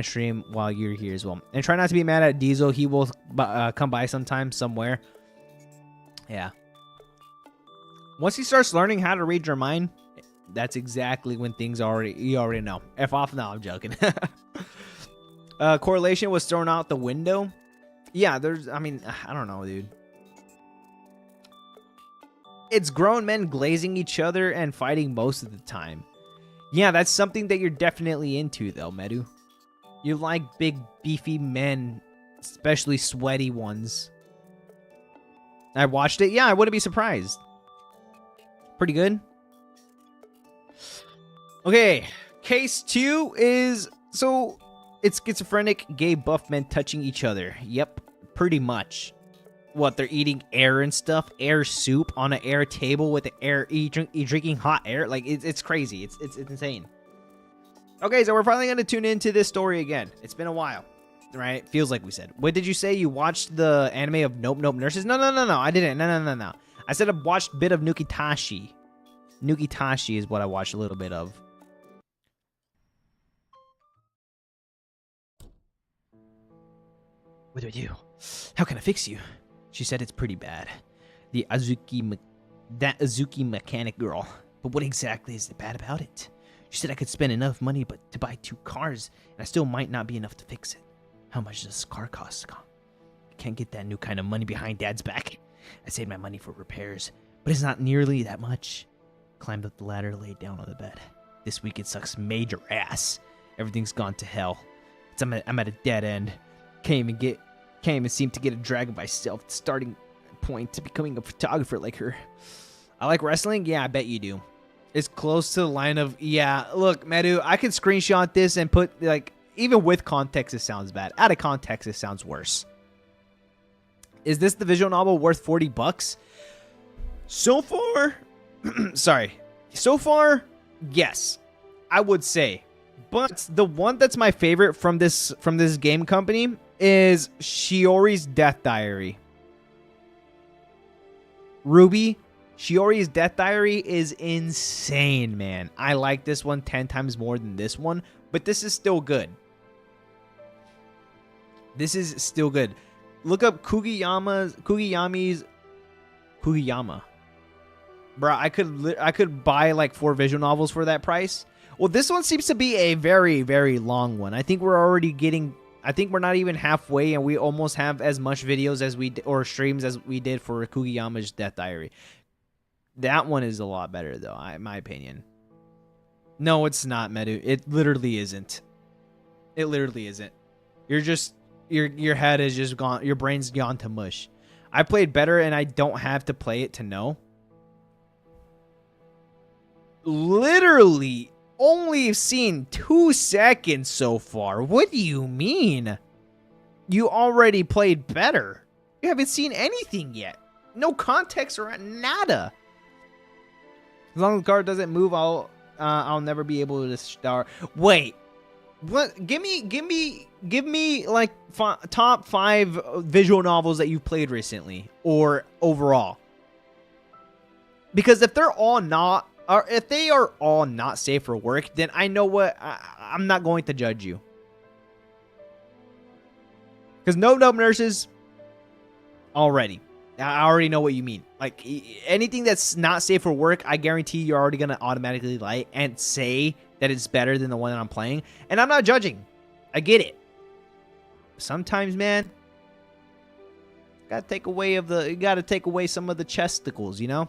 stream while you're here as well. And try not to be mad at Diesel. He will come by sometime, somewhere. Yeah. Once he starts learning how to read your mind, that's exactly when things you already know. F off now, I'm joking. Correlation was thrown out the window. Yeah, I mean, I don't know, dude. It's grown men glazing each other and fighting most of the time. Yeah, that's something that you're definitely into, though, Medu. You like big, beefy men, especially sweaty ones. I watched it. Yeah, I wouldn't be surprised. Pretty good. Okay, case 2 is... So, it's schizophrenic gay buff men touching each other. Yep, pretty much. What, they're eating air and stuff? Air soup on an air table with the air... You drinking hot air? Like, it's crazy. It's insane. Okay, so we're finally going to tune into this story again. It's been a while, right? Feels like we said. What did you say? You watched the anime of Nope Nope Nurses? No, I didn't. No. I said I watched a bit of Nukitashi. Nukitashi is what I watched a little bit of. What do I do? How can I fix you? She said it's pretty bad. That Azuki mechanic girl. But what exactly is bad about it? She said I could spend enough money to buy 2 cars, and I still might not be enough to fix it. How much does this car cost? I can't get that new kind of money behind Dad's back. I saved my money for repairs, but it's not nearly that much. Climbed up the ladder, laid down on the bed. This week it sucks major ass. Everything's gone to hell. I'm at a dead end. Can't even seem to get a drag of myself. Starting point to becoming a photographer like her. I like wrestling? Yeah, I bet you do. It's close to the line of, yeah, look, Medu, I could screenshot this and put, like, even with context, it sounds bad. Out of context, it sounds worse. Is this the visual novel worth $40? So far, so far, yes, I would say. But the one that's my favorite from this game company is Shioris Death Diary. Ruby, Shiori's Death Diary is insane, man. I like this one 10 times more than this one, but this is still good. This is still good. Look up Kuguyama. Bro, I could buy like 4 visual novels for that price. Well, this one seems to be a very, very long one. I think we're already getting... I think we're not even halfway, and we almost have as much videos as or streams as we did for Kuguyama's Death Diary. That one is a lot better, though, in my opinion. No, it's not, Medu. It literally isn't. It literally isn't. You're just... Your head is just gone. Your brain's gone to mush. I played better, and I don't have to play it to know. Literally... only seen 2 seconds so far. What do you mean? You already played better. You haven't seen anything yet. No context or nada. As long as the card doesn't move, I'll never be able to start. Wait, what? Give me like top 5 visual novels that you've played recently or overall. Because if they're all not. Or if they are all not safe for work, then I know what... I'm not going to judge you. Because no nurses... Already. I already know what you mean. Like, anything that's not safe for work, I guarantee you're already going to automatically like and say that it's better than the one that I'm playing. And I'm not judging. I get it. Sometimes, man... You gotta take away some of the chesticles, you know?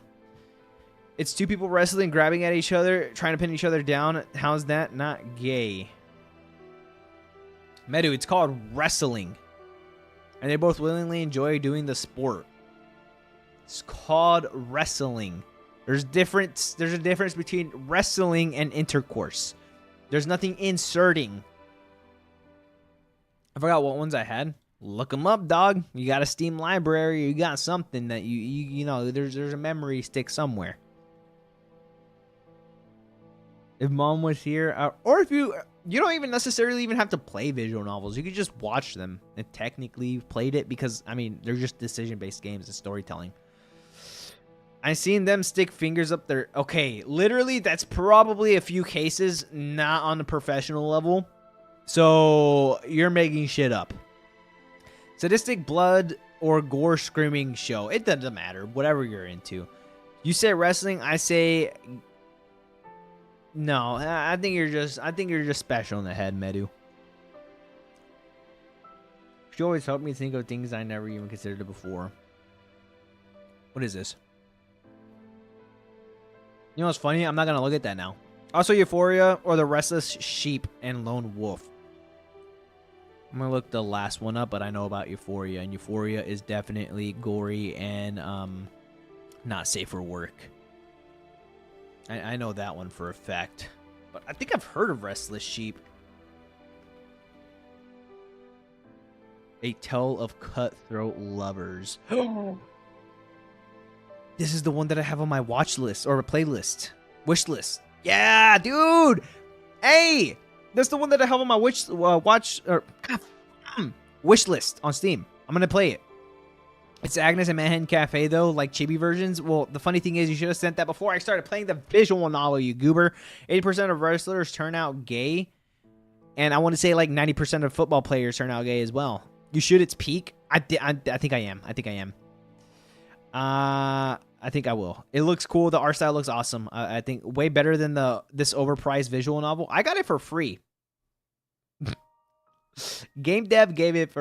It's 2 people wrestling, grabbing at each other, trying to pin each other down. How's that not gay? Medu, it's called wrestling. And they both willingly enjoy doing the sport. It's called wrestling. There's a difference between wrestling and intercourse. There's nothing inserting. I forgot what ones I had. Look them up, dog. You got a Steam library. You got something that you know. There's a memory stick somewhere. If mom was here, or if you don't even necessarily even have to play visual novels. You could just watch them and technically you've played it because, I mean, they're just decision-based games. It's storytelling. I seen them stick fingers up their... Okay, literally, that's probably a few cases, not on the professional level. So you're making shit up. Sadistic blood or gore screaming show. It doesn't matter. Whatever you're into. You say wrestling, I say no. I think you're just special in the head, Medu. She always helped me think of things I never even considered before. What is this? You know what's funny? I'm not gonna look at that now. Also, Euphoria or The Restless Sheep and Lone Wolf. I'm gonna look the last one up, but I know about Euphoria, and Euphoria is definitely gory and not safe for work. I know that one for a fact, but I think I've heard of Restless Sheep. A Tale of Cutthroat Lovers. This is the one that I have on my watch list or a playlist, wish list. Yeah, dude. Hey, that's the one that I have on my wish list on Steam. I'm gonna play it. It's Agnes and Manhattan Cafe, though, like chibi versions. Well, the funny thing is, you should have sent that before I started playing the visual novel, you goober. 80% of wrestlers turn out gay. And I want to say like 90% of football players turn out gay as well. You should. It's peak. I think I am. I think I will. It looks cool. The art style looks awesome. I think way better than this overpriced visual novel. I got it for free. Game dev gave it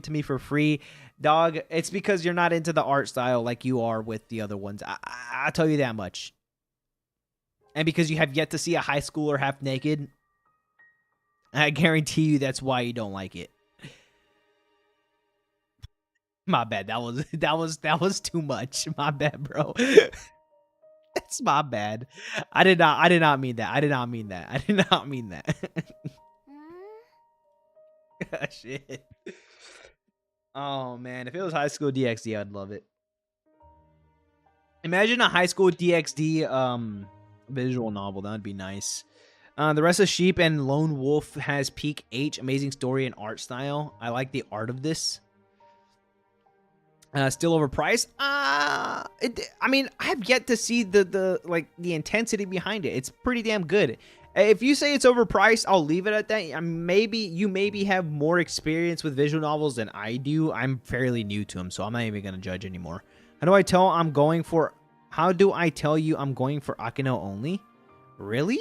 to me for free. Dog, it's because you're not into the art style like you are with the other ones. I'll tell you that much. And because you have yet to see a high schooler half naked, I guarantee you that's why you don't like it. My bad. That was too much. My bad, bro. It's my bad. I did not mean that. I did not mean that. Shit. Oh man, if it was high school DxD, I'd love it. Imagine a high school DxD visual novel. That'd be nice. The Rest of Sheep and Lone Wolf has peak H, amazing story and art style. I like the art of this. Still overpriced. I mean, I have yet to see the intensity behind it. It's pretty damn good. If you say it's overpriced, I'll leave it at that. You maybe have more experience with visual novels than I do. I'm fairly new to them, so I'm not even gonna judge anymore. How do I tell you I'm going for Akino only? Really?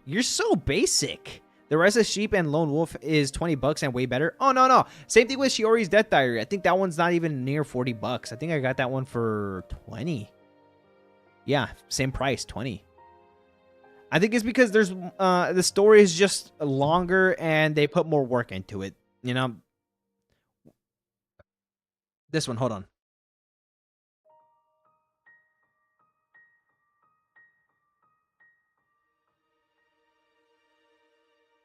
You're so basic. The Rest of Sheep and Lone Wolf is $20 and way better. Oh, no. Same thing with Shioris Death Diary. I think that one's not even near $40. I think I got that one for 20. Yeah, same price, 20. I think it's because there's the story is just longer and they put more work into it. You know. This one, hold on.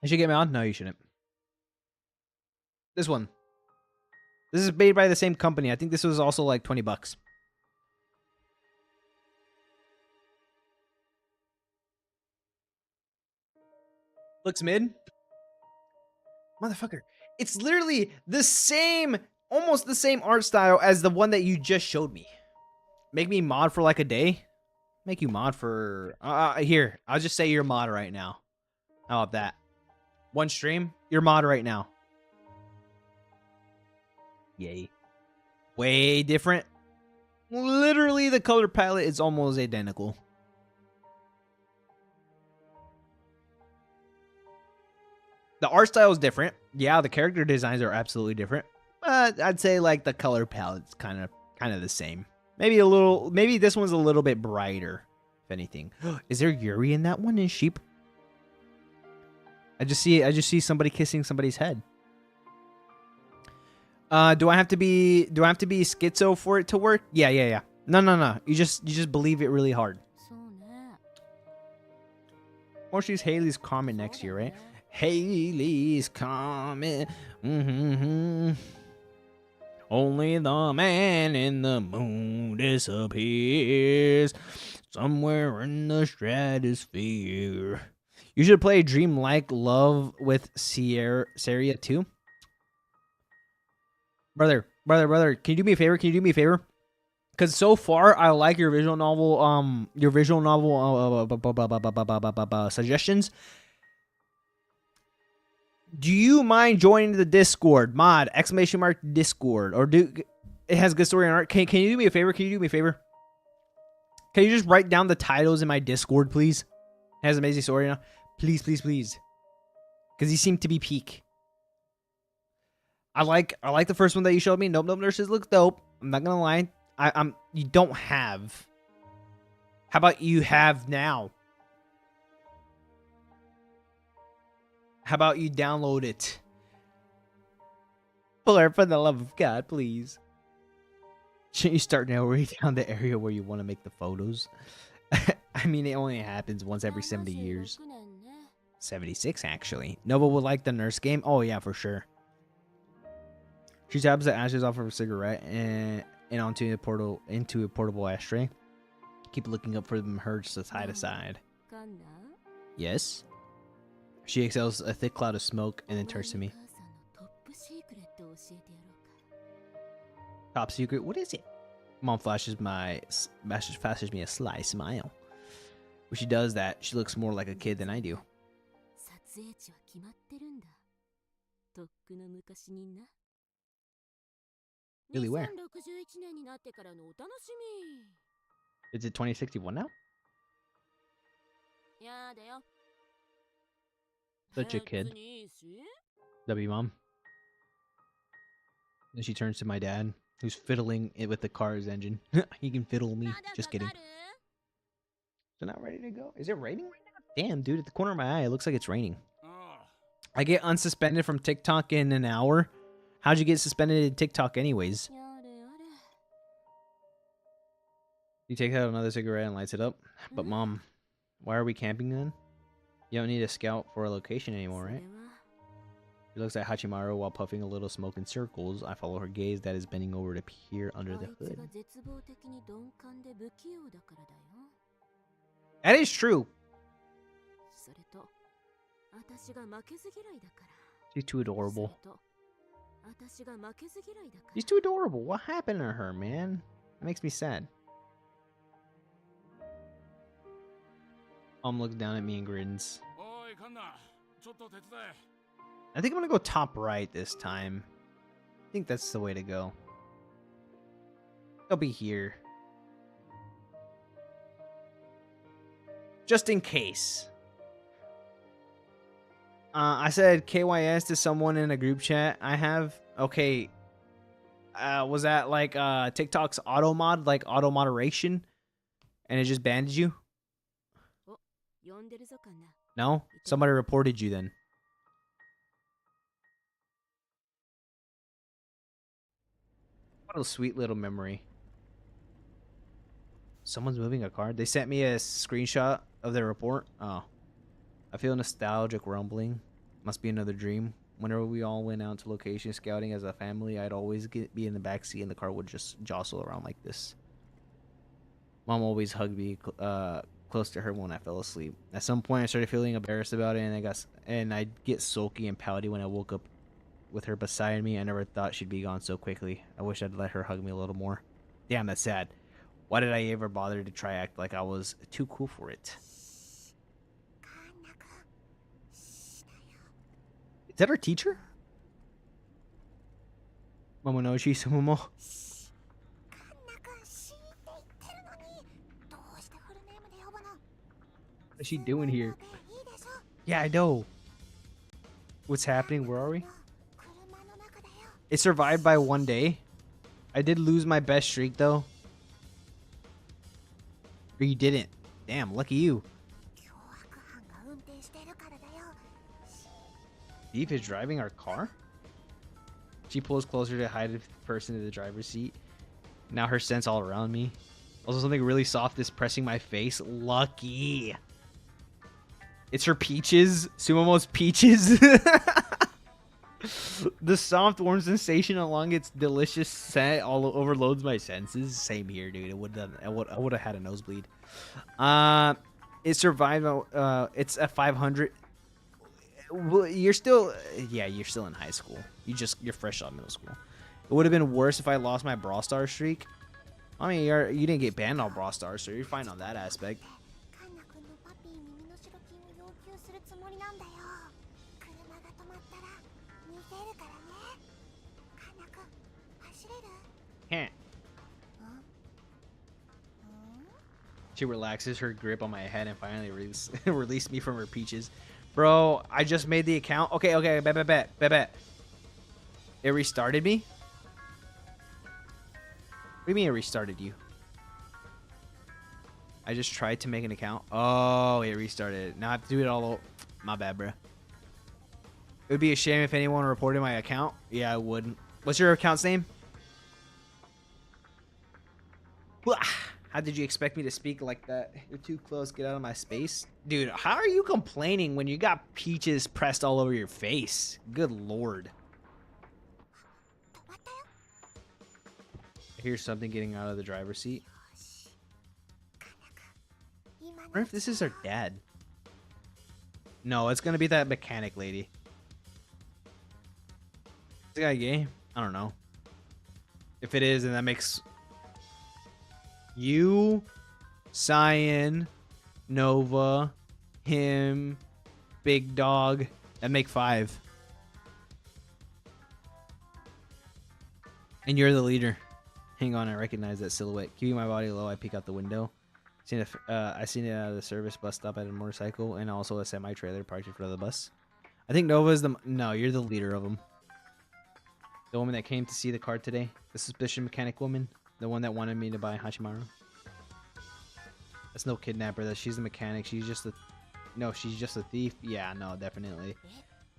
I should get me on? No, you shouldn't. This one. This is made by the same company. I think this was also like $20. Looks mid. Motherfucker. It's literally the same, almost the same art style as the one that you just showed me. Make me mod for like a day. Make you mod for... here, I'll just say you're mod right now. How about that? One stream, you're mod right now. Yay. Way different. Literally, the color palette is almost identical. The art style is different. Yeah, the character designs are absolutely different. But I'd say like the color palette's kind of the same. Maybe this one's a little bit brighter, if anything. Is there Yuri in that one in Sheep? I just see somebody kissing somebody's head. Do I have to be schizo for it to work? Yeah. No. You just believe it really hard. Or she's Haley's comment next year, right? Haley's comment. Only the man in the moon disappears somewhere in the stratosphere. You should play Dream Like Love with Saria too. Brother, can you do me a favor? Because so far, I like your visual novel, suggestions. Do you mind joining the Discord? Mod, exclamation mark, Discord. Or do it has good story and art. Can you do me a favor? Can you do me a favor? Can you just write down the titles in my Discord, please? It has amazing story now. Please, please, please. Because he seemed to be peak. I like the first one that you showed me. Nope, nurses looks dope. I'm not gonna lie. You don't have. How about you have now? How about you download it? For the love of God, please. Shouldn't you start narrowing down the area where you want to make the photos? I mean, it only happens once every 70 years. 76, actually. Nova would like the nurse game. Oh, yeah, for sure. She taps the ashes off of her cigarette and onto a portable ashtray. Keep looking up for them, her to side to side. Yes? She exhales a thick cloud of smoke and then turns to me. Top secret? What is it? Mom flashes me a sly smile. When she does that, she looks more like a kid than I do. Really, where? Is it 2061 now? Such a kid. W mom. Then she turns to my dad, who's fiddling it with the car's engine. He can fiddle me. Just kidding. So not ready to go. Is it raining right now? Damn, dude, at the corner of my eye, it looks like it's raining. I get unsuspended from TikTok in an hour. How'd you get suspended in TikTok anyways? He takes out another cigarette and lights it up. But mom, why are we camping then? You don't need a scout for a location anymore, right? She looks at Hachimaru while puffing a little smoke in circles. I follow her gaze that is bending over to peer under the hood. That is true. She's too adorable. She's too adorable. What happened to her, man? That makes me sad. Mom looks down at me and grins. I think I'm gonna go top right this time. I think that's the way to go. I'll be here. Just in case. I said KYS to someone in a group chat I have. Okay. Was that like TikTok's auto mod, like auto moderation? And it just banned you? No? Somebody reported you then. What a sweet little memory. Someone's moving a car. They sent me a screenshot of their report. Oh. I feel nostalgic rumbling. Must be another dream. Whenever we all went out to location scouting as a family, I'd always be in the backseat and the car would just jostle around like this. Mom always hugged me close to her when I fell asleep. At some point, I started feeling embarrassed about it, and I'd get sulky and pouty when I woke up with her beside me. I never thought she'd be gone so quickly. I wish I'd let her hug me a little more. Damn, that's sad. Why did I ever bother to try act like I was too cool for it? Is that our teacher? Momonoshi Sumomo. What is she doing here? Yeah, I know. What's happening? Where are we? It survived by 1 day. I did lose my best streak though. Or you didn't. Damn, lucky you. Thief is driving our car? She pulls closer to hide the person in the driver's seat. Now her scent's all around me. Also, something really soft is pressing my face. Lucky. It's her peaches. Sumomo's peaches. The soft, warm sensation along its delicious scent all overloads my senses. Same here, dude. I would have had a nosebleed. It survived. It's a 500. Well, you're still in high school. You're fresh out of middle school. It would have been worse if I lost my Brawl Stars streak. I mean, you didn't get banned on Brawl Stars, so you're fine on that aspect. Can't. She relaxes her grip on my head and finally released me from her peaches. Bro, I just made the account. Okay, bet. It restarted me? What do you mean it restarted you? I just tried to make an account. Oh, it restarted. Now I have to do it all over. My bad, bro. It would be a shame if anyone reported my account. Yeah, I wouldn't. What's your account's name? How did you expect me to speak like that? You're too close. Get out of my space. Dude, how are you complaining when you got peaches pressed all over your face? Good lord. I hear something getting out of the driver's seat. I wonder if this is our dad. No, it's gonna be that mechanic lady. Is the guy gay? I don't know. If it is, then that makes you, Cyan, Nova, him, Big Dog. That make 5. And you're the leader. Hang on, I recognize that silhouette. Keeping my body low, I peek out the window. I seen it out of the service bus stop at a motorcycle and also a semi-trailer parked in front of the bus. I think Nova's the... No, you're the leader of them. The woman that came to see the car today. The suspicious mechanic woman. The one that wanted me to buy Hachimaru. That's no kidnapper. She's the mechanic. She's just a... No, she's just a thief. Yeah, no, definitely.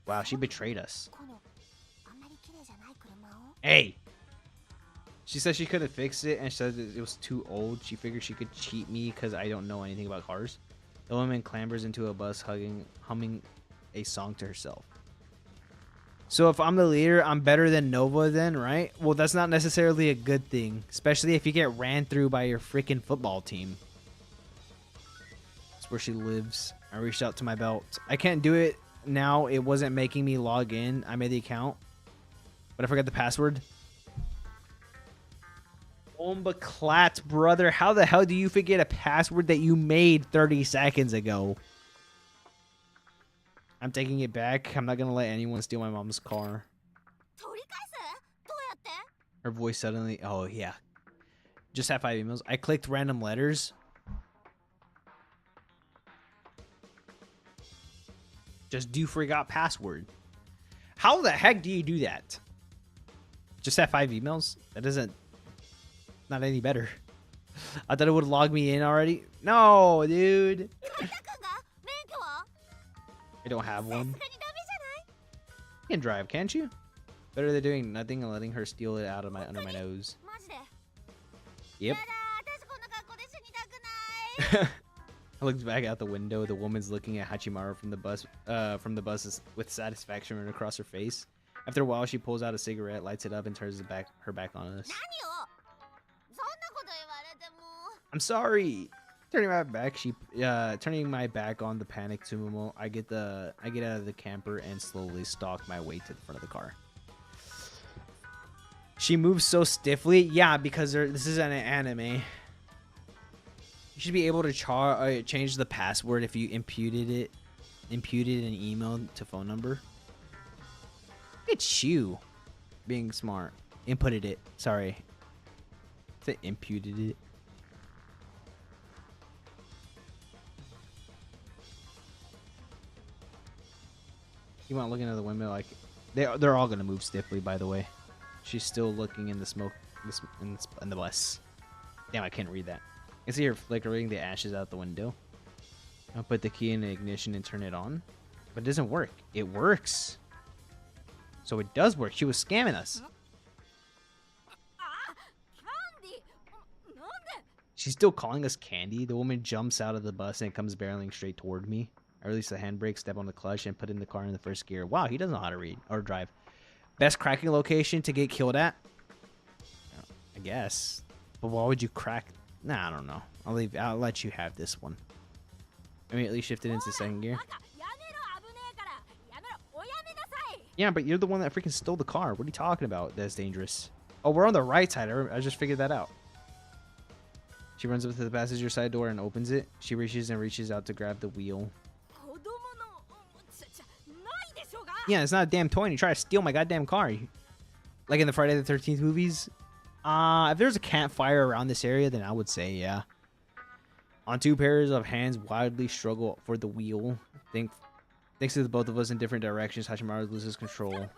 Wow, she betrayed us. Hey! She said she couldn't fix it and she said it was too old. She figured she could cheat me because I don't know anything about cars. The woman clambers into a bus humming a song to herself. So if I'm the leader, I'm better than Nova then, right? Well, that's not necessarily a good thing. Especially if you get ran through by your freaking football team. That's where she lives. I reached out to my belt. I can't do it now. It wasn't making me log in. I made the account. But I forgot the password. Ombaklat, brother. How the hell do you forget a password that you made 30 seconds ago? I'm taking it back. I'm not going to let anyone steal my mom's car. Her voice suddenly... Oh, yeah. Just have 5 emails. I clicked random letters. Just do forgot password. How the heck do you do that? Just have 5 emails? That doesn't... Not any better. I thought it would log me in already. No, dude. I don't have one. You can drive, can't you? Better than doing nothing and letting her steal it out of under my nose. Yep. I looked back out the window. The woman's looking at Hachimaru from the bus with satisfaction running across her face. After a while, she pulls out a cigarette, lights it up, and turns her back on us. I'm sorry. Turning my back on the panicked Tsumomo, I get out of the camper and slowly stalk my way to the front of the car. She moves so stiffly. Yeah, because this is an anime. You should be able to change the password if you imputed an email to phone number. It's you being smart. Inputted it. Sorry. They imputed it. You want to look into the window like they're all gonna move stiffly. By the way, she's still looking in the smoke in the bus. Damn, I can't read that. I see her flickering the ashes out the window. I'll put the key in the ignition and turn it on, but it doesn't work. It works. So it does work. She was scamming us. She's still calling us candy. The woman jumps out of the bus and comes barreling straight toward me. I release the handbrake, step on the clutch, and put in the car in the first gear. Wow, he doesn't know how to read or drive. Best cracking location to get killed at? I guess. But why would you crack? Nah, I don't know. I'll let you have this one. Immediately shifted into second gear. Yeah, but you're the one that freaking stole the car. What are you talking about? That's dangerous. Oh, we're on the right side. I just figured that out. She runs up to the passenger side door and opens it. She reaches out to grab the wheel. Yeah, it's not a damn toy and you try to steal my goddamn car. Like in the Friday the 13th movies? If there's a campfire around this area, then I would say yeah. On two pairs of hands wildly struggle for the wheel. Thanks to the both of us in different directions, Hachimaru loses control.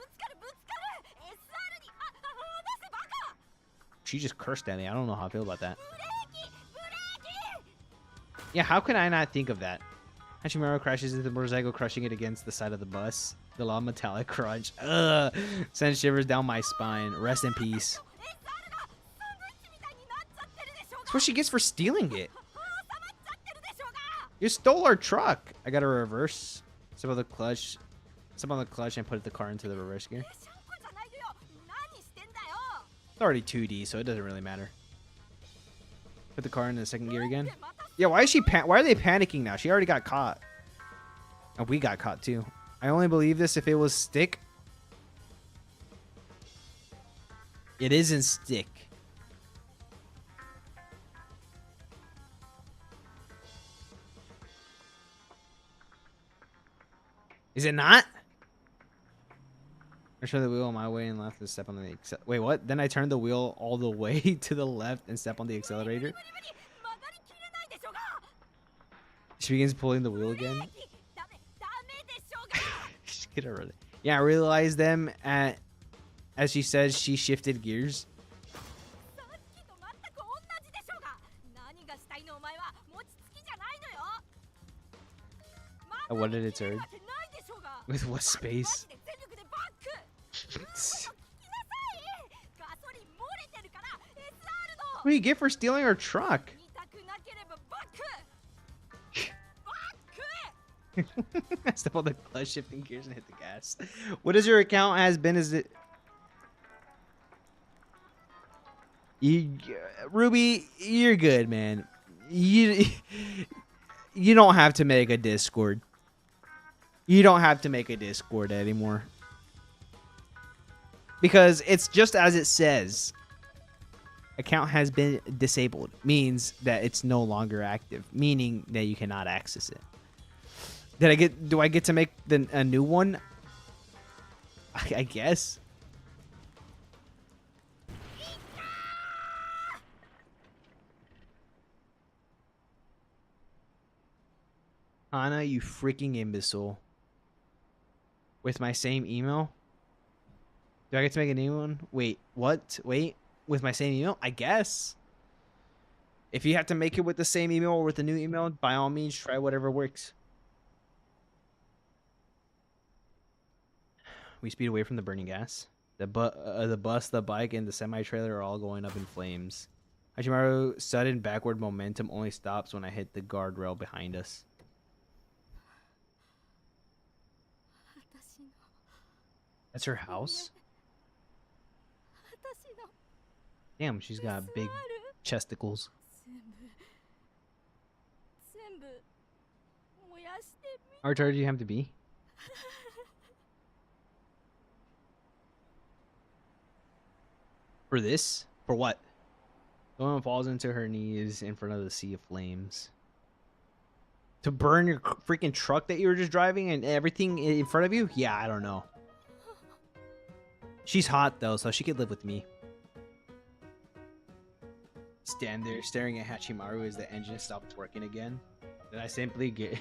She just cursed at me. I don't know how I feel about that. Yeah, how can I not think of that? Hachimaru crashes into the motorcycle, crushing it against the side of the bus. The loud metallic crunch. Ugh. Sends shivers down my spine. Rest in peace. That's what she gets for stealing it. You stole our truck. I got to reverse. Step on the clutch. Step on the clutch and put the car into the reverse gear. It's already 2D, so it doesn't really matter. Put the car in the second gear again. Yeah, why is she? Why are they panicking now? She already got caught. And we got caught too. I only believe this if it was stick. It isn't stick. Is it not? I turned the wheel my way and left to step on the wait, what? Then I turned the wheel all the way to the left and step on the accelerator. She begins pulling the wheel again. Just get her. Yeah, I realized them as she says she shifted gears. What did it turn? With what space? What do you get for stealing our truck? Step on the clutch, shifting gears, and hit the gas. What is your account has been? Is it Ruby? You're good, man. You don't have to make a Discord. You don't have to make a Discord anymore. Because it's just as it says. Account has been disabled. Means that it's no longer active. Meaning that you cannot access it. Do I get to make a new one? I guess. Hana, you freaking imbecile. With my same email? Do I get to make a new one? Wait, what? Wait, with my same email? I guess. If you have to make it with the same email or with a new email, by all means, try whatever works. We speed away from the burning gas. The bus, the bike, and the semi-trailer are all going up in flames. Hachimaru's sudden backward momentum only stops when I hit the guardrail behind us. That's her house? Damn, she's got big chesticles. How retarded do you have to be? For this? For what? The woman falls into her knees in front of the sea of flames. To burn your freaking truck that you were just driving and everything in front of you? Yeah, I don't know. She's hot though, so she could live with me. Stand there staring at Hachimaru as the engine stops working again. Then I simply get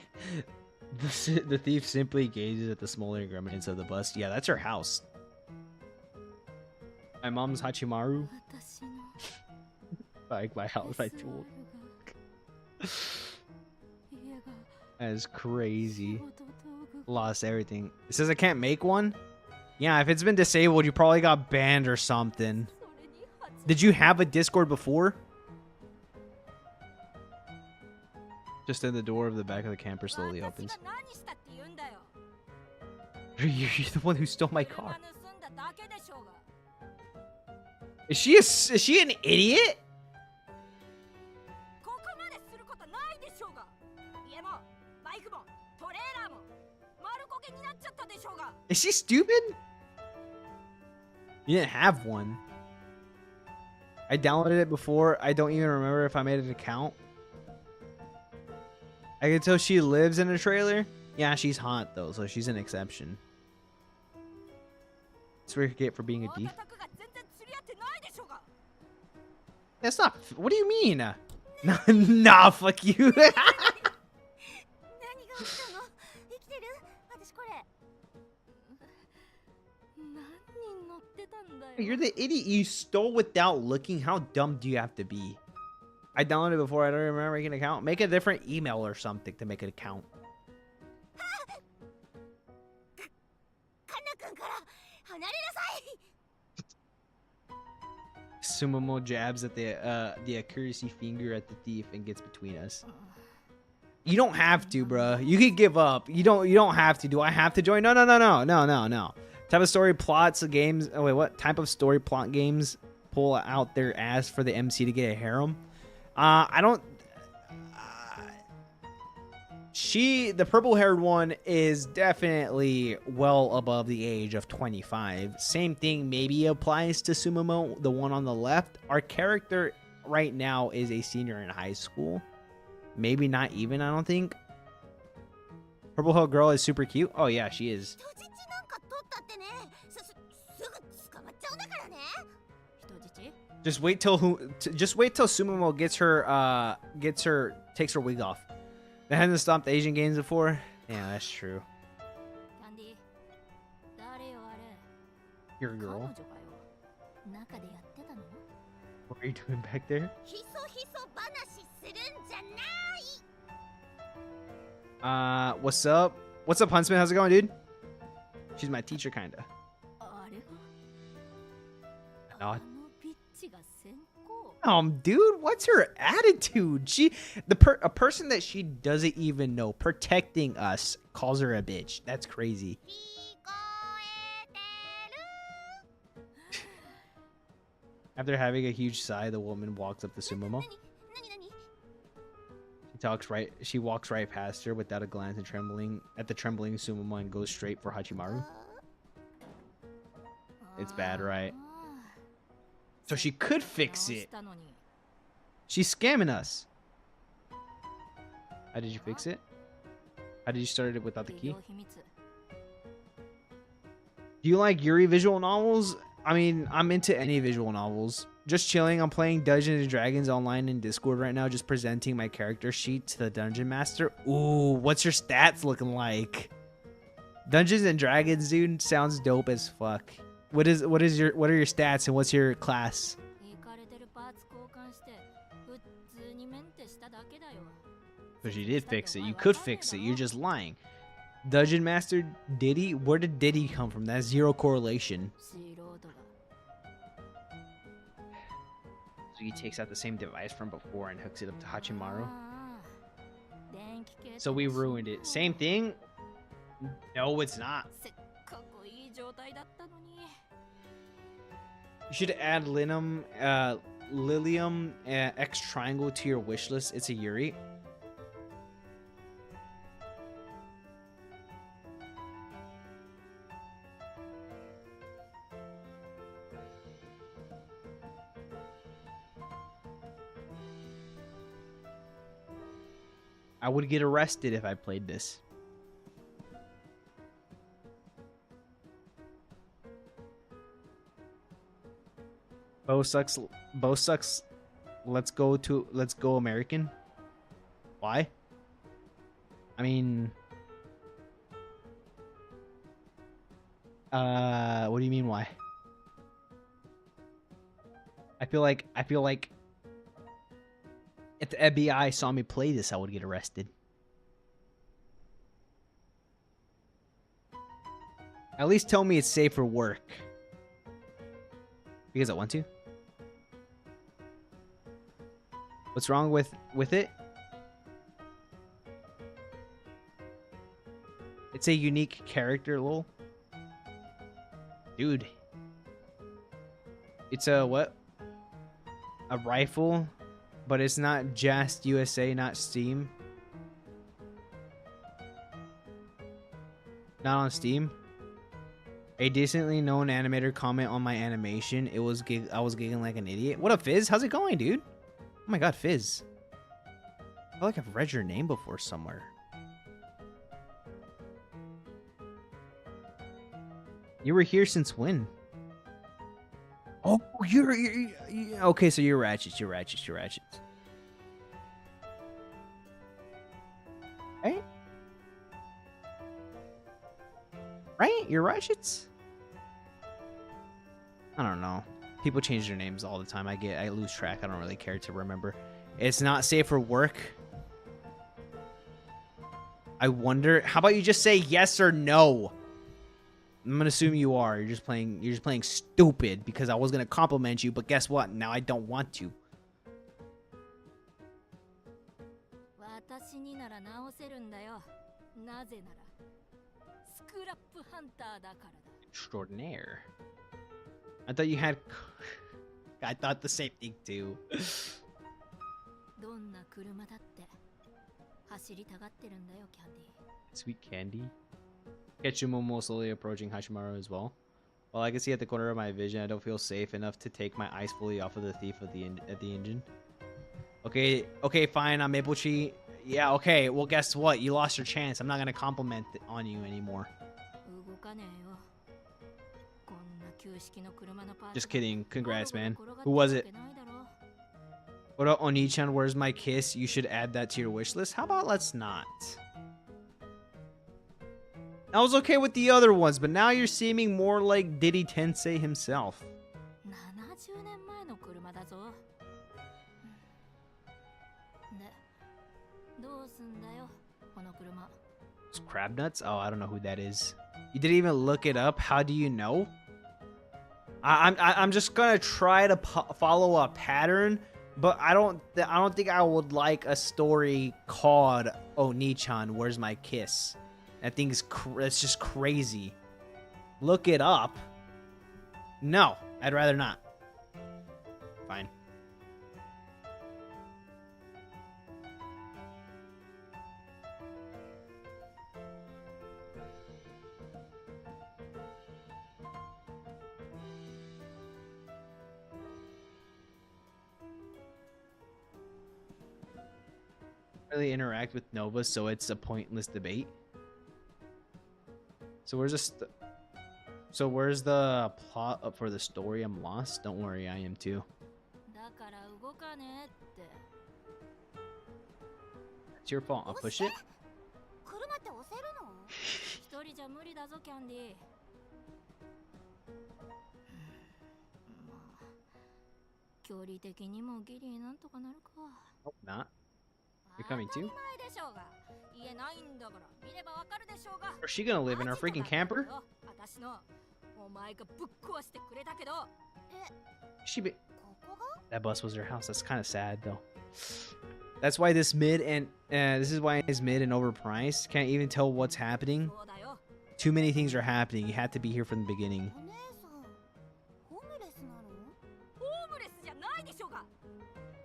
the thief simply gazes at the smoldering remnants of the bus. Yeah, that's her house. My mom's Hachimaru. Like my house, my tool. That is crazy. Lost everything. It says I can't make one? Yeah, if it's been disabled, you probably got banned or something. Did you have a Discord before? Just then the door of the back of the camper slowly opens. You're the one who stole my car. Is she an idiot? Is she stupid? You didn't have one. I downloaded it before. I don't even remember if I made an account. I can tell she lives in a trailer. Yeah, she's hot though, so she's an exception. That's what you get for being a thief. That's not. What do you mean? Nah, nah, fuck you. You're the idiot. You stole without looking. How dumb do you have to be? I downloaded it before. I don't remember making an account. Make a different email or something to make an account. Sumomo jabs at the accuracy finger at the thief and gets between us. You don't have to, bro. You can give up. You don't have to. Do I have to join? No. Type of story plots of games. Oh wait, what type of story plot games pull out their ass for the MC to get a harem? I don't. The purple-haired one is definitely well above the age of 25. Same thing maybe applies to Sumomo, the one on the left. Our character right now is a senior in high school. Maybe not even, I don't think. Purple-haired girl is super cute. Oh yeah, she is. Just wait till Sumomo takes her wig off. They hadn't stopped Asian games before. Yeah, that's true. You're a girl. What are you doing back there? What's up? What's up, Huntsman? How's it going, dude? She's my teacher, kinda. Nod. Dude, what's her attitude? A person that she doesn't even know protecting us calls her a bitch. That's crazy. After having a huge sigh, the woman walks up to Sumomo. She walks right past her without a glance and trembling at the trembling Sumomo and goes straight for Hachimaru. It's bad, right? So she could fix it. She's scamming us. How did you fix it? How did you start it without the key? Do you like Yuri visual novels? I mean, I'm into any visual novels. Just chilling. I'm playing Dungeons and Dragons online in Discord right now, just presenting my character sheet to the Dungeon Master. Ooh, what's your stats looking like? Dungeons and Dragons, dude, sounds dope as fuck. What are your stats and what's your class? So she did fix it. You could fix it. You're just lying. Dungeon Master Diddy? Where did Diddy come from? That's zero correlation. So he takes out the same device from before and hooks it up to Hachimaru. So we ruined it. Same thing? No, it's not. You should add Lilium X Triangle to your wish list. It's a Yuri. I would get arrested if I played this. Bo sucks. Let's go American. Why? I mean, what do you mean why? I feel like if the FBI saw me play this, I would get arrested. At least tell me it's safe for work. Because I want to. What's wrong with it? It's a unique character, lol. Dude. It's a what? A rifle, but it's not just USA, not Steam. Not on Steam. A decently known animator comment on my animation. I was giggling like an idiot. What up, Fizz? How's it going, dude? Oh my god, Fizz. I feel like I've read your name before somewhere. You were here since when? Oh, okay, so you're Ratchets. You're Ratchets. You're Ratchets. Right? Right? You're Ratchets? I don't know. People change their names all the time. I lose track. I don't really care to remember. It's not safe for work. I wonder. How about you just say yes or no? I'm gonna assume you are. You're just playing stupid because I was gonna compliment you, but guess what? Now I don't want to. Extraordinaire. I thought you had. I thought the same thing too. Sweet Candy. Ketchumomo slowly approaching Hashimaru as well. While I can see at the corner of my vision, I don't feel safe enough to take my eyes fully off of the thief at the engine. Okay, fine. I'm Maple Tree. Yeah, okay. Well, guess what? You lost your chance. I'm not gonna compliment on you anymore. Just kidding. Congrats, man. Who was it? What up, Oni-chan? Where's my kiss? You should add that to your wish list. How about let's not? I was okay with the other ones, but now you're seeming more like Diddy Tensei himself. It's crab nuts? Oh, I don't know who that is. You didn't even look it up. How do you know? I'm just gonna try to follow a pattern, but I don't think I would like a story called Oni-chan, Where's My Kiss? That thing's it's just crazy. Look it up. No, I'd rather not. Fine. Really interact with Nova, so it's a pointless debate. So where's the plot up for the story? I'm lost. Don't worry, I am too. It's your fault. I'll push it. Hope not. You're coming too? Where's she gonna live, in her freaking camper? That bus was her house. That's kind of sad though. That's why this mid and this is why it's mid and overpriced. Can't even tell what's happening. Too many things are happening. You had to be here from the beginning.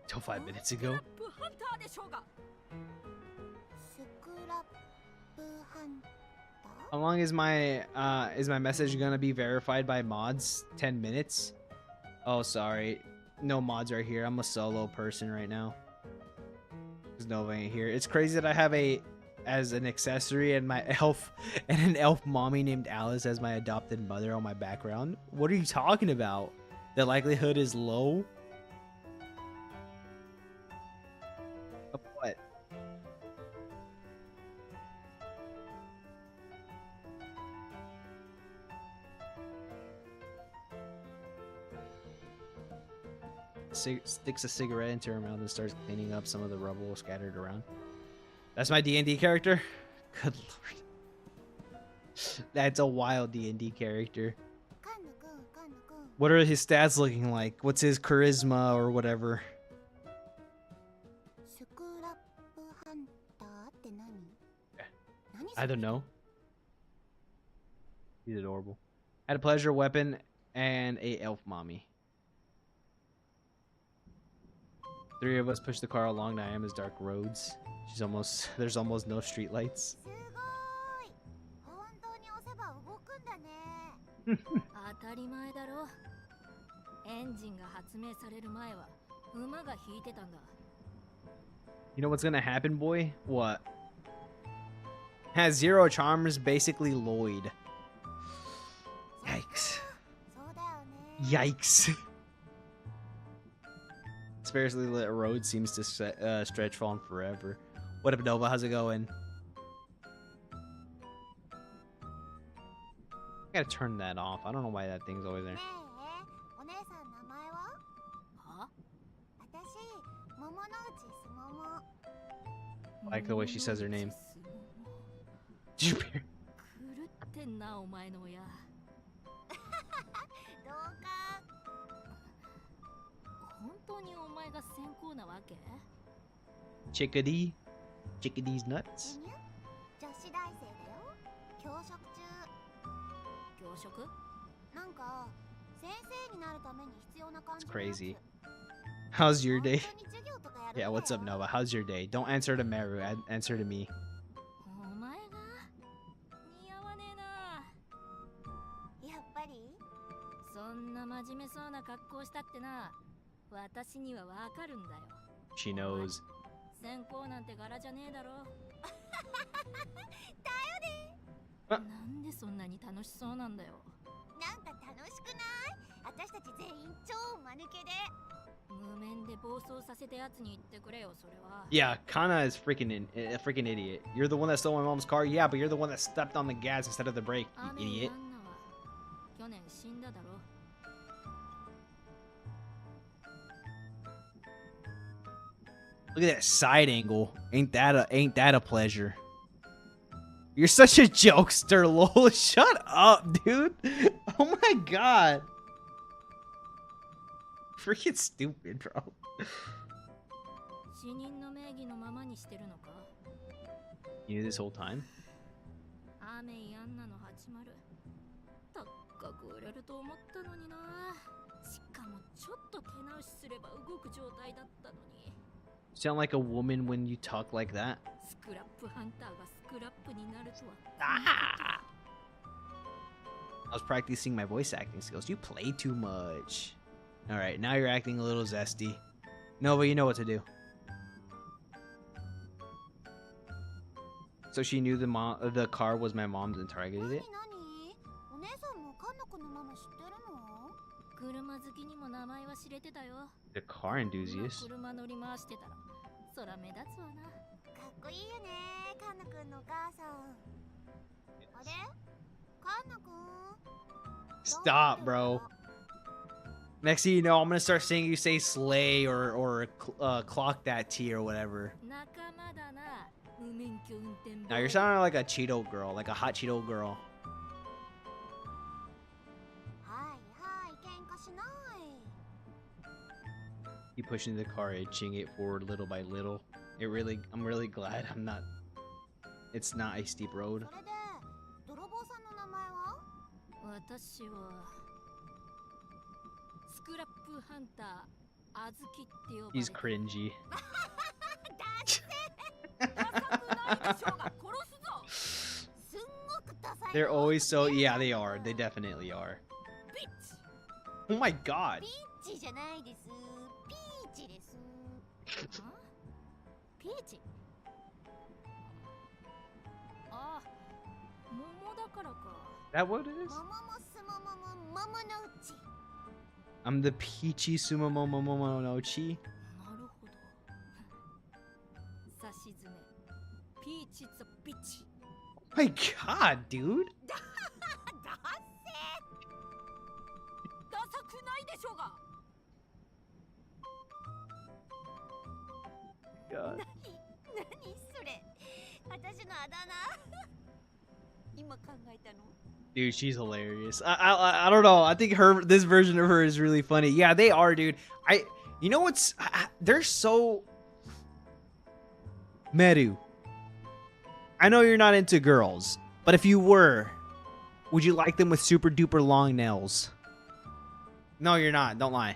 Till 5 minutes ago. How long is my message gonna be verified by mods? 10 minutes? Oh, sorry. No mods are here. I'm a solo person right now. There's Nova ain't here. It's crazy that I have as an accessory and my elf and an elf mommy named Alice as my adopted mother on my background. What are you talking about? The likelihood is low. Of what? Sticks a cigarette into her mouth and starts cleaning up some of the rubble scattered around. That's my D&D character? Good lord. That's a wild D&D character. What are his stats looking like? What's his charisma or whatever? I don't know. He's adorable. Had a pleasure weapon and a elf mommy. 3 of us push the car along Nyama's dark roads. There's almost no street lights. You know what's gonna happen, boy? What? Has 0 charms, basically Lloyd. Yikes. Yikes. sparsely lit road seems to stretch for on forever. What up, Nova? How's it going? I gotta turn that off. I don't know why that thing's always there. I like the way she says her name. Did you hear? Chickadee? Chickadee's nuts? It's crazy. How's your day? Yeah, what's up, Nova? How's your day? Don't answer to Meru. Answer to me. She knows. Yeah, Kana is freaking a freaking idiot. You're the one that stole my mom's car. Yeah, but you're the one that stepped on the gas instead of the brake, you idiot. Look at that side angle. Ain't that a pleasure? You're such a jokester, lol. Shut up, dude. Oh my god. Freaking stupid, bro. You knew this whole time? You sound like a woman when you talk like that. Ah! I was practicing my voice acting skills. You play too much. Alright, now you're acting a little zesty. No, but you know what to do. So she knew the car was my mom's and targeted it? The car enthusiast? Stop, bro. Next thing you know, I'm gonna start saying you say slay or clock that T or whatever. Now you're sounding like a Cheeto girl, like a hot Cheeto girl. You pushing the car, inching it forward little by little. I'm really glad it's not a steep road. He's cringy. They're always so, yeah, they are. They definitely are. Oh my god. That what it is? I'm the peachy sumomomomomonochi. My god, dude. God. Dude, she's hilarious. I don't know. I think this version of her is really funny. Yeah, they are, dude. You know what's they're so Meru. I know you're not into girls, but if you were, would you like them with super duper long nails? No, you're not. Don't lie.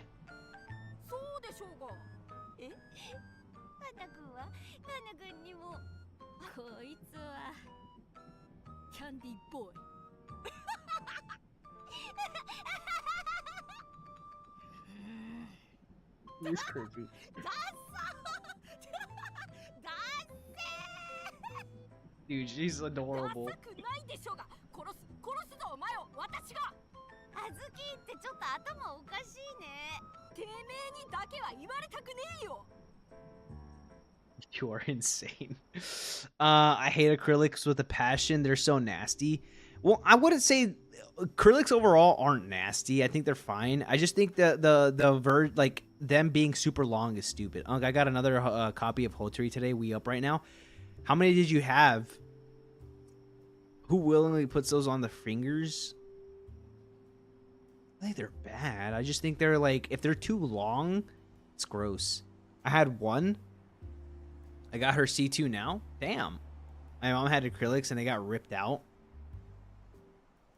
He's creepy. Dude, she's adorable. You are insane. I hate acrylics with a passion. They're so nasty. Well, I wouldn't say acrylics overall aren't nasty. I think they're fine. I just think like them being super long is stupid. I got another copy of Hoturi today. We up right now. How many did you have? Who willingly puts those on the fingers? I think they're bad. I just think they're like, if they're too long, it's gross. I had one. I got her C2 now. Damn. My mom had acrylics and they got ripped out.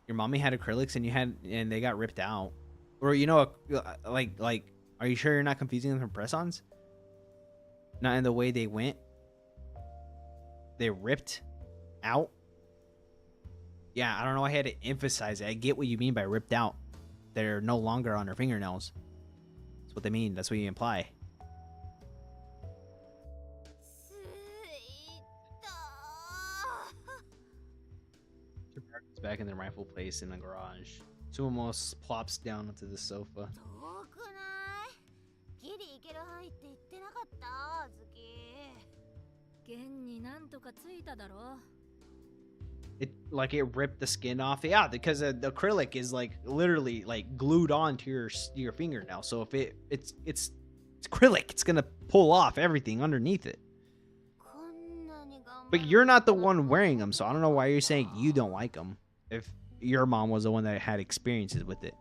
Your mommy had acrylics and they got ripped out. Or like are you sure you're not confusing them from press-ons? Not in the way they went. They ripped out. Yeah, I don't know. I had to emphasize it. I get what you mean by ripped out. They're no longer on her fingernails. That's what they mean. That's what you imply. Back in the rightful place in the garage. Sumo plops down onto the sofa. It ripped the skin off. Yeah, because the acrylic is like literally like glued onto your fingernail. So if it's acrylic, it's gonna pull off everything underneath it. But you're not the one wearing them, so I don't know why you're saying you don't like them. If your mom was the one that had experiences with it,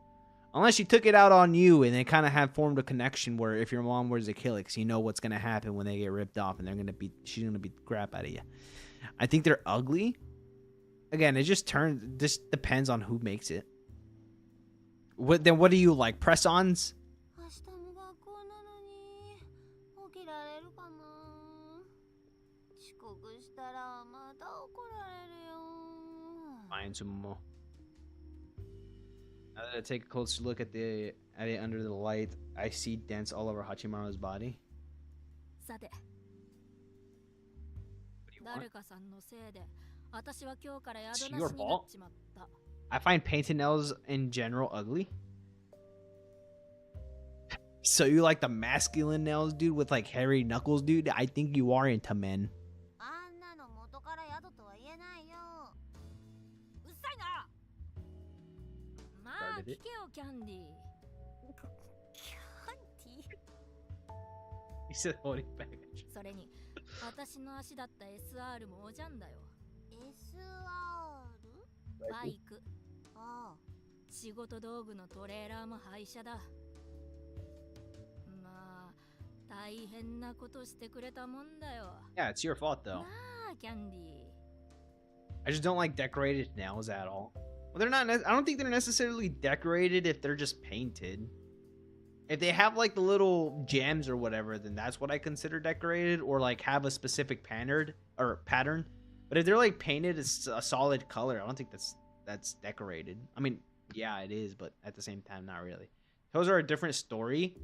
unless she took it out on you and they kind of have formed a connection where if your mom wears acrylics, you know what's gonna happen when they get ripped off and she's gonna beat the crap out of you. I think they're ugly. Again, this depends on who makes it. What do you like? Press-ons? Fine, Sumo. Now that I take a closer look at it under the light, I see dents all over Hachimaru's body. What do you want? It's your fault. I find painted nails in general ugly. So you like the masculine nails, dude, with like hairy knuckles, dude? I think you are into men. Started it. He said holding back. Yeah, it's your fault though. I just don't like decorated nails at all. Well, they're not. I don't think they're necessarily decorated if they're just painted. If they have like the little gems or whatever, then that's what I consider decorated, or like have a specific pattern. But if they're like painted as a solid color, I don't think that's decorated. I mean, yeah, it is, but at the same time, not really. Those are a different story.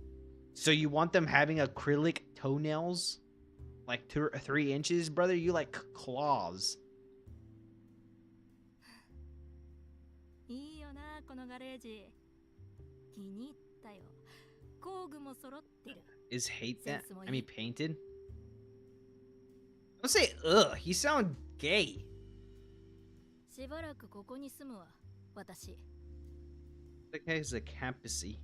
So you want them having acrylic toenails, like 2 or 3 inches, brother? You like claws. Is hate that? I mean, painted? Don't say ugh. You sound gay. The guy's a campusy.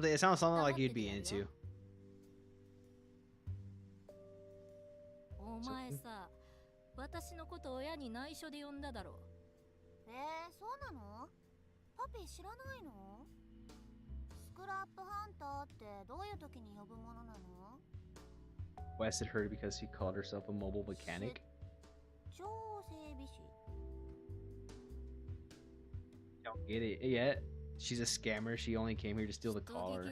It sounds something like you'd be into. Requested her because she called herself a mobile mechanic. Don't get it yet. She's a scammer. She only came here to steal the car.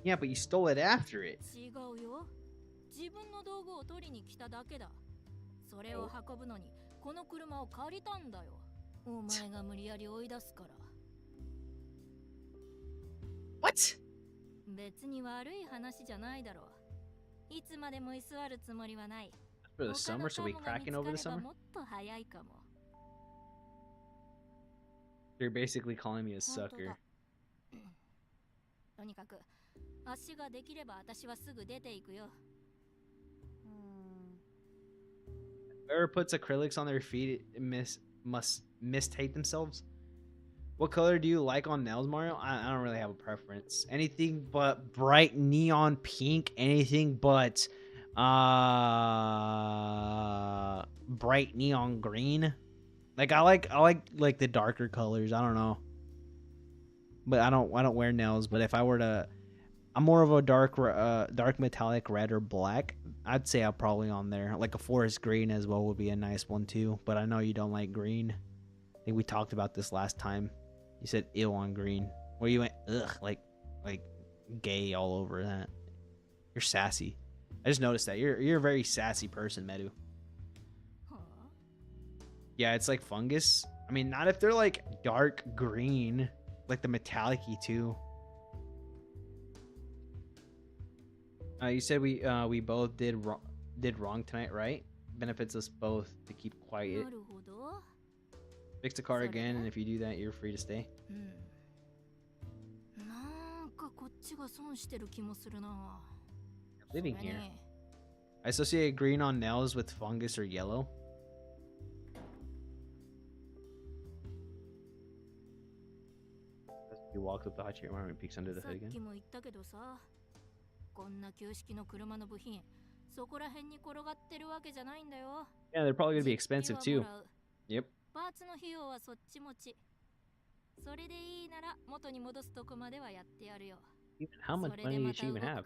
Yeah, but you stole it after it. What? For the summer, so we cracking over the summer? You're basically calling me a sucker. とにかく足ができれば私はすぐ出ていくよ。Whoever puts acrylics on their feet must mistake themselves. What color do you like on nails, Mario? I don't really have a preference. Anything but bright neon pink. Anything but bright neon green. Like I like the darker colors. I don't know. But I don't wear nails, but if I were to, I'm more of a dark metallic red or black. I'd say I'm probably on there. Like a forest green as well would be a nice one too, but I know you don't like green. I think we talked about this last time. You said ill on green. Where you went ugh, like gay all over that. You're sassy. I just noticed that. You're a very sassy person, Medu. Yeah, it's like fungus. I mean, not if they're like dark green. Like the metallic-y too. You said we both did wrong tonight, right? Benefits us both to keep quiet. Fix the car again, and if you do that, you're free to stay. Living here. I associate green on nails with fungus or yellow. He walks up the hot chair and peeks under the hood again. Yeah, they're probably gonna be expensive too. Yep. How much money do you even have?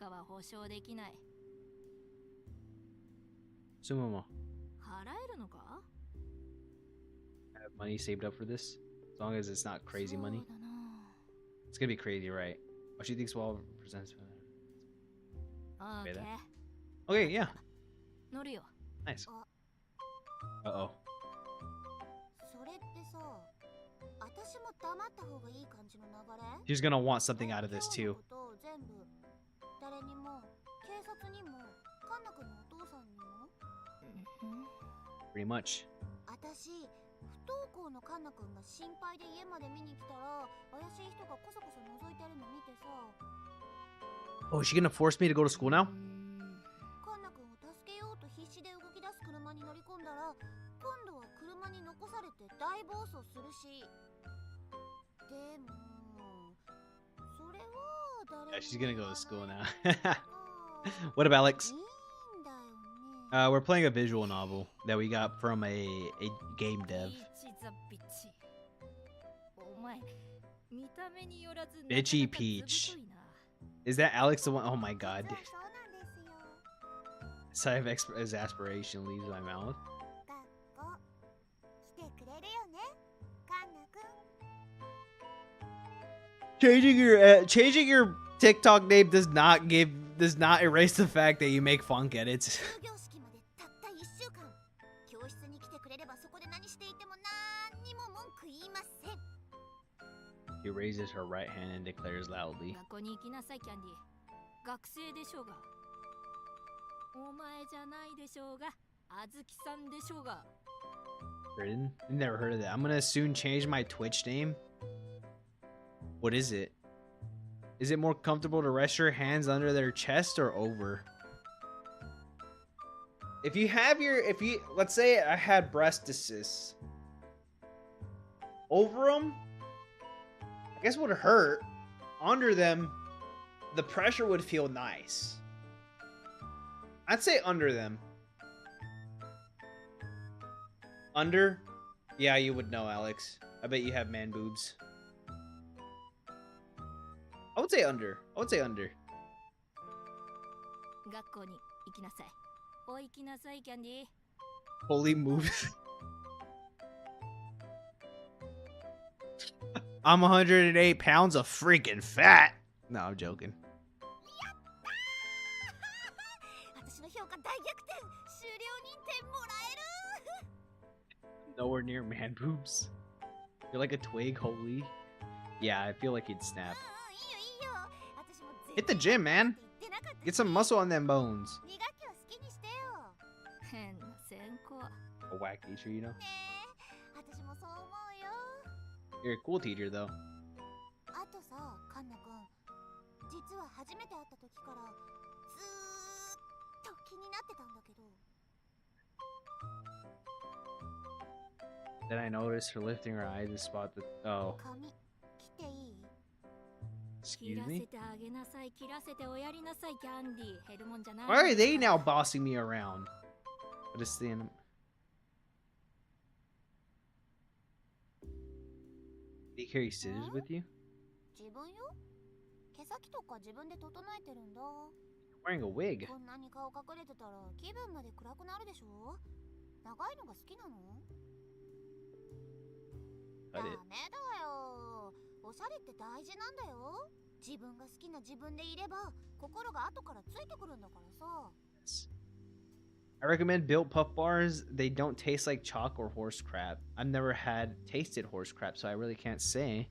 Sumomo. I have money saved up for this? As long as it's not crazy money. It's gonna be crazy, right? Oh, she thinks 12%. Okay, that. Okay, yeah. Nice. Uh-oh. She's gonna want something out of this too. Pretty much. Oh, is she gonna force me to go to school now? Yeah, she's gonna go to school now. What about Alex? We're playing a visual novel that we got from a game dev. Bitchy Peach. Is that Alex the one? Oh my god. Sigh of exasperation leaves my mouth. Changing your TikTok name does not erase the fact that you make funk edits. She raises her right hand and declares loudly. Never heard of that. I'm gonna soon change my Twitch name. What is it? Is it more comfortable to rest your hands under their chest or over? Let's say I had breastitis. Over them, I guess would hurt. Under them, the pressure would feel nice. I'd say under them. Under? Yeah, you would know, Alex. I bet you have man boobs. I would say under. Holy moves. I'm 108 pounds of freaking fat. No, I'm joking. Nowhere near man boobs. You're like a twig, holy. Yeah, I feel like he'd snap. Hit the gym, man. Get some muscle on them bones. 2学期を好きにしてよ。変な先行。 A whack teacher, you know? ねえ、私もそう思うよ。 You're a cool teacher, though. あとさ、カンナくん。実は初めて会った時からずーっと気になってたんだけど。 Then I noticed her lifting her eyes to spot the. Oh, 髪切っていい？ excuse me? 切らせてあげなさい、切らせておやりなさい、キャンディー。減るもんじゃない。 Why are they now bossing me around? What is the anim? Do you carry scissors with you? 自分よ。毛先とか自分で整えてるんだ。 Wearing a wig. こんなに顔隠れてたら気分まで暗くなるでしょ。長いのが好きなの？ ダ Cut メ it. だよ。おしゃれって大事なんだよ。自分が好きな自分でいれば心が後からついてくるんだからさ。 I recommend built puff bars. They don't taste like chalk or horse crap. I've never had tasted horse crap, so I really can't say.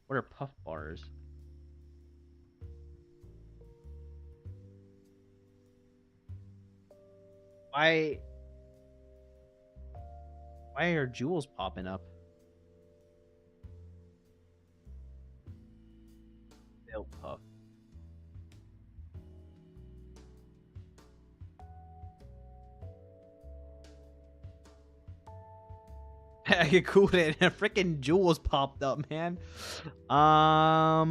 What are puff bars? Why are jewels popping up? Built puff. I get cooled it and freaking jewels popped up, man. I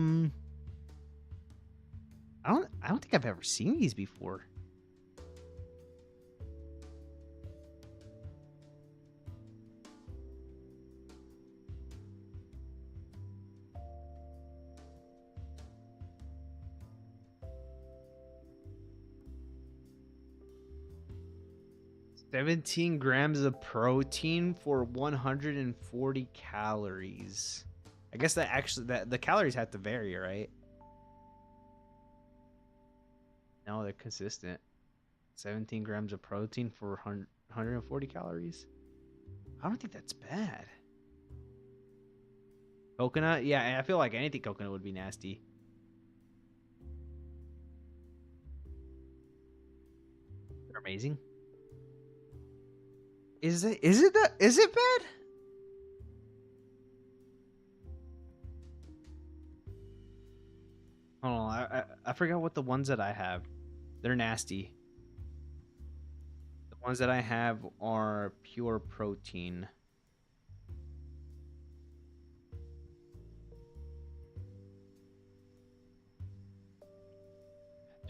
don't think I've ever seen these before. "17 grams of protein for 140 calories." I guess that actually the calories have to vary, right? No, they're consistent. 17 grams of protein for 140 calories. I don't think that's bad. Coconut? Yeah, I feel like anything coconut would be nasty. They're amazing. Is it bad? Hold on, I forgot what the ones that I have. They're nasty. The ones that I have are pure protein.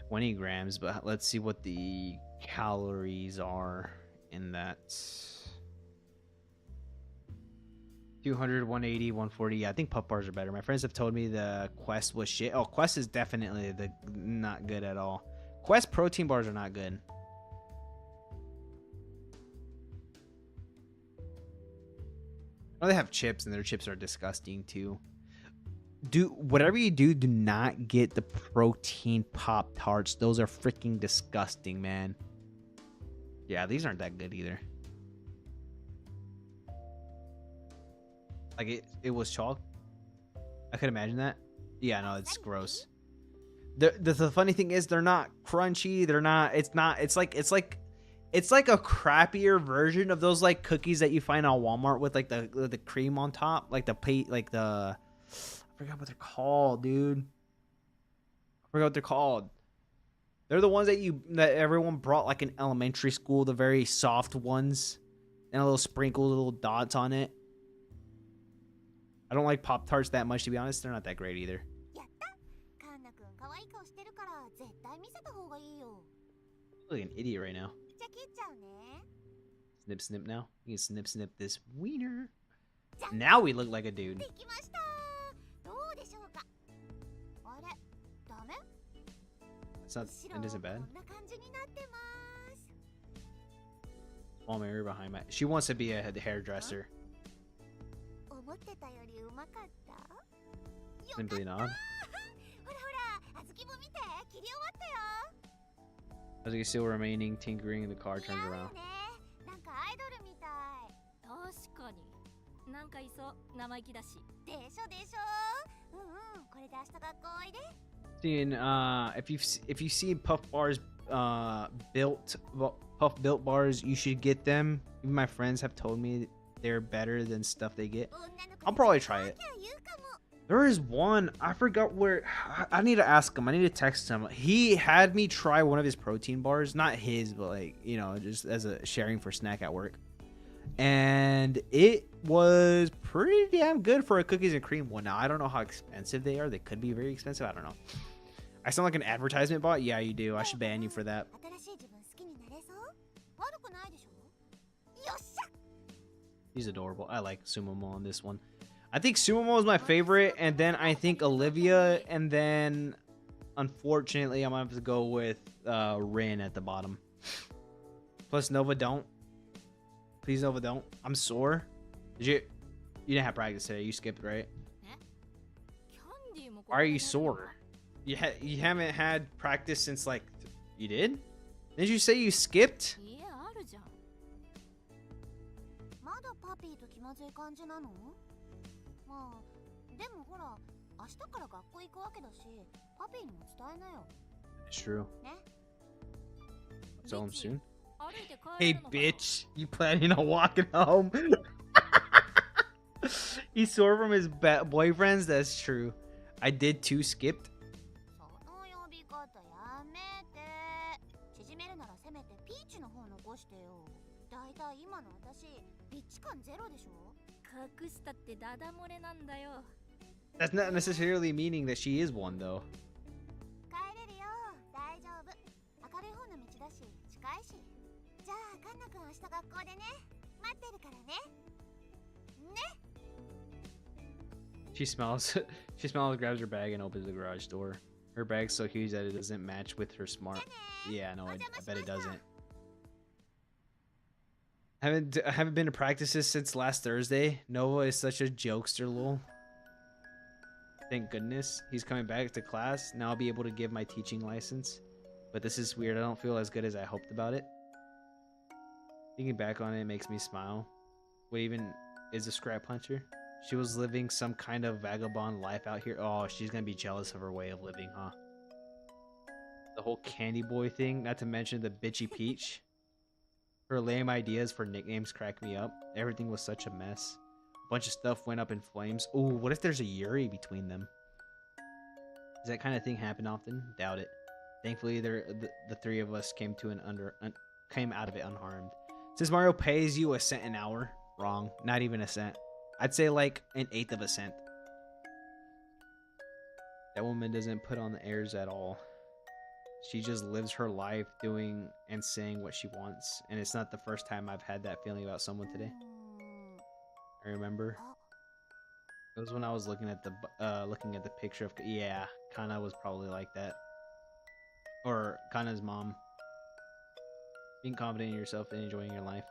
"20 grams, but let's see what the calories are in that. 200, 180, 140. Yeah, I think puff bars are better. My friends have told me the Quest was shit. Oh, Quest is definitely not good at all. Quest protein bars are not good. Oh, they have chips, and their chips are disgusting too. Do whatever you do, do not get the protein Pop Tarts. Those are freaking disgusting, man. Yeah, these aren't that good either. Like it was chalk. I could imagine that. Yeah, no, it's gross. The funny thing is they're not crunchy. They're not. It's not. It's like a crappier version of those like cookies that you find on Walmart with like the cream on top, like I forgot what they're called, dude. I forgot what they're called. They're the ones that everyone brought like in elementary school, the very soft ones, and a little sprinkle, little dots on it. I don't like Pop Tarts that much, to be honest. They're not that great either. やった。カンナくん可愛い顔してるから絶対見せた方がいいよ。 I look like an idiot right now. じゃあ切っちゃうね。 Snip, snip now. You can snip, snip this wiener. Now we look like a dude. できました。どうでしょうか。あれ、ダメ？ It's not. It isn't bad. こんな感じになってます。 Small mirror behind my. She wants to be a hairdresser. 思ってたよりうまかった。 Simply not. ほらほら、あずきも見て、切り終わったよ。 As you can still remaining tinkering, the car turns around. なんかアイドルみたい。確かに。なんかいそう、生意気だし。でしょでしょ。うんうん、これで明日学校おいで。Seeing if you see Puff bars Puff built bars, you should get them. Even my friends have told me they're better than stuff they get. I'll probably try it. There is one, I forgot where. I need to ask him. I need to text him. He had me try one of his protein bars, not his, but like, you know, just as a sharing for snack at work. And it was pretty damn good for a cookies and cream one. Now, I don't know how expensive they are. They could be very expensive. I don't know. I sound like an advertisement bot? Yeah, you do. I should ban you for that. He's adorable. I like Sumomo on this one. I think Sumomo is my favorite, and then I think Olivia, and then unfortunately I'm gonna have to go with Rin at the bottom. Plus Nova don't. Please Nova don't. I'm sore. You didn't have practice today. You skipped, right? Why are you sore? You haven't had practice since like you did? Didn't you say you skipped? まあ、でもほら、明日から学校行くわけだし、パピーにも伝えなよ。 It's true. ね。 Tell him soon. Hey, bitch, you planning on walking home? He's sore from his boyfriends? That's true. I did too, skipped. その呼び方やめて。縮めるならせめてピーチの方残してよ。だいたい今の私、ビッチ感ゼロでしょ。 That's not necessarily meaning that she is one, though. 帰れるよ、大丈夫。明るい方の道だし、近いし。じゃあ、カンナ君明日学校でね。待ってるからね。ね。 She smiles, grabs her bag, and opens the garage door. Her bag's so huge that it doesn't match with her smart. Yeah, no, I bet it doesn't. I haven't been to practices since last Thursday. Nova is such a jokester, lol. Thank goodness he's coming back to class. Now I'll be able to give my teaching license. But this is weird. I don't feel as good as I hoped about it. Thinking back on it makes me smile. What even is a scrap puncher? She was living some kind of vagabond life out here. Oh, she's gonna be jealous of her way of living, huh? The whole candy boy thing, not to mention the bitchy peach. Her lame ideas for nicknames cracked me up. Everything was such a mess. A bunch of stuff went up in flames. Ooh, what if there's a Yuri between them? Does that kind of thing happen often? Doubt it. Thankfully, the three of us came out of it unharmed. Since Mario pays you a cent an hour, wrong. Not even a cent. I'd say like 1/8 of a cent. That woman doesn't put on the airs at all. She just lives her life doing and saying what she wants, and it's not the first time I've had that feeling about someone today. I remember it was when I was looking at the picture of Kana was probably like that, or Kana's mom. Being confident in yourself and enjoying your life.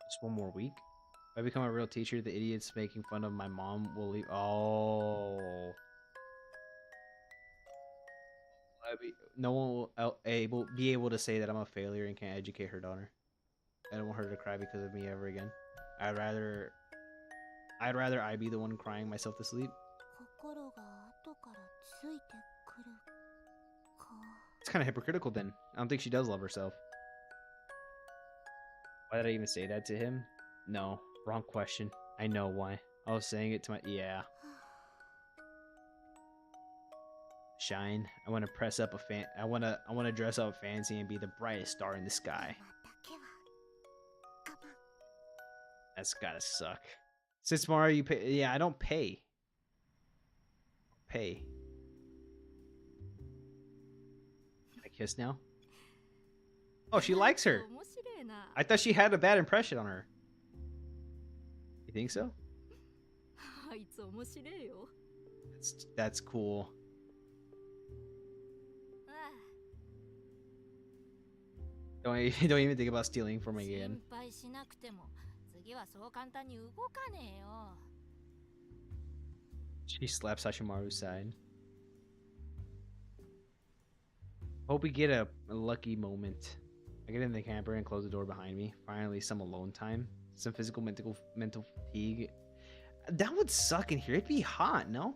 Just one more week. If I become a real teacher, the idiots making fun of my mom will leave. Oh. No one will be able to say that I'm a failure and can't educate her daughter. I don't want her to cry because of me ever again. I'd rather I be the one crying myself to sleep. It's kind of hypocritical then. I don't think she does love herself. Why did I even say that to him? No, wrong question. I know why. I was saying it to my Shine. I want to press up a fan. I want to dress up fancy and be the brightest star in the sky. That's gotta suck. Since Mario, you pay. Yeah, I don't pay. Can I kiss now? Oh, she likes her. I thought she had a bad impression on her. You think so? That's cool. Don't even think about stealing from me again. She slaps Hashimaru's side. Hope we get a lucky moment. I get in the camper and close the door behind me. Finally, some alone time. Some physical, mental fatigue. That would suck in here. It'd be hot, no?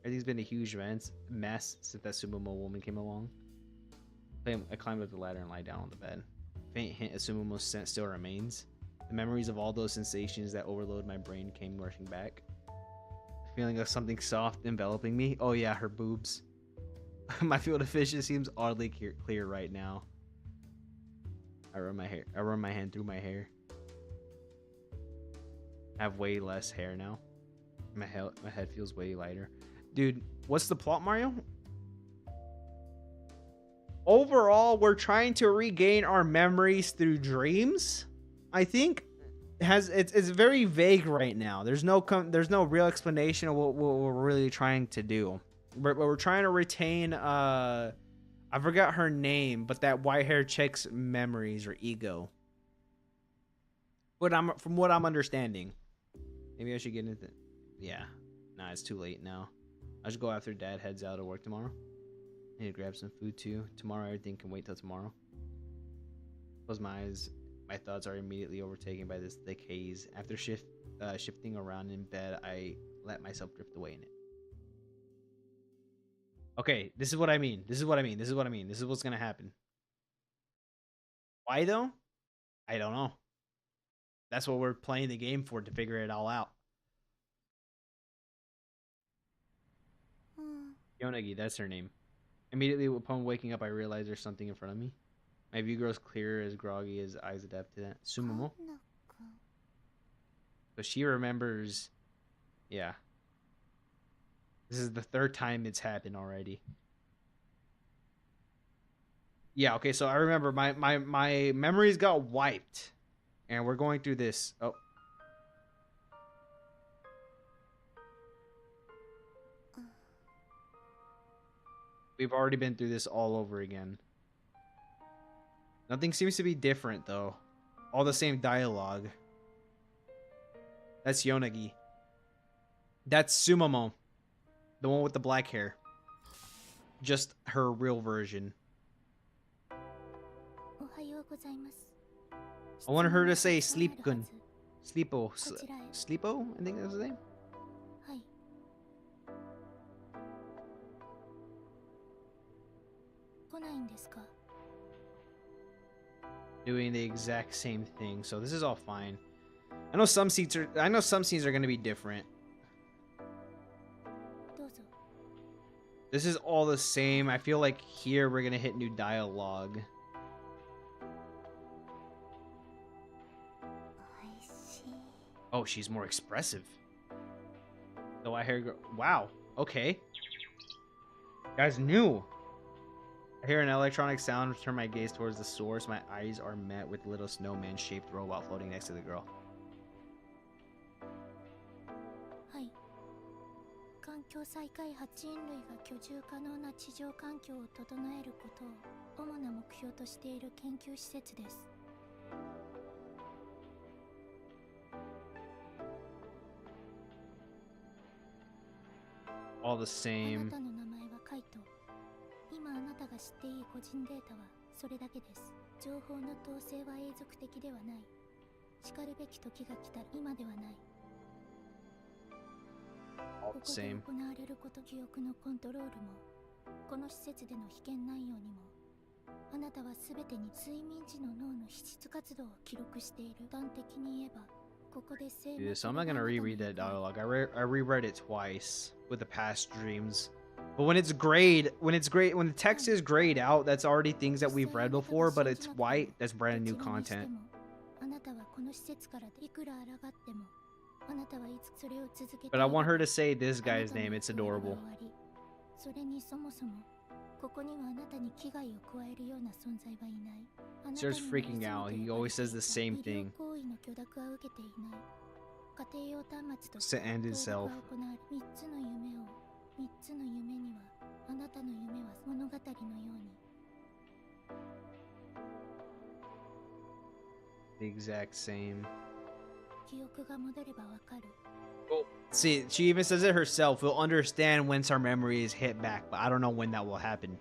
Everything's been a huge mess since that Sumomo woman came along. I climbed up the ladder and lied down on the bed. Faint hint of Sumomo's scent still remains. The memories of all those sensations that overloaded my brain came rushing back. The feeling of something soft enveloping me. Oh yeah, her boobs. My field of vision seems oddly clear right now. I run my hand through my hair. I have way less hair now. My head feels way lighter. Dude, what's the plot, Mario? Overall, we're trying to regain our memories through dreams. I think it's very vague right now. There's no real explanation of what we're really trying to do. We're trying to retain I forgot her name, but that white-haired chick's memories or ego. From what I'm understanding. Maybe I should get into yeah. Nah, it's too late now. I should go after Dad heads out of work tomorrow. I need to grab some food too. Tomorrow everything can wait till tomorrow. Close my eyes. My thoughts are immediately overtaken by this thick haze. After shifting around in bed, I let myself drift away in it. Okay, this is what I mean. This is what's gonna happen. Why though? I don't know. That's what we're playing the game for, to figure it all out. Yonagi, that's her name. Immediately upon waking up, I realized there's something in front of me. My view grows clearer, as groggy as eyes adapt to that. Sumomo? But she remembers... Yeah. This is the third time it's happened already. Yeah, okay, so I remember my memories got wiped. And we're going through this. Oh. We've already been through this all over again. Nothing seems to be different, though. All the same dialogue. That's Yonagi. That's Sumomo. The one with the black hair. Just her real version. I wanted her to say Sleep-kun. Sleepo. Sleepo? I think that was his name. Doing the exact same thing, so this is all fine. I know some scenes are going to be different. This is all the same. I feel like here we're going to hit new dialogue. Oh, she's more expressive. The white hair girl. Wow. Okay. Guys, new. I hear an electronic sound. Turn my gaze towards the source. My eyes are met with a little snowman-shaped robot floating next to the girl. All the same. All the same. Yeah, so I'm not gonna reread that dialogue. I reread it twice with the past dreams. But when it's grayed, when the text is grayed out, that's already things that we've read before, but it's white, that's brand new content. But I want her to say this guy's name, it's adorable. Starts freaking out, he always says the same thing. To end himself. The exact same. Oh, see, she even says it herself. We'll understand once our memories hit back, but I don't know when that will happen.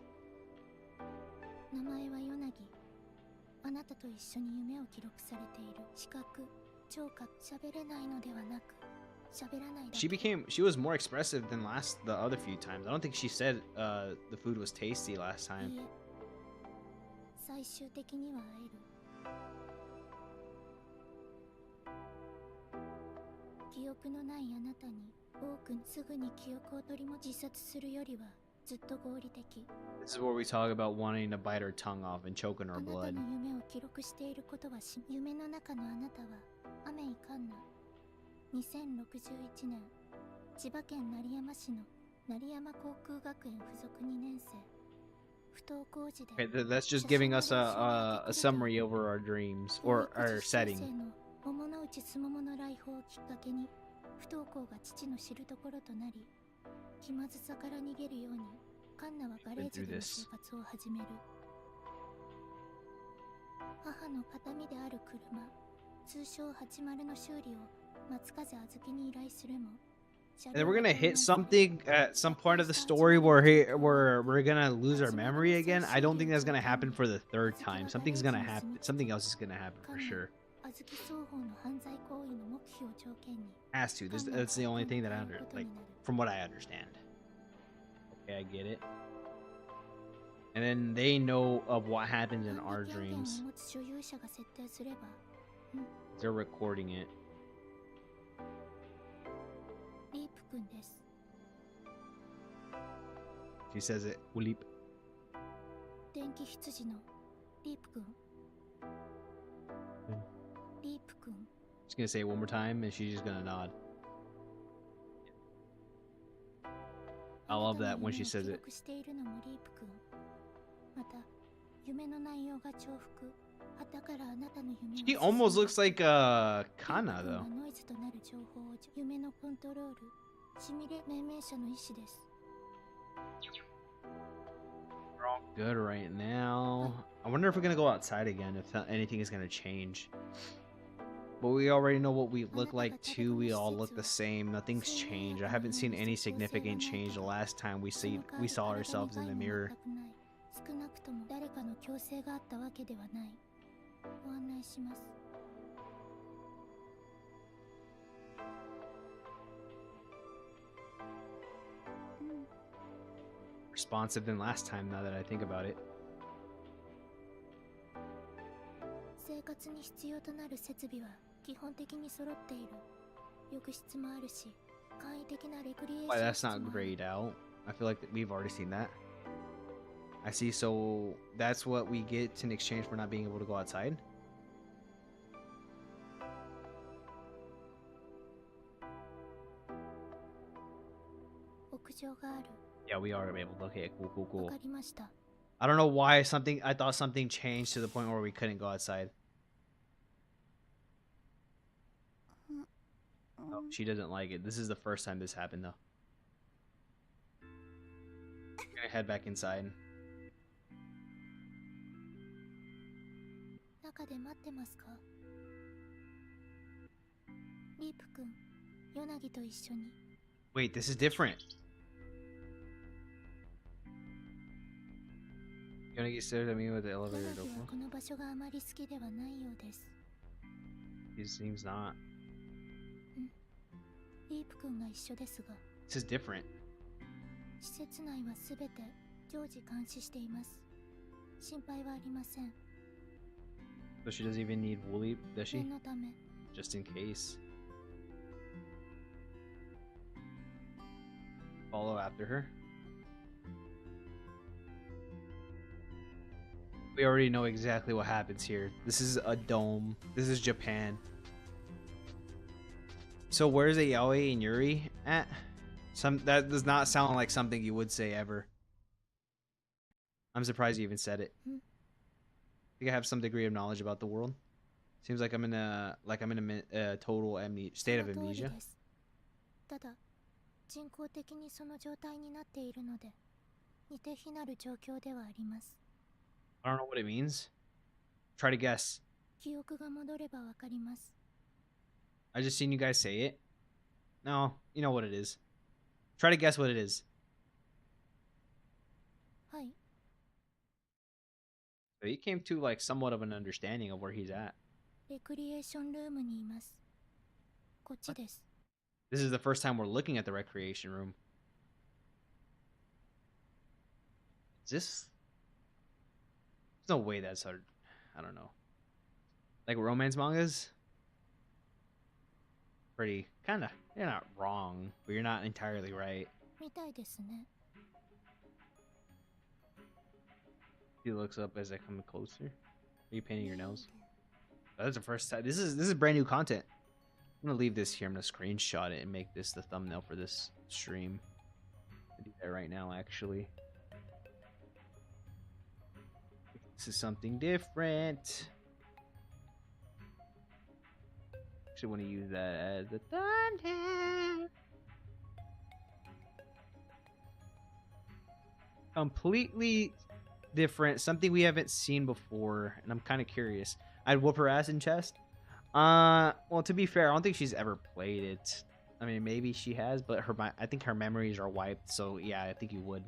She was more expressive than the other few times. I don't think she said the food was tasty last time. 最終的には会える。記憶のないあなたに多くすぐに記憶を取り自殺するよりはずっと合理的。 This is where we talk about wanting to bite her tongue off and choking her あなた blood. の夢を記録していることは夢の中のあなたはアメイカンナ。2061年千葉県成山市の成山航空学園附属2年生。 Okay, that's just giving us a summary over our dreams or our setting. 桃の内すももの来訪をきっかけに不登校が父の知るところとなり、気まずさから逃げるようにカンナはガレージでの生活を始める。母の形見である車、通称80の修理を松風あずきに依頼するも、 And then we're gonna hit something at some part of the story where we're gonna lose our memory again. I don't think that's gonna happen for the third time. Something's gonna happen. Something else is gonna happen for sure. Has to. That's the only thing that from what I understand. Okay, I get it. And then they know of what happens in our dreams. They're recording it. She says it. Ulip. She's gonna say it one more time and she's just gonna nod. I love that when she says it. She almost looks like Kana though. We're all good right now. I wonder if we're gonna go outside again, if anything is gonna change. But we already know what we look like too. We all look the same. Nothing's changed. I haven't seen any significant change the last time we saw ourselves in the mirror. Responsive than last time, now that I think about it. Why, that's not grayed out. I feel like we've already seen that. I see, so that's what we get in exchange for not being able to go outside? Yeah, we are able to. Okay, cool. I don't know why I thought something changed to the point where we couldn't go outside. Oh, she doesn't like it. This is the first time this happened, though. I'm gonna head back inside. Wait, this is different. Yonagi stared at me with the elevator door. It seems not. This is different. So she doesn't even need Woolly, does she? Just in case. Follow after her. We already know exactly what happens here. This is a dome. This is Japan. So where's the Yaoi and Yuri at? That does not sound like something you would say ever. I'm surprised you even said it. I think I have some degree of knowledge about the world. Seems like I'm in a total state of amnesia. I don't know what it means. Try to guess. I just seen you guys say it. No, you know what it is. Try to guess what it is. So he came to like somewhat of an understanding of where he's at. This This is the first time we're looking at the recreation room. Is this? There's no way that's hard. I don't know. Like romance mangas? Pretty, kind of. You're not wrong, but you're not entirely right. みたいですね。 He looks up as I come closer. Are you painting your nails? Oh, that's the first time. This is brand new content. I'm gonna leave this here. I'm gonna screenshot it and make this the thumbnail for this stream. I'll do that right now, actually. This is something different. Actually, want to use that as the thumbnail. Completely different, something we haven't seen before, and I'm kind of curious. I'd whoop her ass in chest. Well, to be fair, I don't think she's ever played it. I mean, maybe she has, but I think her memories are wiped. So yeah, I think you would.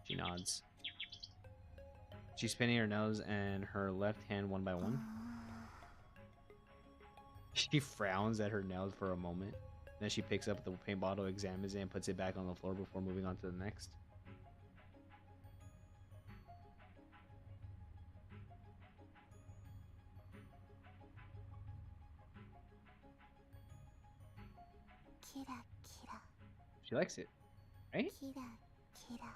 She nods. She's pinning her nose and her left hand one by one. She frowns at her nails for a moment. Then she picks up the paint bottle, examines it, and puts it back on the floor before moving on to the next. Kira, kira, She likes it, right? kira, kira,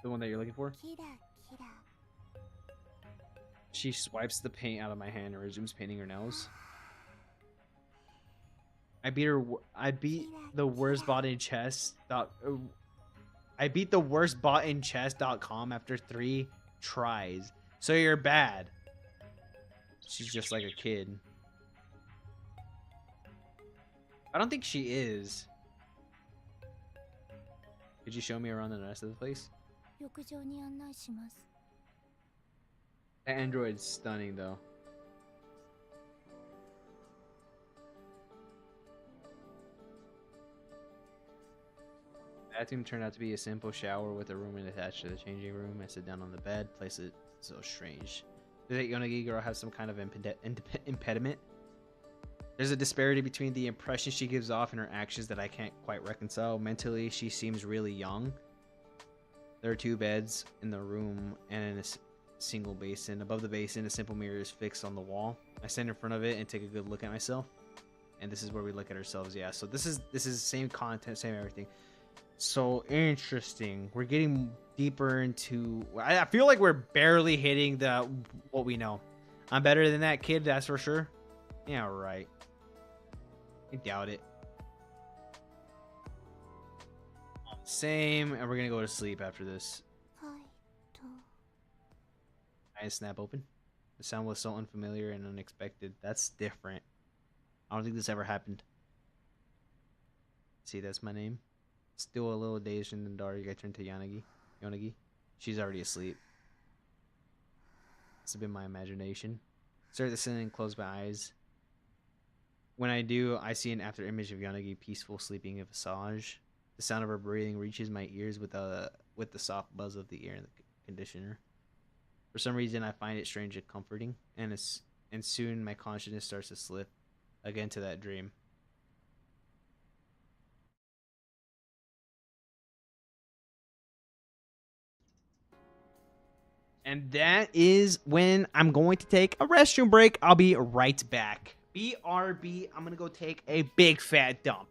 The one that you're looking for? kira, kira. She swipes the paint out of my hand and resumes painting her nails. I beat her. I beat the worst bot in chess. I beat the worst bot in chess.com after 3 tries. So you're bad. She's just like a kid. I don't think she is. Could you show me around the rest of the place? 浴場に案内します。 That android's stunning, though. The bathroom turned out to be a simple shower with a room attached to the changing room. I sit down on the bed, place it so strange. Does that Yonagi girl have some kind of impediment? There's a disparity between the impression she gives off and her actions that I can't quite reconcile. Mentally, she seems really young. There are 2 beds in the room and in a single basin. Above the basin, a simple mirror is fixed on the wall. I stand in front of it and take a good look at myself. And this is where we look at ourselves. Yeah, so this is same content, same everything. So interesting. We're getting deeper into. I feel like we're barely hitting what we know. I'm better than that kid, that's for sure. Yeah, right. I doubt it. Same, and we're gonna go to sleep after this. はいと。 Eyes snap open. The sound was so unfamiliar and unexpected. That's different. I don't think this ever happened. See, that's my name. Still a little dazed in the dark, I turn to Yonagi. She's already asleep. It's been my imagination. Stare at the ceiling and close my eyes. When I do, I see an after image of Yonagi peaceful sleeping a visage. The sound of her breathing reaches my ears with the soft buzz of the air in the conditioner. For some reason, I find it strange and comforting, and soon my consciousness starts to slip again to that dream. And that is when I'm going to take a restroom break. I'll be right back. BRB, I'm going to go take a big fat dump.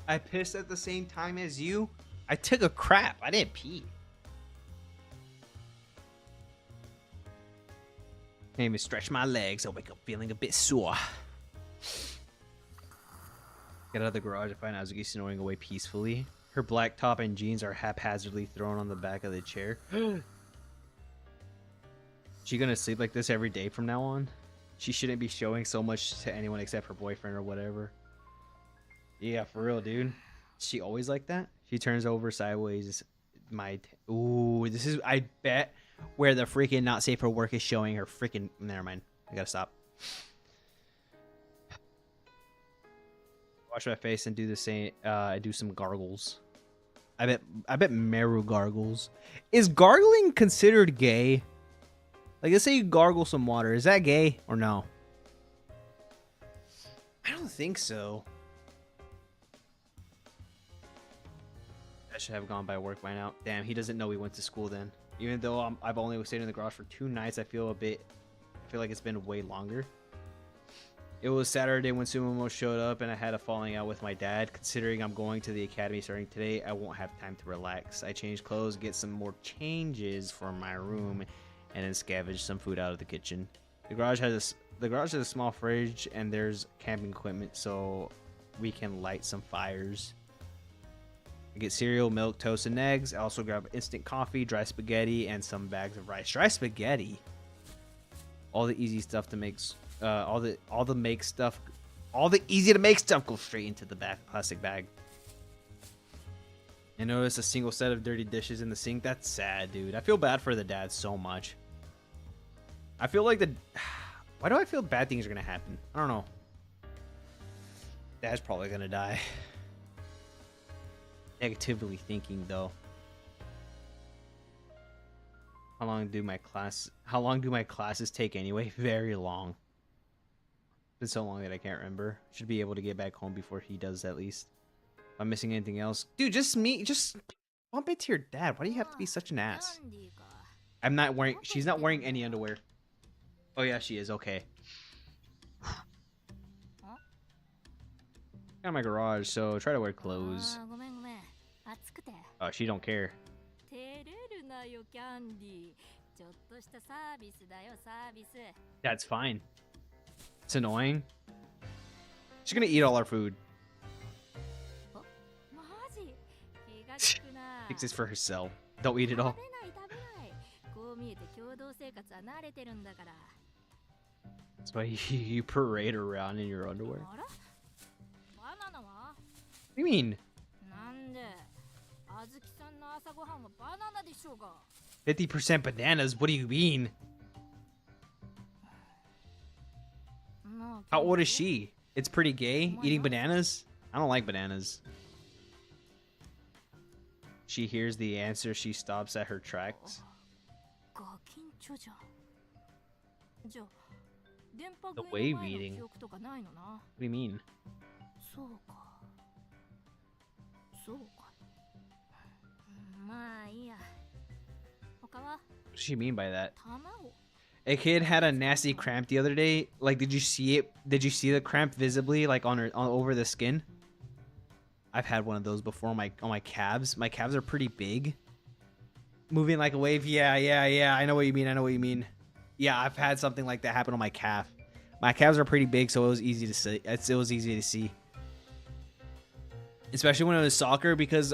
I pissed at the same time as you? I took a crap. I didn't pee. Maybe stretch my legs. I'll wake up feeling a bit sore. Get out of the garage and find Azuki snoring away peacefully. Her black top and jeans are haphazardly thrown on the back of the chair. She gonna sleep like this every day from now on? She shouldn't be showing so much to anyone except her boyfriend or whatever. Yeah, for real, dude. She always like that? She turns over sideways. Ooh, this is, I bet, where the freaking not safe for work is showing her freaking... Never mind. I gotta stop. Wash my face and do the same. I do some gargles. I bet Meru gargles. Is gargling considered gay? Like, let's say you gargle some water. Is that gay or no? I don't think so. I should have gone by work by now. Damn, he doesn't know we went to school then. Even though I've only stayed in the garage for 2 nights, I feel like it's been way longer. It was Saturday when Sumomo showed up and I had a falling out with my dad. Considering I'm going to the academy starting today, I won't have time to relax. I changed clothes, get some more changes for my room, and then scavenge some food out of the kitchen. The garage has a small fridge and there's camping equipment so we can light some fires. I get cereal, milk, toast, and eggs. I also grab instant coffee, dry spaghetti, and some bags of rice. Dry spaghetti. All the easy stuff to make, all the easy to make stuff goes straight into the plastic bag. I notice a single set of dirty dishes in the sink. That's sad, dude. I feel bad for the dad so much. I feel like why do I feel bad things are gonna happen? I don't know. Dad's probably gonna die. Negatively thinking though. How long do my classes take anyway? Very long. It's been so long that I can't remember. Should be able to get back home before he does at least. If I'm missing anything else, dude, just bump it to your dad. Why do you have to be such an ass? I'm not wearing. She's not wearing any underwear. Oh yeah, she is. Okay. Got my garage, so try to wear clothes. Oh, she don't care. That's fine. It's annoying. She's gonna eat all our food. Thinks it's for herself. Don't eat it all. That's why you parade around in your underwear. What do you mean? 50% bananas? What do you mean? How old is she? It's pretty gay? Eating bananas? I don't like bananas. She hears the answer. She stops at her tracks. The wave eating? What do you mean? What does she mean by that? A kid had a nasty cramp the other day. Like, did you see it? Did you see the cramp visibly, like on over the skin? I've had one of those before on my calves. My calves are pretty big. Moving like a wave. Yeah. I know what you mean. Yeah, I've had something like that happen on my calf. My calves are pretty big, so it was easy to see. It was easy to see. Especially when it was soccer, because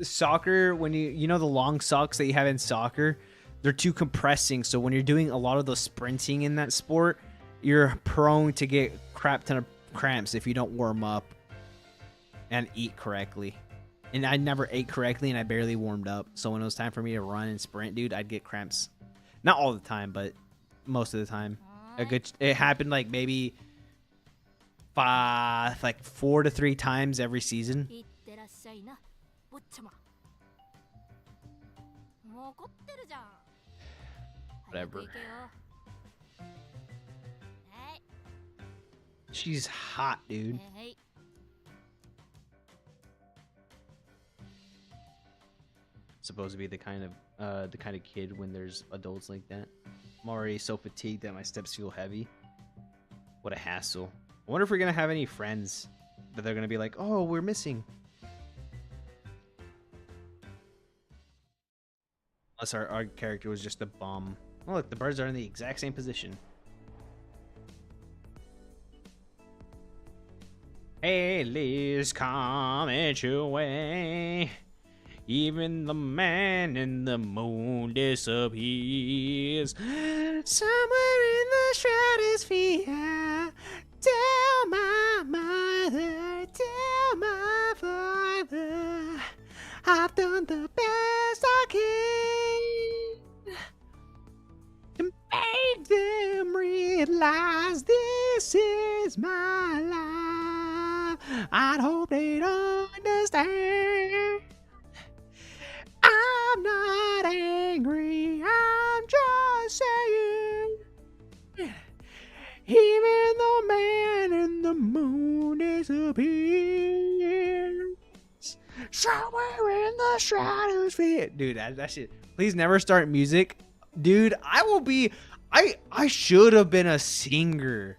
soccer, when you know the long socks that you have in soccer, they're too compressing. So when you're doing a lot of the sprinting in that sport, you're prone to get crap ton of cramps if you don't warm up and eat correctly. And I never ate correctly and I barely warmed up. So when it was time for me to run and sprint, dude, I'd get cramps. Not all the time, but most of the time. It happened like maybe 4 to 3 times every season. Whatever. She's hot, dude. Supposed to be the kind of kid when there's adults like that. I'm already so fatigued that my steps feel heavy. What a hassle. I wonder if we're gonna have any friends. that they're gonna be like, oh, we're missing. Unless our character was just a bum. Oh, look, the birds are in the exact same position. Hey, Liz, come at your way. Even the man in the moon disappears. Somewhere in the stratosphere. Tell my mother, tell my father, I've done the best I can to make them realize this is my life. I'd hope they'd understand. I'm not angry, I'm just saying. Even the man in the moon disappears. Somewhere in the stratosphere. Dude, that shit. Please never start music. Dude, I will be. I should have been a singer.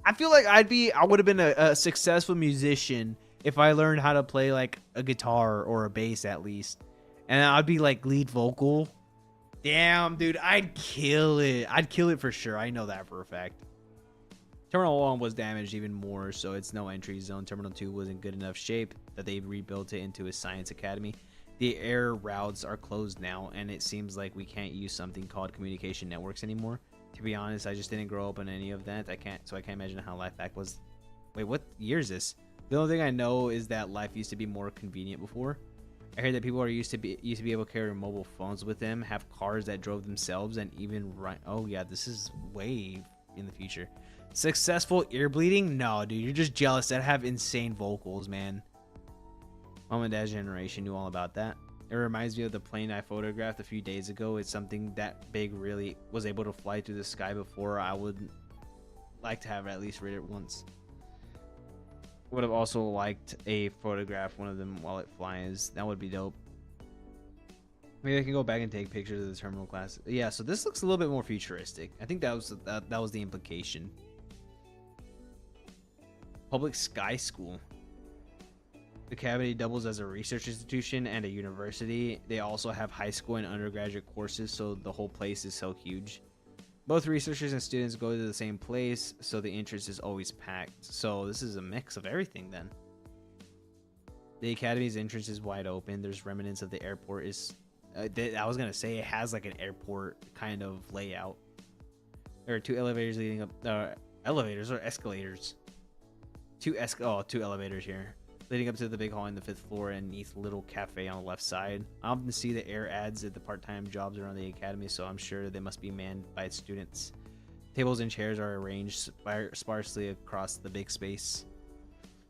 I feel like I would have been a successful musician if I learned how to play like a guitar or a bass at least. And I'd be like lead vocal. Damn, dude, I'd kill it. I'd kill it for sure. I know that for a fact. Terminal 1 was damaged even more, so it's no entry zone. Terminal 2 was in good enough shape that they rebuilt it into a science academy. The air routes are closed now, and it seems like we can't use something called communication networks anymore. To be honest, I just didn't grow up in any of that. I can't imagine how life back was. Wait, what year is this? The only thing I know is that life used to be more convenient before. I heard that people used to be able to carry mobile phones with them, have cars that drove themselves, and even run. Oh yeah, this is way in the future. Successful ear bleeding? No, dude, you're just jealous that have insane vocals, man. Mom and Dad's generation knew all about that. It reminds me of the plane I photographed a few days ago. It's something that big really was able to fly through the sky before. I would like to have at least read it once. Would have also liked a photograph one of them while it flies. That would be dope. Maybe I can go back and take pictures of the terminal class. Yeah, so this looks a little bit more futuristic. I think that was the implication. Public Sky School. The Academy doubles as a research institution and a university. They also have high school and undergraduate courses, so the whole place is so huge. Both researchers and students go to the same place, so the entrance is always packed. So this is a mix of everything then. The Academy's entrance is wide open. There's remnants of the airport. I was going to say it has like an airport kind of layout. There are 2 elevators leading up. Elevators or escalators? 2 elevators here. Leading up to the big hall in the 5th floor and Neath Little Cafe on the left side. I often see the air ads at the part-time jobs around the academy, so I'm sure they must be manned by its students. Tables and chairs are arranged sparsely across the big space.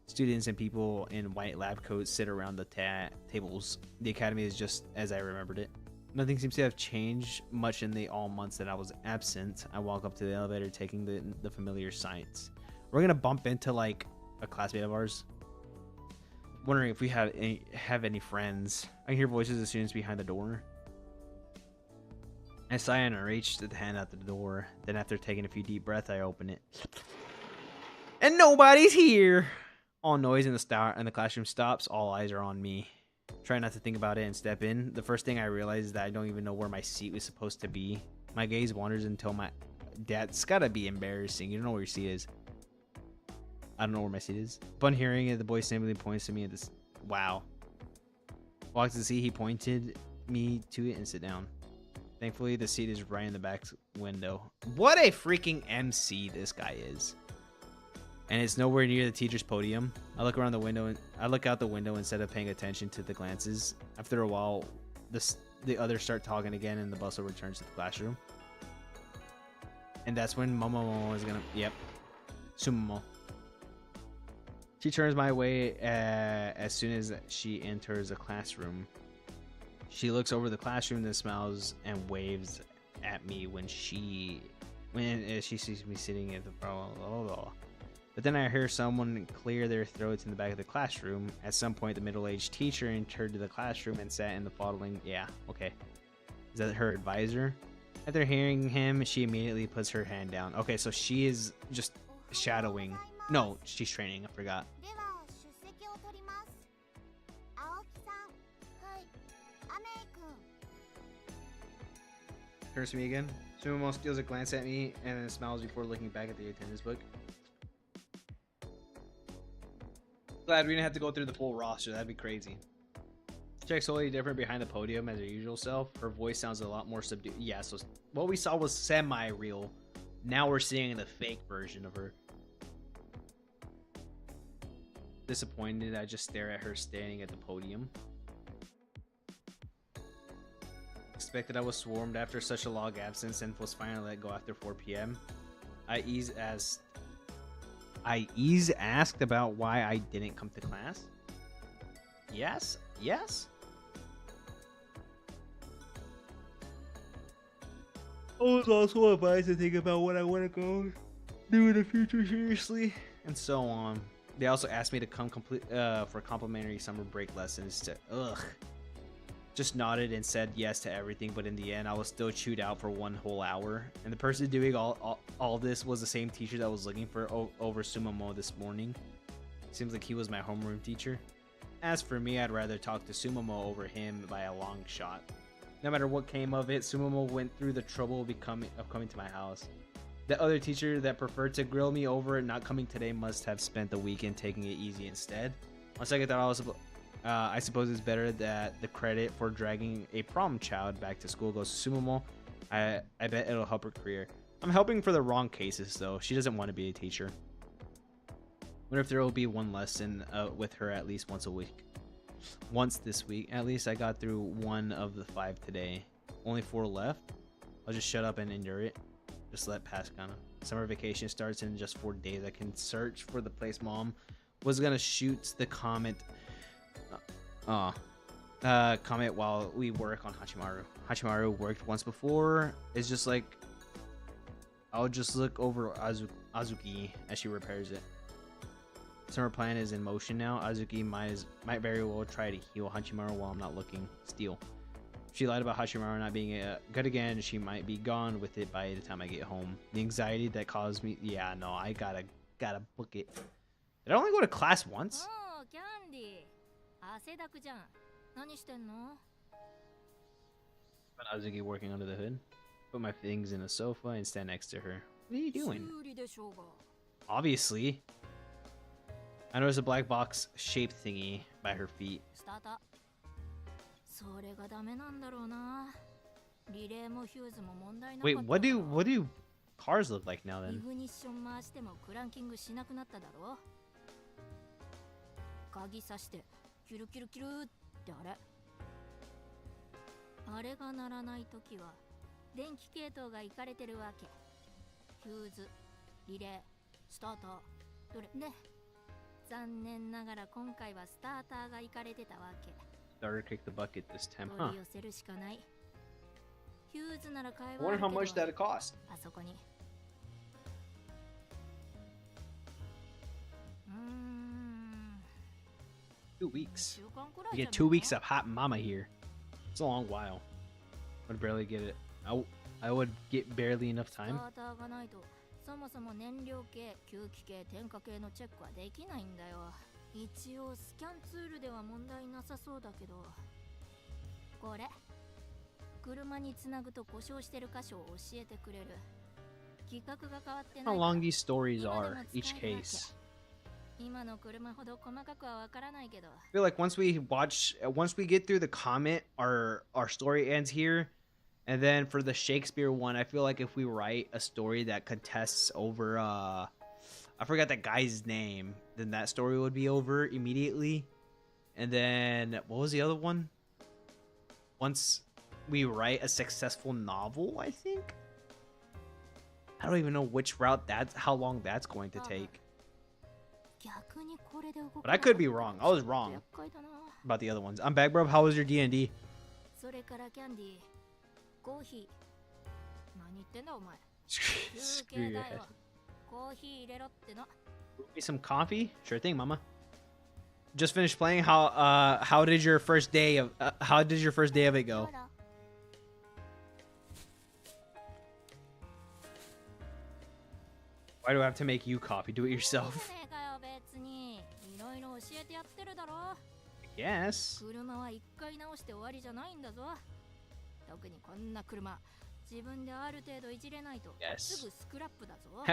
Students and people in white lab coats sit around the tables. The academy is just as I remembered it. Nothing seems to have changed much in the all months that I was absent. I walk up to the elevator taking the familiar sights. We're gonna bump into like a classmate of ours. Wondering if we have any friends. I can hear voices of students behind the door. I sigh and I reach the hand out the door. Then after taking a few deep breaths, I open it. And nobody's here! All noise in the classroom stops. All eyes are on me. Try not to think about it and step in. The first thing I realize is that I don't even know where my seat was supposed to be. My gaze wanders until my... That's gotta be embarrassing. You don't know where your seat is. I don't know where my seat is. Upon hearing it, the boy simply points to me at this. Wow. Walks to the seat, he pointed me to it and sit down. Thankfully, the seat is right in the back window. What a freaking MC this guy is. And it's nowhere near the teacher's podium. I look around the window and I look out the window instead of paying attention to the glances. After a while, the others start talking again and the bustle returns to the classroom. And that's when Momo is gonna... Yep. Sumomo. She turns my way as soon as she enters the classroom. She looks over the classroom, then smiles and waves at me when she sees me sitting at the But then I hear someone clear their throats in the back of the classroom. At some point, the middle-aged teacher entered the classroom and sat in the following. Yeah, okay. Is that her advisor? After hearing him, she immediately puts her hand down. Okay, so she is just shadowing No, she's training. I forgot. では出席を取ります。青木さん。はい。アメイ君。 Turns to me again. Sumo steals a glance at me and then smiles before looking back at the attendance book. Glad we didn't have to go through the full roster. That'd be crazy. Check's totally different behind the podium as her usual self. Her voice sounds a lot more subdued. Yeah, so what we saw was semi-real. Now we're seeing the fake version of her. Disappointed, I just stare at her standing at the podium. Expected I was swarmed after such a long absence and was finally let go after 4 p.m. I asked about why I didn't come to class. Yes? Yes? I was also advised to think about what I want to go do in the future seriously, and so on. They also asked me to come for complimentary summer break lessons to just nodded and said yes to everything, but in the end I was still chewed out for 1 whole hour, and the person doing all this was the same teacher that was looking for over Sumomo this morning. Seems like he was my homeroom teacher. As for me, I'd rather talk to Sumomo over him by a long shot. No matter what came of it, Sumomo went through the trouble of coming to my house. The other teacher that preferred to grill me over not coming today must have spent the weekend taking it easy instead. On second thought, I suppose it's better that the credit for dragging a prom child back to school goes to Sumomo. I bet it'll help her career. I'm helping for the wrong cases though. She doesn't want to be a teacher. Wonder if there will be one lesson with her at least once a week. Once this week. At least I got through 1 of the 5 today. Only 4 left. I'll just shut up and endure it. Just let pass kinda. Summer vacation starts in just 4 days. I can search for the place mom was gonna shoot the comment while we work on Hachimaru. Hachimaru worked once before. It's just like I'll just look over Azuki as she repairs it. Summer plan is in motion now. Azuki might very well try to heal Hachimaru while I'm not looking. Steal. She lied about Hachimaru not being good again. She might be gone with it by the time I get home. The anxiety that caused me. Yeah, no, I gotta book it. Did I only go to class once? Oh, Candy. 汗だくじゃん。何してんの? Azuki working under the hood. Put my things in a sofa and stand next to her. What are you doing? Obviously. I noticed a black box shaped thingy by her feet. Wait, what do cars look like now then? 鍵さしてキュルキュルキュルってあれあれが鳴らないときは電気系統がいかれてるわけフューズリレースターターどれね残念ながら今回はスターターがいかれてたわけ Starter kicked the bucket this time, huh? 取り寄せるしかないフューズなら買え I wonder how much that cost. あそこに2 weeks. We get 2 weeks of hot mama here. It's a long while. I'd barely get it. I would get barely enough time. そもそも燃料系、吸気系、点火系のチェックはできないんだよ。一応スキャンツールでは問題なさそうだけど。これ、車につなぐと故障してる箇所を教えてくれる。規格が変わってない。 How long these stories are, each case. 今の車ほど細かくはわからないけど。I feel like once we get through the comment, our story ends here. And then for the Shakespeare one, I feel like if we write a story that contests over, I forgot that guy's name, then that story would be over immediately. And then, what was the other one? Once we write a successful novel, I think? I don't even know which route how long that's going to take. But I could be wrong. I was wrong about the other ones. I'm back, bro. How was your D&D? コーヒー何言ってんだお前 Screw your head. コーヒー入れろっての Me some coffee? Sure thing, mama. Just finished playing. How did your first day of it go? Why do I have to make you coffee? Do it yourself. ねえかよ別にいろいろ教えてやってるだろ。 Yes. 車は一回直して終わりじゃないんだぞ。特にこんな車、自分である程度いじれないと Yes. すぐスクラップだぞ。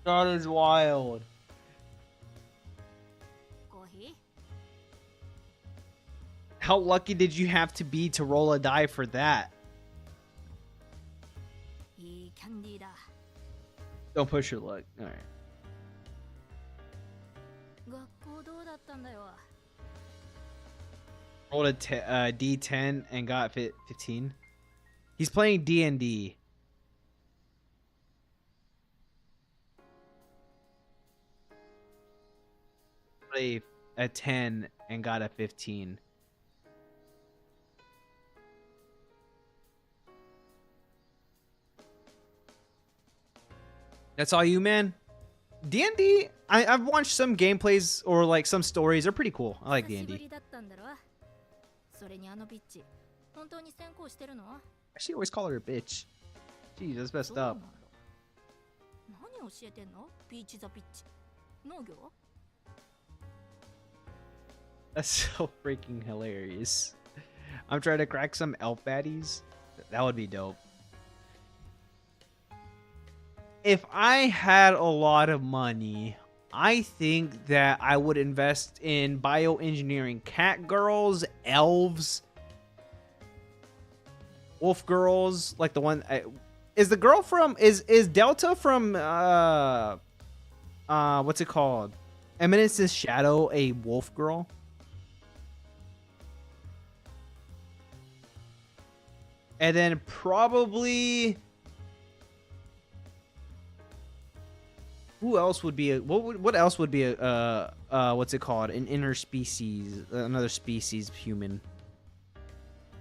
That is wild. コーヒ How lucky did you have to be to roll a die for that? ーいいキャンディーだ。 Don't push your luck. All right. 学校どうだったんだよ。 Rolled a D10 and got 15. He's playing D&D. Play a 10 and got a 15. That's all you, man? D&D? I've watched some gameplays or like some stories. They're pretty cool. I like 久しぶ D&D. りだったんだろ。それにあのビッチ、本当に専攻してるの？ I should always call her a bitch. Jeez, that's ど messed うな up. の？何教えてんの？ビーチザビッチ。農業？ That's so freaking hilarious. I'm trying to crack some elf baddies. That would be dope. If I had a lot of money, I think that I would invest in bioengineering cat girls, elves, wolf girls, like the one is the girl from is Delta from what's it called? Eminence's Shadow a wolf girl? And then probably who else would be a what else would be a what's it called? An interspecies, another species of human.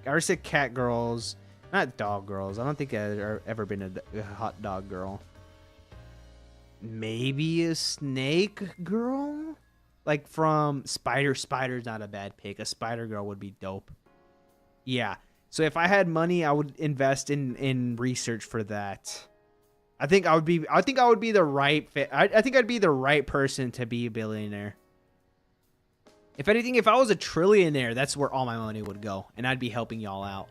I already said cat girls, not dog girls. I don't think I've ever been a hot dog girl. Maybe a snake girl? Like from Spider's not a bad pick. A spider girl would be dope. Yeah. So if I had money, I would invest in research for that. I think I would be the right fit. I think I'd be the right person to be a billionaire. If anything, if I was a trillionaire, that's where all my money would go, and I'd be helping y'all out.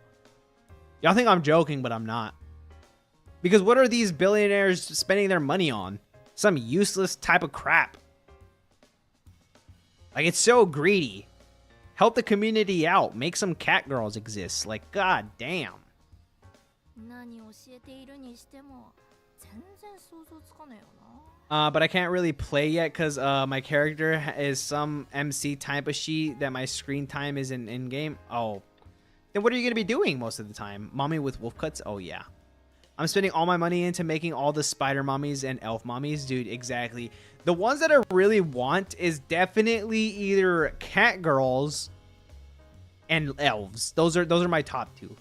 Y'all think I'm joking, but I'm not. Because what are these billionaires spending their money on? Some useless type of crap. Like, it's so greedy. Help the community out. Make some cat girls exist. Like, god damn. 何教えているにしても全然想像つかねえよな。 But I can't really play yet because my character is some MC type of sheet that my screen time is in game. Oh, then what are you going to be doing most of the time? Mommy with wolf cuts? Oh, yeah. I'm spending all my money into making all the spider mommies and elf mommies. Dude, exactly. The ones that I really want is definitely either cat girls and elves. Those are my top two.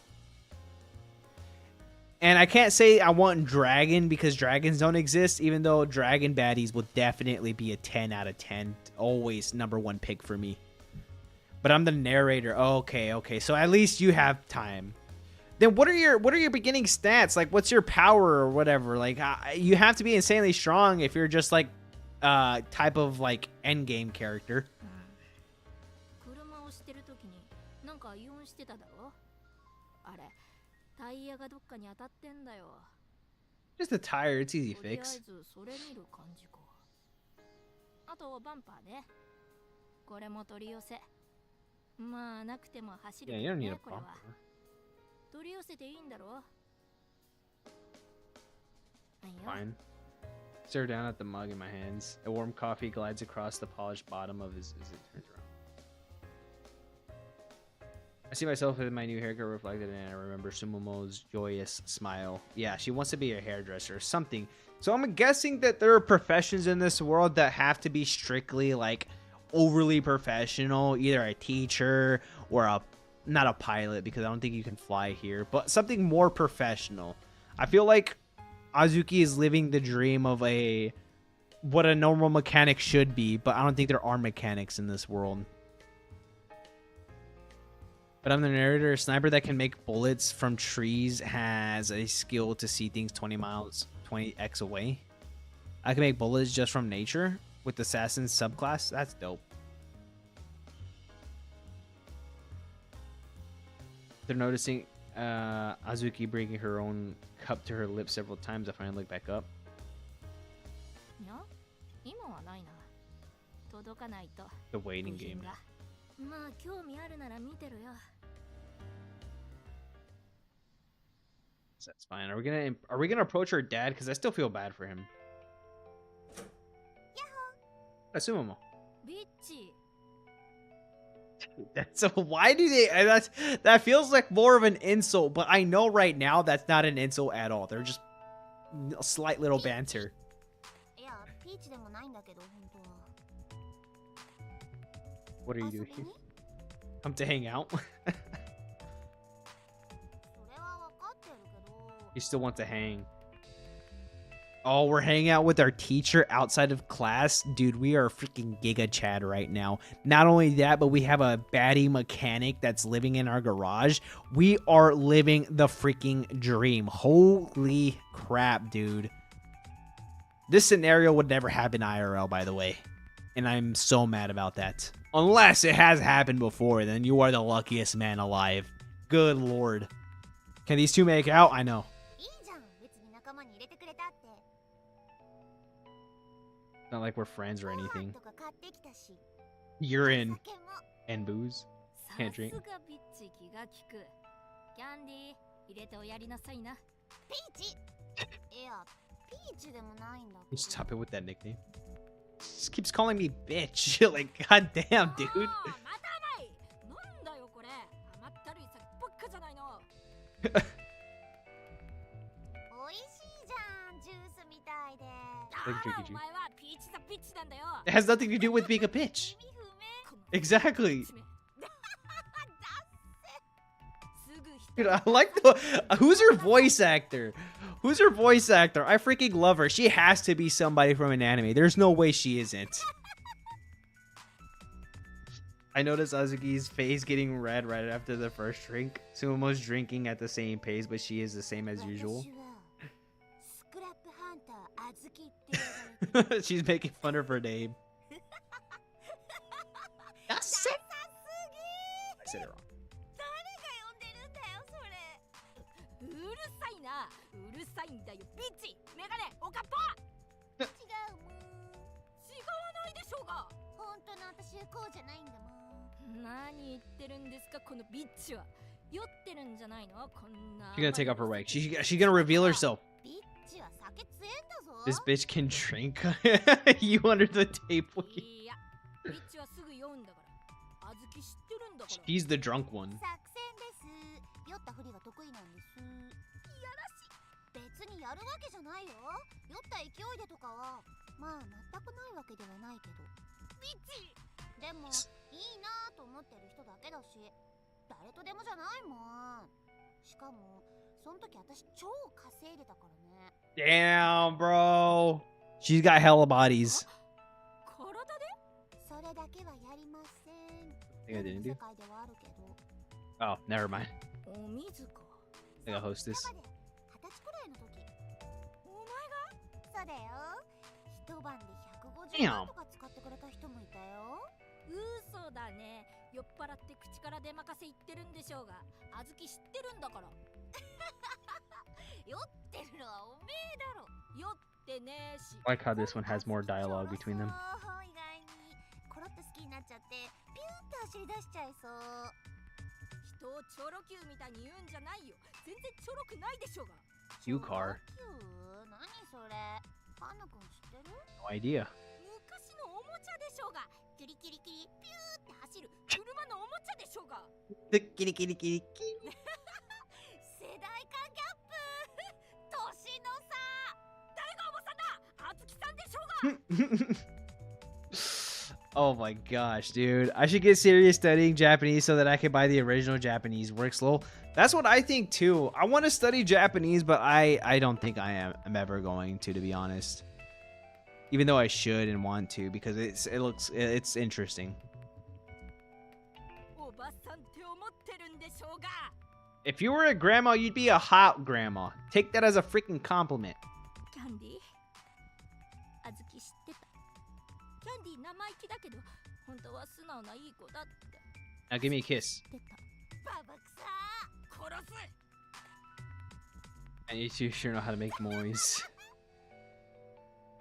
And I can't say I want dragon because dragons don't exist, even though dragon baddies will definitely be a 10 out of 10. Always #1 pick for me. But I'm the narrator. Okay. So at least you have time. Then what are your beginning stats? Like, what's your power or whatever? Like, you have to be insanely strong if you're just like type of like end game character. 車をしてるときになんかイオンしてただろ。あれ、タイヤがどっかに当たってんだよ。 Just a tire. It's easy とりあえ fix. ずそれ見る感じか。あとバンパーね。これも取り寄せ。まあなくても走る Yeah, け you ど don't need ね a これは。 bumper. 取り寄せていいんだろ。はいよ。 Fine. Stare down at the mug in my hands. A warm coffee glides across the polished bottom of his as it turns around. I see myself in my new haircut reflected, and I remember Sumomo's joyous smile. Yeah, she wants to be a hairdresser or something. So I'm guessing that there are professions in this world that have to be strictly like overly professional, either a teacher or not a pilot, because I don't think you can fly here, but something more professional. I feel like Azuki is living the dream of what a normal mechanic should be, but I don't think there are mechanics in this world. But I'm the narrator. A sniper that can make bullets from trees has a skill to see things 20x away. I can make bullets just from nature with the assassin subclass. That's dope. They're noticing Azuki bringing her own cup to her lips several times. I finally look back up. The waiting game. That's fine. Are we gonna approach her dad? Because I still feel bad for him. Assumo. That's so. Why do they? That feels like more of an insult. But I know right now that's not an insult at all. They're just a slight little banter. What are you doing here? Come to hang out. You still want to hang. Oh, we're hanging out with our teacher outside of class. Dude, we are freaking Giga Chad right now. Not only that, but we have a baddie mechanic that's living in our garage. We are living the freaking dream. Holy crap, dude. This scenario would never happen IRL, by the way. And I'm so mad about that. Unless it has happened before, then you are the luckiest man alive. Good lord. Can these two make out? I know. Not like we're friends or anything. Urine and booze. Can't drink. You stop it with that nickname. Just keeps calling me bitch. Like, goddamn, dude. It has nothing to do with being a bitch. Exactly. Dude, I like the... Who's her voice actor? Who's her voice actor? I freaking love her. She has to be somebody from an anime. There's no way she isn't. I noticed Azuki's face getting red right after the first drink. Sumo's drinking at the same pace, but she is the same as usual. She's making fun of her name. That's it. I said it wrong. She's gonna take off her wig. She's gonna reveal herself. This bitch can drink. You under the table. She's the drunk one. Damn, bro. She's got hella bodies. Think I didn't do? Oh, never mind. I got hostess. Damn. I like how this one has more dialogue between them. Q car. No idea. The kitty kitty kitty. Oh my gosh, dude. I should get serious studying Japanese so that I can buy the original Japanese work slow. That's what I think too. I want to study Japanese, but I don't think I'm ever going to be honest. Even though I should and want to because it's interesting. If you were a grandma, you'd be a hot grandma. Take that as a freaking compliment. キャンディーあずき知ってた。キャンディー生意気だけど本当は素直ないい子だって。 Now give me a kiss. 知ってた。ババクサー殺す。 And you two sure know how to make noise.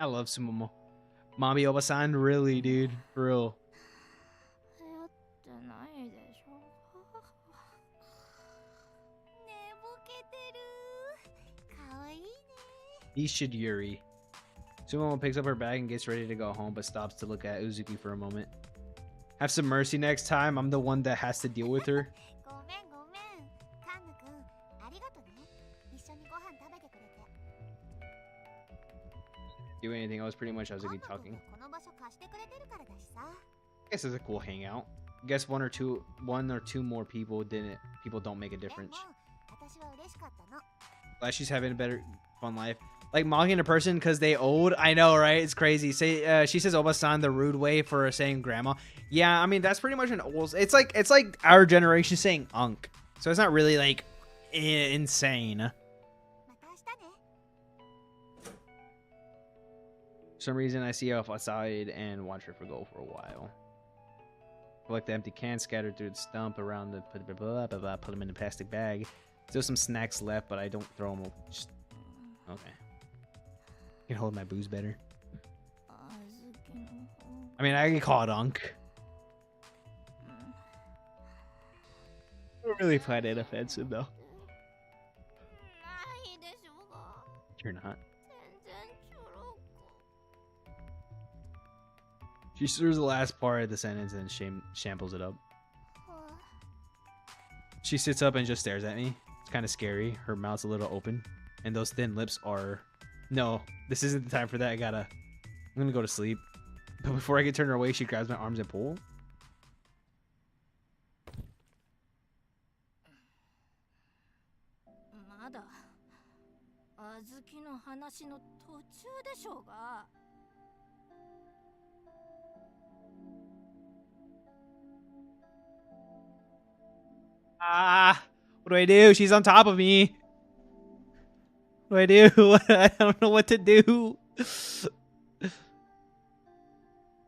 I love Sumomo. Mommy Obasan, really, dude. For real. 流行ってないでしょ。寝ぼけてる。かわいいね。 He should Yuri. Sumomo picks up her bag and gets ready to go home, but stops to look at Uzuki for a moment. Have some mercy next time. I'm the one that has to deal with her. ごめんごめん。カンヌくん、ありがとね。一緒にご飯食べてくれて。 Do anything else? Pretty much Uzuki talking. この場所貸してくれてるからだしさ。 I guess it's a cool hangout. Guess one or two more people don't make a difference. 私は嬉しかったの。 Glad she's having a better fun life. Like mocking a person because they old. I know, right? It's crazy. Say she says Obasan the rude way for saying grandma. Yeah, I mean that's pretty much an old. It's like our generation saying unk. So it's not really like insane. また明日ね。 For some reason I see her off outside and watch her go for a while. Collect the empty cans scattered through the stump around the put them in a plastic bag. Still some snacks left, but I don't throw them. Just okay. I can hold my booze better. あずきの方。 I mean, I can call it unk. I don't really find it offensive though. ないでしょうが。 You're not. 全然ちょろく。 She stirs the last part of the sentence and shambles it up. She sits up and just stares at me. It's kind of scary. Her mouth's a little open. And those thin lips are... No, this isn't the time for that. I'm gonna go to sleep. But before I can turn her away, she grabs my arms and pull. まだあずきの話の途中でしょうが。 Ah, what do I do? She's on top of me. What do I do? I don't know what to do.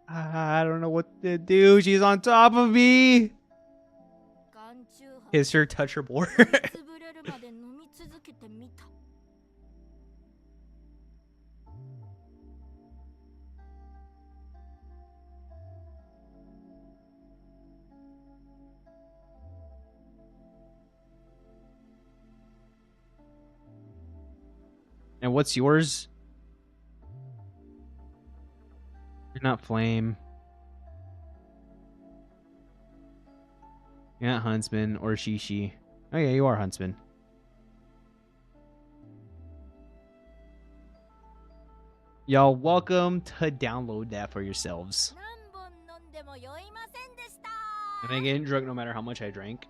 I don't know what to do. She's on top of me. Kiss her, touch her more. And what's yours? You're not Flame. You're not Huntsman or Shishi. Oh yeah, you are Huntsman. Y'all, welcome to download that for yourselves. Am I getting drunk no matter how much I drank?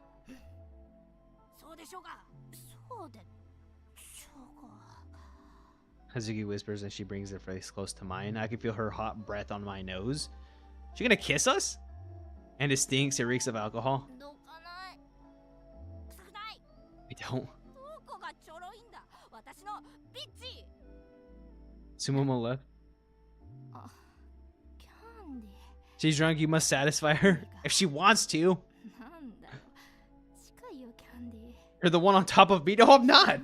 Hazuki whispers as she brings her face close to mine. I can feel her hot breath on my nose. She gonna kiss us? And it stinks. It reeks of alcohol. I don't. Sumomo left. She's drunk. You must satisfy her if she wants to. You're the one on top of me. No, I'm not.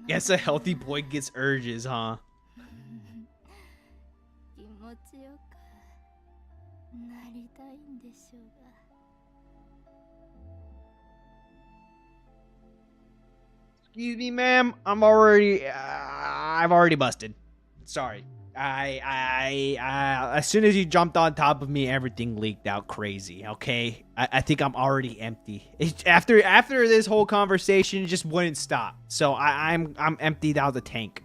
Guess a healthy boy gets urges, huh? Excuse me, ma'am. I've already busted. Sorry. As soon as you jumped on top of me, everything leaked out crazy. Okay, I think I'm already empty. After this whole conversation, it just wouldn't stop. So I'm emptied out the tank.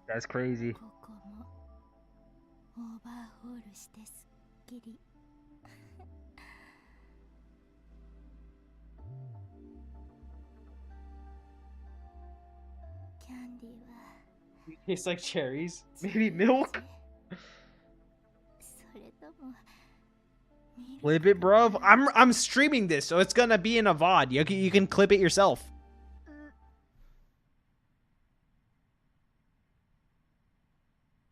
That's crazy. ディは Tastes like cherries. Maybe milk. それとも Clip it, bro. I'm streaming this, so it's gonna be in a VOD. You can clip it yourself.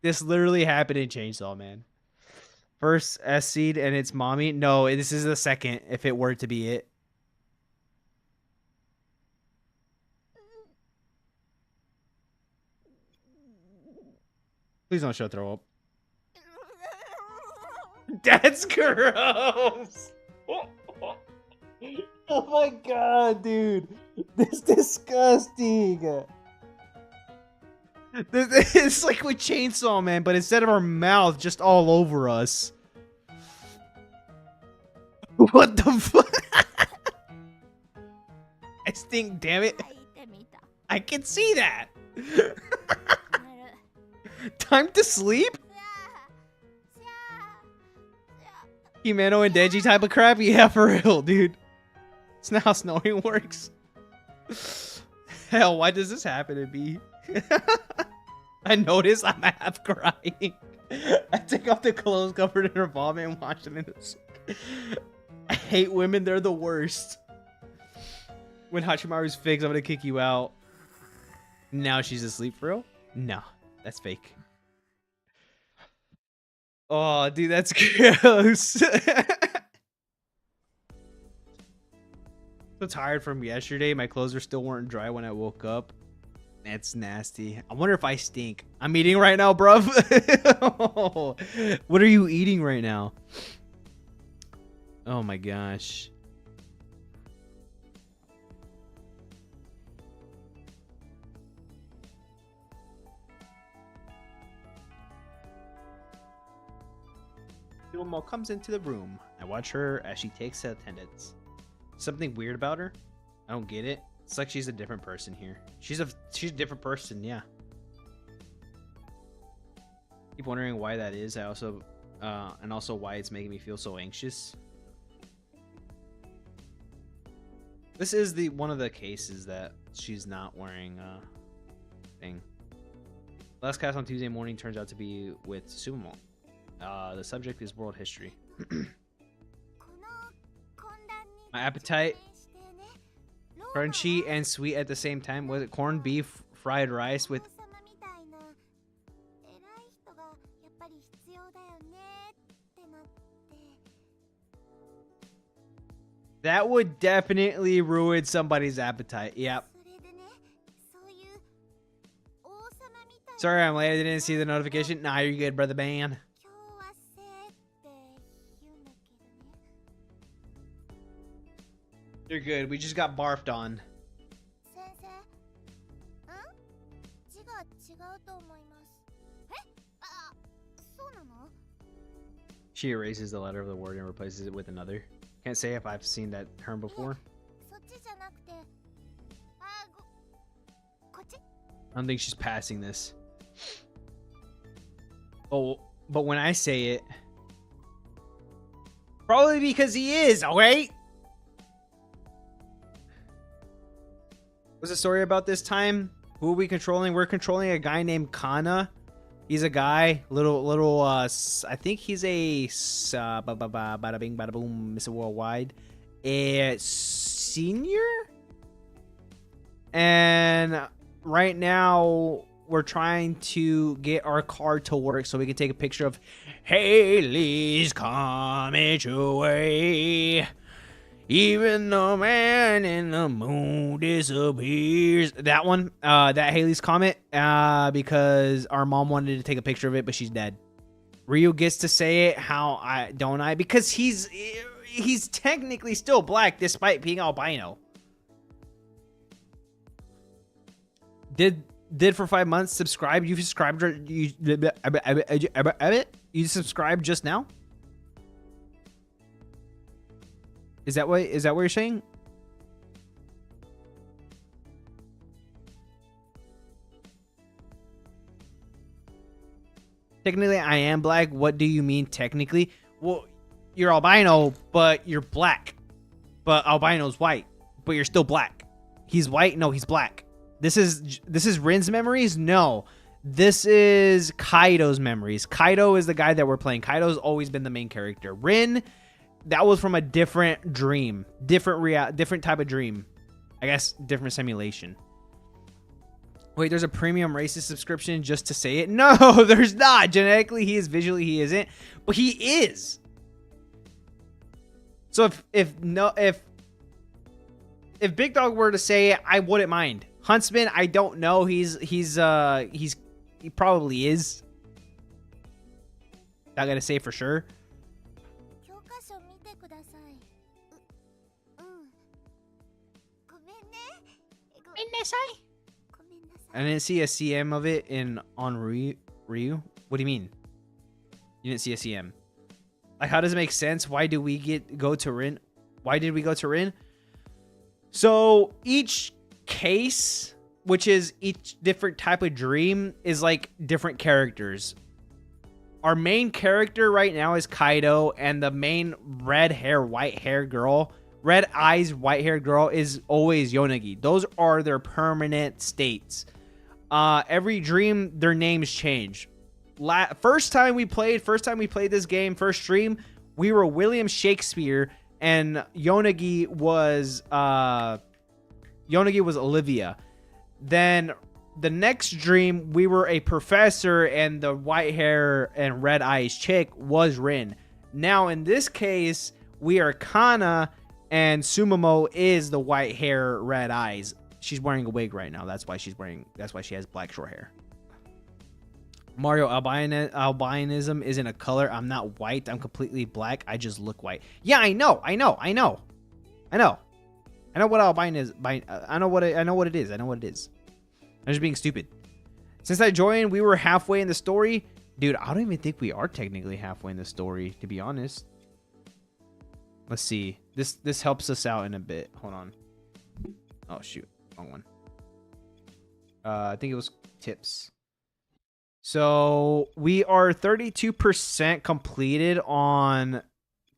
This literally happened in Chainsaw Man. First S seed and it's mommy. No, this is the second. If it were to be it. Please don't show throw up. That's gross. Oh my god, dude. This is disgusting. It's like with Chainsaw Man, but instead of our mouth, just all over us. What the fuck? I stink, damn it. 書いてみた I can see that. なる Time to sleep? しゃー Himeno and Deji type of crap? Yeah, for real, dude. It's not how snoring works. Hell, why does this happen to me? I notice I'm half crying. I take off the clothes covered in her vomit and wash them in the sink. I hate women, they're the worst. When Hachimaru's fixed, I'm gonna kick you out. Now she's asleep for real? No, that's fake. Oh, dude, that's gross. So tired from yesterday. My clothes still weren't dry when I woke up. That's nasty. I wonder if I stink. I'm eating right now, bruv. What are you eating right now? Oh my gosh. Mo comes into the room. I watch her as she takes attendance. Something weird about her? I don't get it. It's like she's a different person here. She's a different person, yeah. Keep wondering why that is. I also and also why it's making me feel so anxious. This is one of the cases that she's not wearing a thing. Last cast on Tuesday morning turns out to be with Sumo. The subject is world history. この懇談に My appetite, してねローマは crunchy and sweet at the same time. Was it corned beef, fried rice with 王様みたいな偉い人がやっぱり必要だよねってなって that would definitely ruin somebody's appetite. Yep. それでねそういう王様みたいな Sorry, I'm late. I didn't see the notification. Nah, you're good, brother man. 今日はせって言うんだけどね You're good. We just got barfed on. 先生字が違うと思いますえあそうなの She erases the letter of the word and replaces it with another. Can't say if I've seen that term before. そっちじゃなくてこっち I don't think she's passing this. Oh, but when I say it, probably because he is, alright? What's the story about this time? Who are we controlling? We're controlling a guy named Kana. He's a guy, I think he's a bada bing bada boom, Mr. Worldwide, a senior. And right now we're trying to get our card to work so we can take a picture of Haley's coming your way. Even the man in the moon disappears. That one, that Haley's Comet, because our mom wanted to take a picture of it, but she's dead. Ryu gets to say it. How don't I? Because he's technically still black despite being albino. Did for 5 months subscribe? You subscribed? You subscribed just now? Is that what you're saying? Technically, I am black. What do you mean technically? Well, you're albino, but you're black. But albino's white, but you're still black. He's white? No, he's black. This is Rin's memories? No. This is Kaido's memories. Kaido is the guy that we're playing. Kaido's always been the main character. Rin, that was from a different dream. Different type of dream. I guess different simulation. Wait, there's a premium racist subscription just to say it? No, there's not. Genetically, he is. Visually, he isn't. But he is. So if Big Dog were to say it, I wouldn't mind. Huntsman, I don't know. He probably is. Not gonna say for sure. I didn't see a CM of it on Ryu. What do you mean? You didn't see a CM? Like, how does it make sense? Why do we go to Rin? Why did we go to Rin? So each case, which is each different type of dream, is like different characters. Our main character right now is Kaido, and the main red hair, white hair girl, red eyes, white hair girl is always Yonagi. Those are their permanent states. Every dream, their names change. First time we played this game, first stream, we were William Shakespeare, and Yonagi was Olivia. Then the next dream, we were a professor, and the white hair and red eyes chick was Rin. Now in this case, we are Kana, and Sumomo is the white hair, red eyes. She's wearing a wig right now. That's why she has black short hair. Mario, albinism isn't a color. I'm not white. I'm completely black. I just look white. Yeah, I know what albinism. I know what it is. I'm just being stupid. Since I joined, we were halfway in the story. Dude, I don't even think we are technically halfway in the story, to be honest. Let's see. This helps us out in a bit. Hold on. Oh shoot, wrong one. I think it was tips. So we are 32% completed on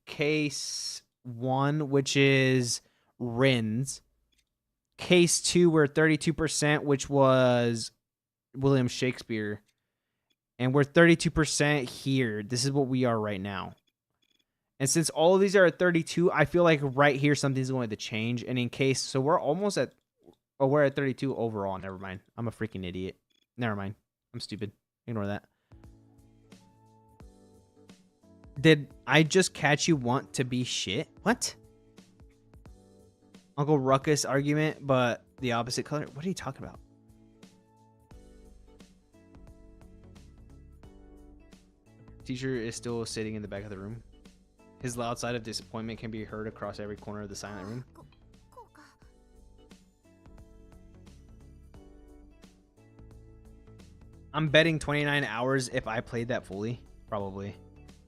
case 1, which is Rin's. Case 2, we're 32%, which was William Shakespeare. And we're 32% here. This is what we are right now. And since all of these are at 32, I feel like right here something's going to change. And in case, so we're almost at, oh, we're at 32 overall. Never mind. I'm a freaking idiot. Never mind. I'm stupid. Ignore that. Did I just catch you want to be shit? What? Uncle Ruckus argument, but the opposite color? What are you talking about? Teacher is still sitting in the back of the room. His loud sigh of disappointment can be heard across every corner of the silent room. I'm betting 29 hours if I played that fully. Probably.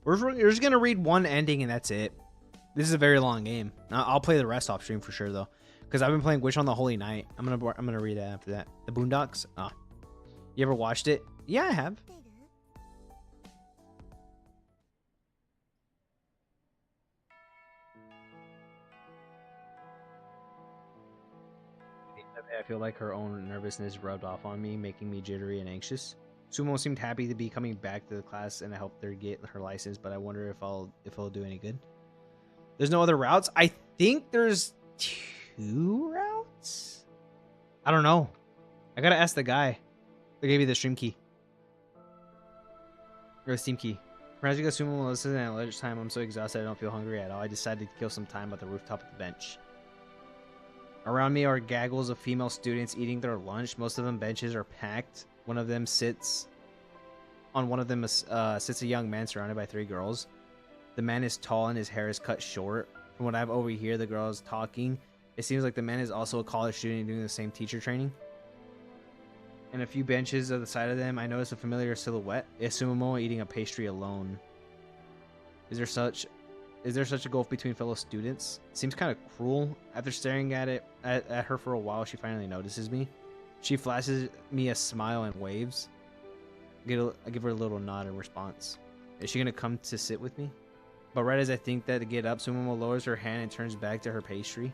We're just going to read one ending and that's it. This is a very long game. I'll play the rest off stream for sure though. Because I've been playing Wish on the Holy Night. I'm gonna read that after that. The Boondocks? Ah. You ever watched it? Yeah, I have. I feel like her own nervousness rubbed off on me, making me jittery and anxious. Sumo seemed happy to be coming back to the class and I helped her get her license, but I wonder if it'll do any good. There's no other routes? I think there's 2 routes? I don't know. I gotta ask the guy that gave me the stream key. Or the Steam key. Perhaps because Sumo will listen at lunchtime, I'm so exhausted I don't feel hungry at all. I decided to kill some time at the rooftop of the bench. Around me are gaggles of female students eating their lunch. Most of them benches are packed. One of them sits... On one of them sits a young man surrounded by 3 girls. The man is tall and his hair is cut short. From what I've overheard the girls talking, it seems like the man is also a college student doing the same teacher training. And a few benches at the side of them, I notice a familiar silhouette. Is Sumomo eating a pastry alone? Is there such a gulf between fellow students? Seems kind of cruel. After staring at her for a while, she finally notices me. She flashes me a smile and waves. I give her a little nod in response. Is she gonna come to sit with me? But right as I think that to get up, Sumomo lowers her hand and turns back to her pastry.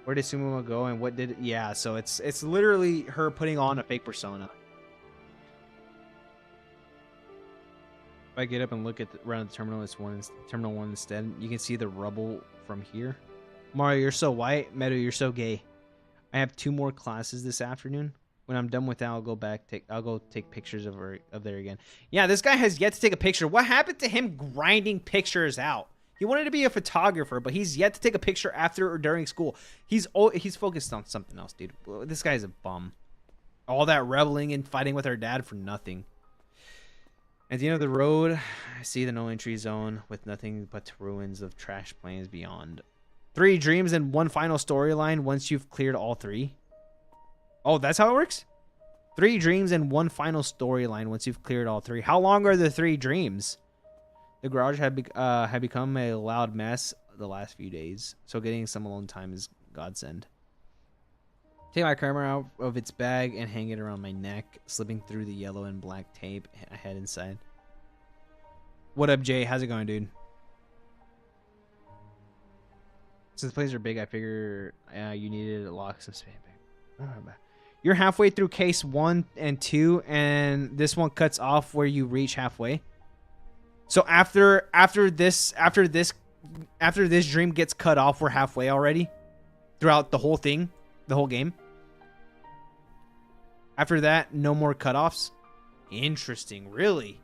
Where did Sumomo go and what did it? Yeah, so it's literally her putting on a fake persona. If I get up and look at around the terminal, it's terminal 1 instead. You can see the rubble from here. Mario, you're so white. Meadow, you're so gay. I have 2 more classes this afternoon. When I'm done with that, I'll go back. I'll go take pictures of there again. Yeah, this guy has yet to take a picture. What happened to him grinding pictures out? He wanted to be a photographer, but he's yet to take a picture after or during school. He's focused on something else, dude. This guy's a bum. All that reveling and fighting with our dad for nothing. At the end of the road, I see the no entry zone with nothing but ruins of trash planes beyond. 3 dreams and 1 final storyline once you've cleared all 3. Oh, that's how it works? 3 dreams and 1 final storyline once you've cleared all 3. How long are the 3 dreams? The garage had become a loud mess the last few days, so getting some alone time is godsend. Take my camera out of its bag and hang it around my neck, slipping through the yellow and black tape I had inside. What up, Jay? How's it going, dude? Since the plays are big, I figure you needed a lock some space. You're halfway through case 1 and 2, and this one cuts off where you reach halfway. So after this dream gets cut off, we're halfway already. Throughout the whole thing, the whole game. After that, no more cutoffs. Interesting, really.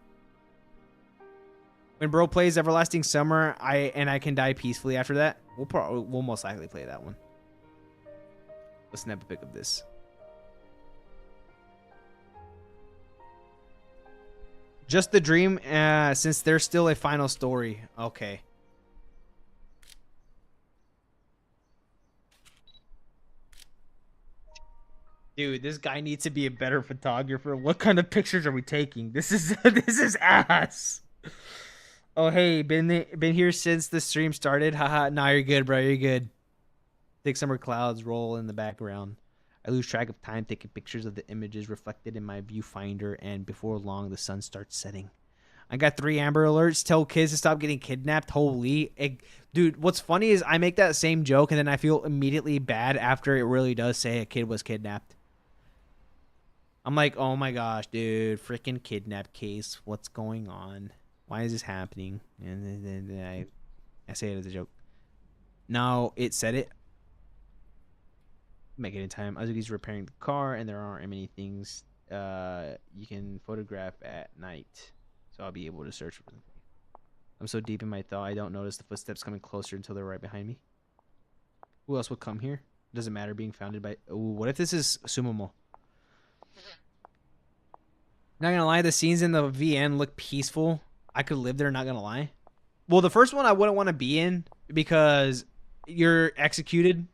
When bro plays Everlasting Summer, I can die peacefully after that. We'll most likely play that one. Let's snap a pic of this. Just the dream, since there's still a final story. Okay. Dude, this guy needs to be a better photographer. What kind of pictures are we taking? This is this is ass. Oh hey, been here since the stream started. Haha, nah, you're good, bro. You're good. Thick summer clouds roll in the background. I lose track of time taking pictures of the images reflected in my viewfinder, and before long, the sun starts setting. I got 3 Amber Alerts. Tell kids to stop getting kidnapped. Holy. Dude, what's funny is I make that same joke, and then I feel immediately bad after it really does say a kid was kidnapped. I'm like, oh my gosh, dude. Freaking kidnap case. What's going on? Why is this happening? And then I say it as a joke. Now it said it. Make it in time. Azuki's repairing the car, and there aren't many things you can photograph at night, so I'll be able to search for them. I'm so deep in my thought, I don't notice the footsteps coming closer until they're right behind me. Who else would come here? Doesn't matter. Being founded by. Ooh, what if this is Sumomo? Not gonna lie, the scenes in the VN look peaceful. I could live there. Not gonna lie. Well, the first one I wouldn't want to be in because you're executed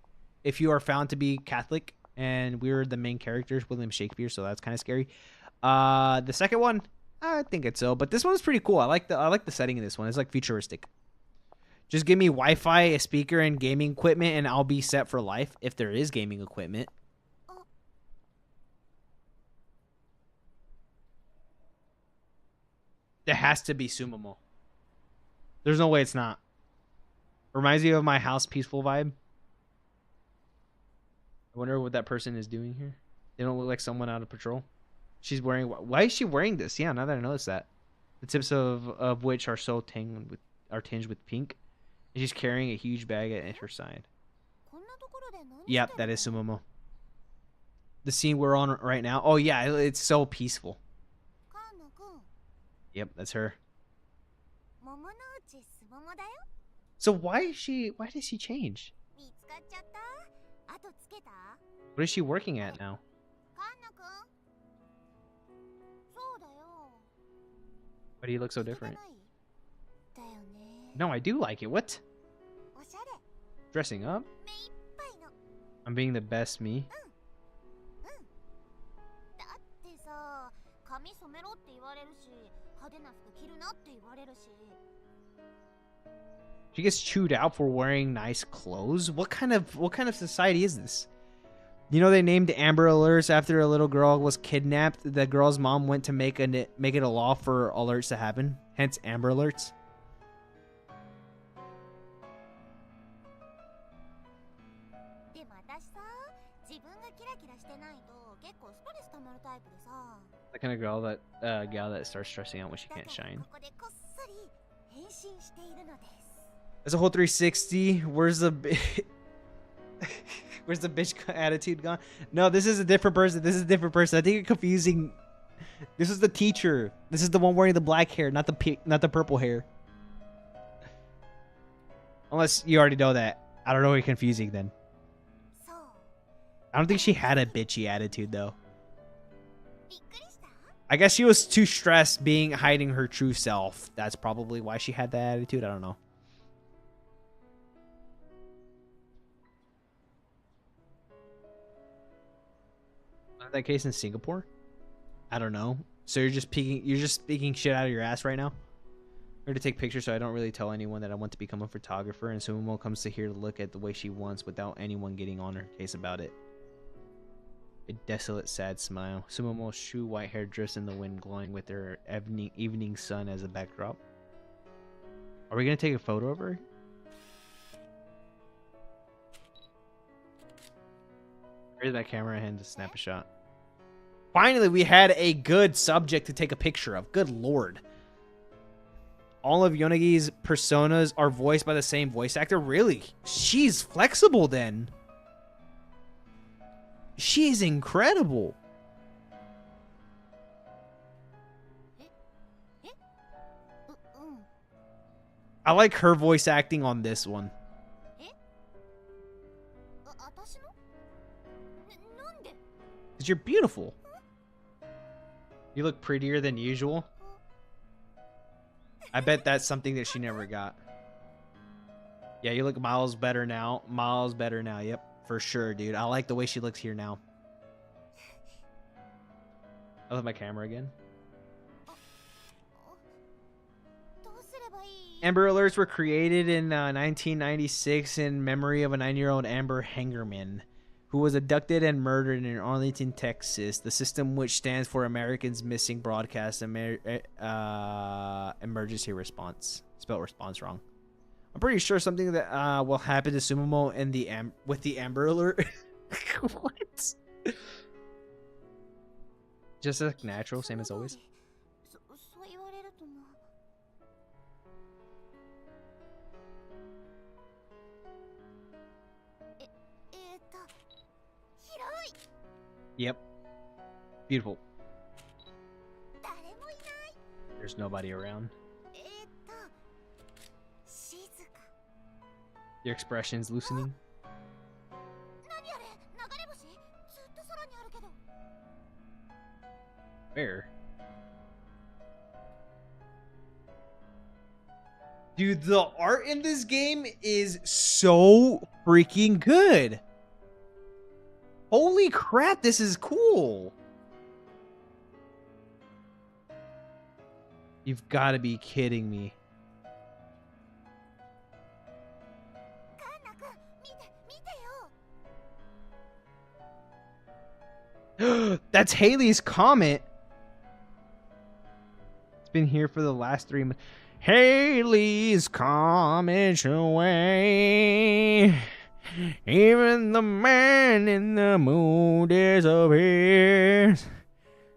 if you are found to be Catholic, and we're the main characters, William Shakespeare, so that's kind of scary. The second one, I think it's so, but this one's pretty cool. I like the setting in this one. It's like futuristic. Just give me Wi-Fi, a speaker, and gaming equipment, and I'll be set for life if there is gaming equipment. There has to be Sumomo. There's no way it's not. Reminds me of my house peaceful vibe. I wonder what that person is doing here. They don't look like someone out of patrol. She's wearing... Why is she wearing this? Yeah, now that I notice that. The tips of which are so tinged with pink. And she's carrying a huge bag at her side. Yep, that is Sumomo. The scene we're on right now. Oh, yeah, it's so peaceful. Yep, that's her. So why did she change? What is she working at now? Why do you look so different? No, I do like it. What? Dressing up? I'm being the best me. She gets chewed out for wearing nice clothes. What kind of society is this? You know, they named Amber Alerts after a little girl was kidnapped. The girl's mom went to make it a law for alerts to happen. Hence Amber Alerts. でも私さ、自分がキラキラしてないと結構ストレス溜まるタイプでさ。 That kind of gal that starts stressing out when she だか can't ら shine. ここでこっそり変身しているのです。 There's a whole 360. Where's the where's the bitch attitude gone? No, this is a different person. This is a different person. I think you're confusing. This is the teacher. This is the one wearing the black hair, not the purple hair. Unless you already know that. I don't know what you're confusing then. そう。 I don't think she had a bitchy attitude though. びっくりした？ I guess she was too stressed hiding her true self. That's probably why she had that attitude. I don't know. Not that case in Singapore? I don't know. So you're just speaking shit out of your ass right now? Or to take pictures so I don't really tell anyone that I want to become a photographer, and Sumo comes to here to look at the way she wants without anyone getting on her case about it. A desolate, sad smile. Sumomo's shoe white hair drifts in the wind, glowing with her evening sun as a backdrop. Are we gonna take a photo of her? Raise that camera hand to snap a shot. Finally, we had a good subject to take a picture of. Good lord. All of Yonegi's personas are voiced by the same voice actor? Really? She's flexible then. She's incredible. I like her voice acting on this one. 私の？なんで？ Because you're beautiful. You look prettier than usual. I bet that's something that she never got. Yeah, you look miles better now. Miles better now. Yep, for sure, dude. I like the way she looks here now. I love my camera again. どうすればいい？ Amber Alerts were created in 1996 in memory of a 9-year-old Amber Hangerman, who was abducted and murdered in Arlington, Texas. The system, which stands for Americans Missing Broadcast Emergency Response. Spelled response wrong. I'm pretty sure something that will happen to Sumomo in with the Amber Alert. What? Just like natural, same as always. そう言われるとな。広い。 Yep. Beautiful. 誰もいない。 There's nobody around. 静か。 Your expression's loosening. 何あれ？流れ星？ずっと空にあるけど。 Where? Dude, the art in this game is so freaking good. Holy crap, this is cool. You've got to be kidding me. カンナ君、見てよ。 That's Haley's comment. It's been here for the last 3 months. Haley's comment away. Even the man in the moon disappears.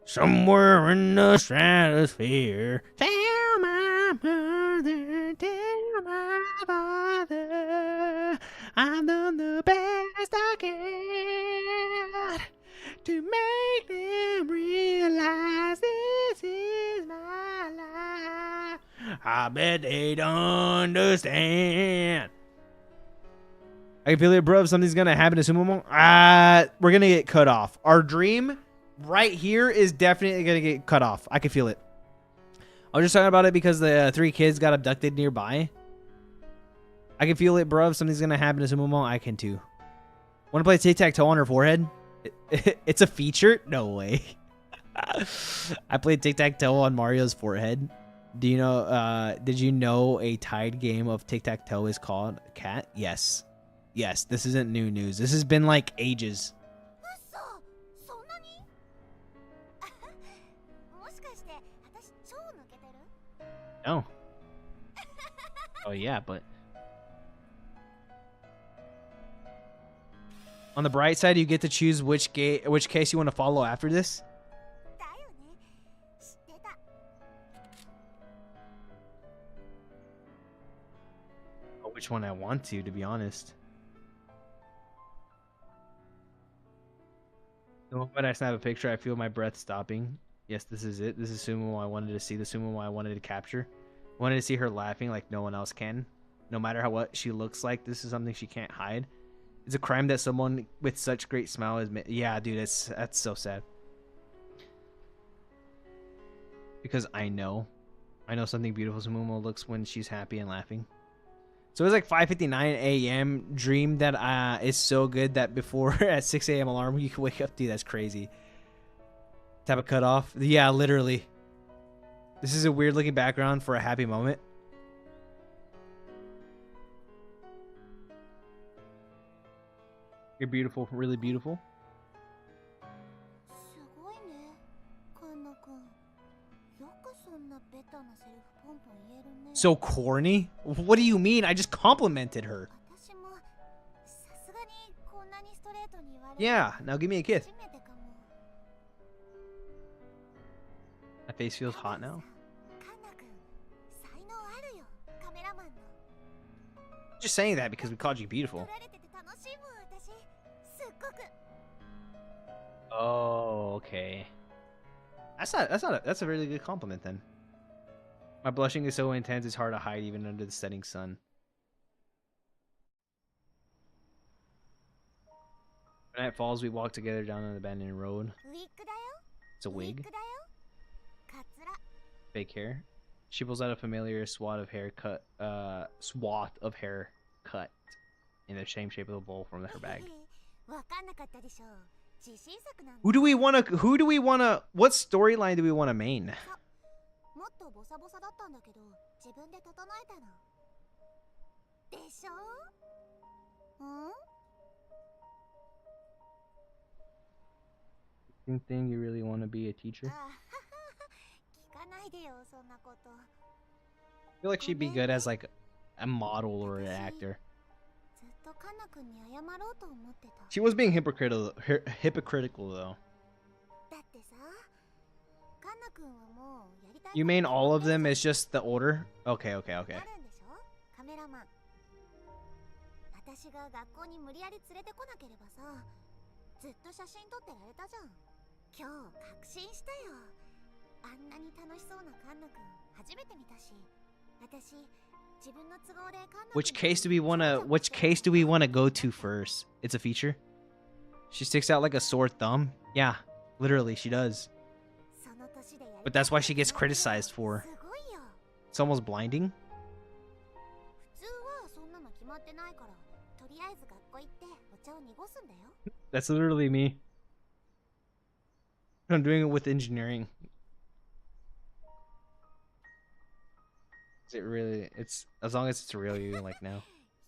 Somewhere in the stratosphere. Tell my mother, tell my father, I've done the best I can to make them realize this is my life. I bet they'd understand. I can feel it, bro. If something's gonna happen to Sumomo, we're gonna get cut off. Our dream right here is definitely gonna get cut off. I can feel it. I was just talking about it because the 3 kids got abducted nearby. I can feel it, bro. If something's gonna happen to Sumomo, I can too. Want to play tic-tac-toe on her forehead? It's a feature? No way. I played tic-tac-toe on Mario's forehead. Do you know? Did you know a tied game of tic-tac-toe is called Cat? Yes. Yes, this isn't new news. This has been like ages. 嘘、そんなに？もしかして私超抜けてる？ No. Oh yeah, but On the bright side, you get to choose which case you want to follow after this. だよね。知ってた。Which one I want to be honest. The moment I snap a picture, I feel my breath stopping. Yes, this is it. This is Sumo I wanted to see. The Sumo I wanted to capture. I wanted to see her laughing like no one else can. No matter what she looks like, this is something she can't hide. It's a crime that someone with such great smile is. Yeah, dude, that's so sad. Because I know something beautiful Sumo looks when she's happy and laughing. So it was like 5:59 a.m. Dream that is so good that before at 6 a.m. alarm you can wake up. Dude, that's crazy. Type of cutoff. Yeah, literally. This is a weird looking background for a happy moment. You're beautiful, really beautiful. すごいね、カンナ君。よくそんなベタなセリフポンポン言えるね。 So corny? What do you mean? I just complimented her. 私もさすがにこんなにストレートに言われる。 Yeah, now give me a kiss. 初めてかも。 My face feels hot now. カンナ君、才能あるよ、カメラマンの。 Just saying that because we called you 撮 beautiful. られてて楽しいもん、私。すっごく。 Oh, okay. That's a really good compliment then. My blushing is so intense it's hard to hide even under the setting sun. When night falls, we walk together down an abandoned road. ウィッグだよ。 It's a ウィッ wig, グだよ。カツラ。 fake hair. She pulls out a familiar swath of hair cut in the same shape of the bowl from her bag. わかんなかったでしょ。自信作なんだ。 Who do we wanna what storyline do we wanna main? もっとボサボサだったんだけど、自分で整えたの。でしょ？ん？ Thing you really wanna be a teacher? あはは聞かないでよ、そんなこと。 I feel like she'd be good as like a model or an actor. ずっとカンナ君に謝ろうと思ってた。 She was being hypocritical though. だってさ、カンナ君はもうやりたい。 You mean all of them is just the order? Okay. なるんでしょ？カメラマン。私が学校に無理やり連れてこなければさ、ずっと写真撮ってられたじゃん。今日確信したよ。あんなに楽しそうなカンナ君初めて見たし、私自分の都合でカンナ君。 Which case do we wanna go to first? It's a feature. She sticks out like a sore thumb. Yeah, literally she does. その年でやりたい。 But that's why she gets criticized for. すごいよ。 It's almost blinding. 普通はそんなの決まってないから、とりあえず学校行ってお茶を濁すんだよ。 That's literally me. I'm doing it with engineering. Is it really? It's as long as it's real you like now.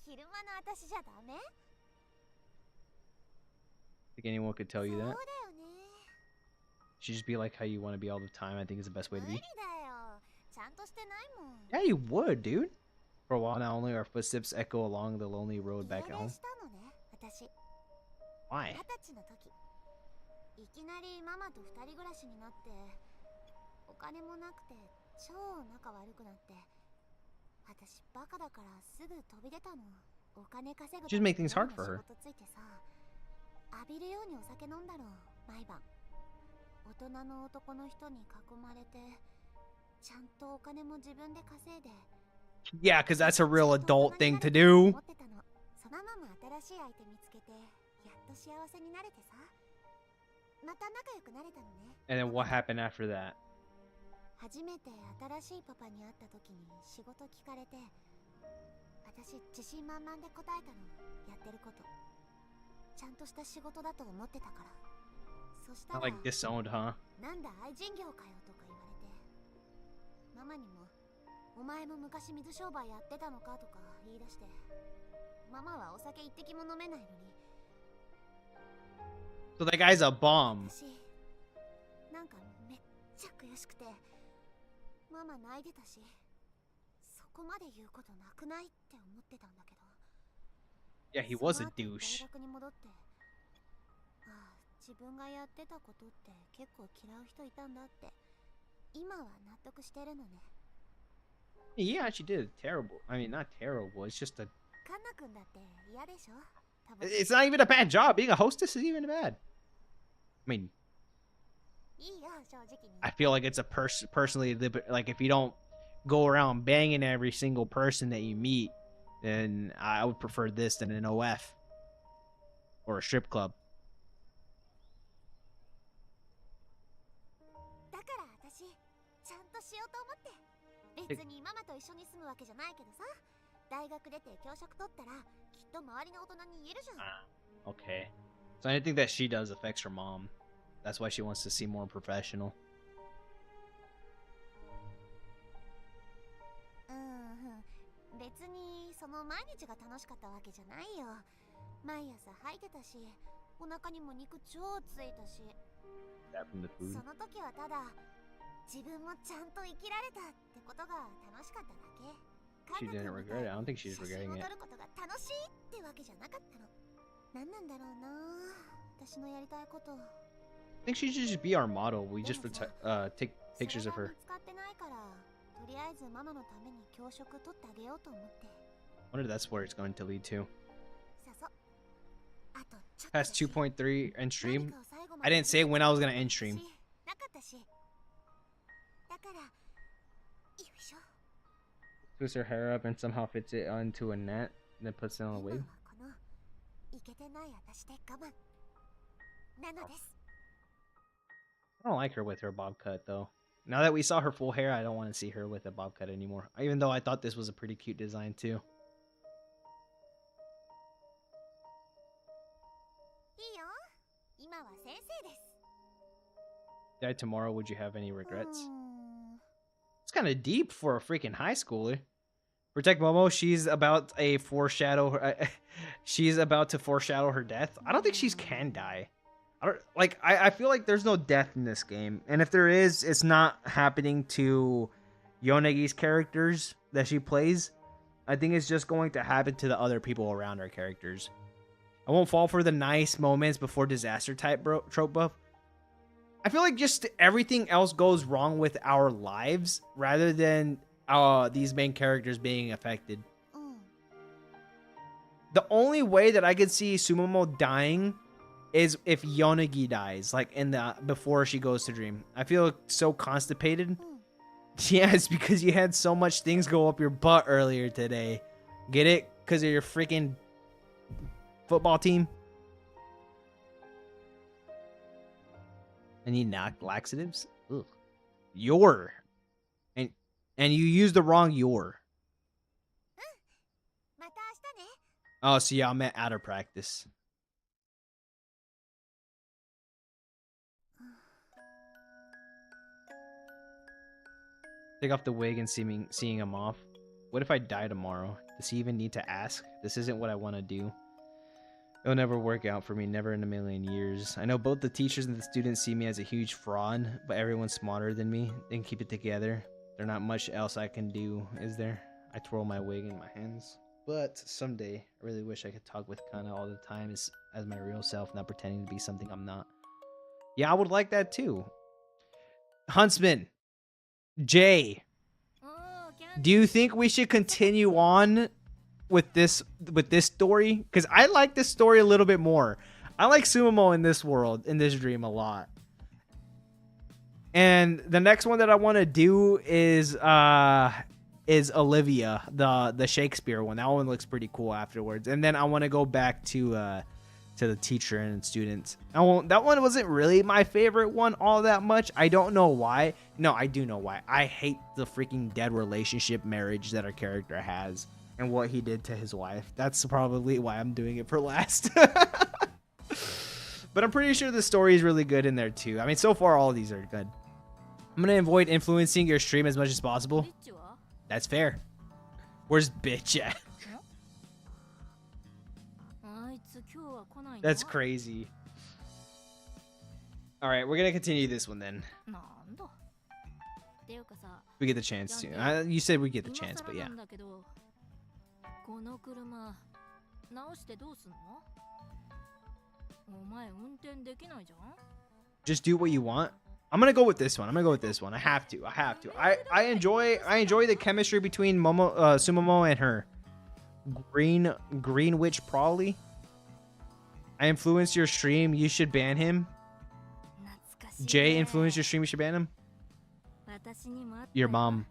昼間の私じゃダメ？ Think anyone could tell そう you だよ that? ね。 Should just be like how you want to be all the time. I think is the best way to 無理 be. だよ。ちゃんとしてないもん。 Yeah, you would, dude. For a while now, only our footsteps echo along the lonely road back at 家出 home. したのね、私。 Why? 20歳の時。いきなりママと二人暮らしになって、お金もなくて超仲悪くなって、私バカだからすぐ飛び出たの。お金稼ぐた Just め make に things hard for 仕 her. 事ついてさ、浴びるようにお酒飲んだの、毎晩。大人の男の人に囲まれて、ちゃんとお金も自分で稼いで。 Yeah, because that's a real adult thing to do. 持ってたの。そのまま新しい相手見つけて、やっと幸せになれてさ。また仲良くなれたのね。 And then what happened after that? 初めて新しいパパに会った時に仕事聞かれて、私自信満々で答えたの。やってることちゃんとした仕事だと思ってたから。そしたら Not like disowned, huh? なんだ愛人業かよとか言われて、ママにもお前も昔水商売やってたのかとか言い出して、ママはお酒一滴も飲めないのに。 So that guy's a bum. 私なんかめっちゃ悔しくて、ママ泣いてたし、そこまで言うことなくないって思ってたんだけど。 Yeah, he was a その後 douche. 大学に戻って自分がやってたことって結構嫌う人いたんだって今は納得してるのね。 Yeah, she did terrible. I mean, not terrible. It's just a. カンナ君だって嫌でしょ多分。 It's not even a bad job. Being a hostess isn't even bad. I mean, いいよ正直に。 I feel like it's a personally like if you don't go around banging every single person that you meet, then I would prefer this than an OF or a strip club. だから私ちゃんとしようと思って。別にママと一緒に住むわけじゃないけどさ、大学出て教職取ったらきっと周りの大人に言えるじゃん。 Okay. So anything that she does affects her mom. That's why she wants to seem more professional. 別にその毎日が楽しかったわけじゃないよ。毎朝吐いてたし、お腹にも肉超ついたし。 That from the food. その時はただ自分もちゃんと生きられたってことが楽しかっただけ。 She didn't regret it. I don't think she's regretting 写真を it. 撮ることが楽しいってわけじゃなかったの。何なんだろうな、私のやりたいこと。 I think she should just be our model. We just take pictures of それ her. が見つかってないから、とりあえずママのために教職取ってあげようと思って。 I wonder that's where it's going to lead to. さそ、あとちょっとだ Past し 2.3 end 何 stream. かを最後ま I で didn't say when I was gonna end stream. なかったし。だから、よいしょ。 Twists her hair up and somehow fits it onto a net, and then puts it on a 今 wig. はこのイケてない私で我慢なのです。 I don't like her with her bob cut though. Now that we saw her full hair, I don't want to see her with a bob cut anymore. Even though I thought this was a pretty cute design too. いいよ、今は先生です。 Died tomorrow, would you have any regrets? うーん、 It's kind of deep for a freaking high schooler. Protect Momo, she's about a foreshadow. She's about to foreshadow her death. I don't think she's can die. I feel like there's no death in this game, and if there is, it's not happening to Yonegi's characters that she plays. I think it's just going to happen to the other people around her characters. I won't fall for the nice moments before disaster type trope buff. I feel like just everything else goes wrong with our lives rather than these main characters being affected. うん、 The only way that I could see Sumomo dying is if Yonagi dies, like in the before she goes to Dream. I feel so constipated. うん。 Yeah, it's because you had so much things go up your butt earlier today. Get it? Because of your freaking football team? I need laxatives? Ugh. Your. And you used the wrong your. また明日ね。 Oh, so yeah, I'm out of practice. Take off the wig and seeing him off. What if I die tomorrow? Does he even need to ask? This isn't what I want to do. It'll never work out for me, never in a million years. I know both the teachers and the students see me as a huge fraud, but everyone's smarter than me. They can keep it together. There's not much else I can do, is there? I twirl my wig in my hands. But someday, I really wish I could talk with Kana all the time as my real self, not pretending to be something I'm not. Yeah, I would like that too. Huntsman, Jay, おー、キャン do you think we should continue on with this story? Because I like this story a little bit more. I like Sumomo in this world, in this dream, a lot. And the next one that I want to do is Olivia, the Shakespeare one. That one looks pretty cool afterwards. And then I want to go back to the teacher and students. That one wasn't really my favorite one all that much. I don't know why. No, I do know why. I hate the freaking dead relationship marriage that our character has and what he did to his wife. That's probably why I'm doing it for last. But I'm pretty sure the story is really good in there too. I mean, so far all of these are good. I'm gonna avoid influencing your stream as much as possible. リッチは That's fair. Where's bitch at? あいつ今日は来ないの That's crazy. All right, we're gonna continue this one then. なんだっていうかさ、 We get the chance to. You said we get the chance, 今 but 更 yeah. なんだけど、この車直してどうすんの？ Just do what you want. I'm gonna go with this one. I have to. I enjoy the chemistry between Sumomo and her. Green Witch Probably. I influenced your stream. You should ban him. Jay influenced your stream. You should ban him. Your mom.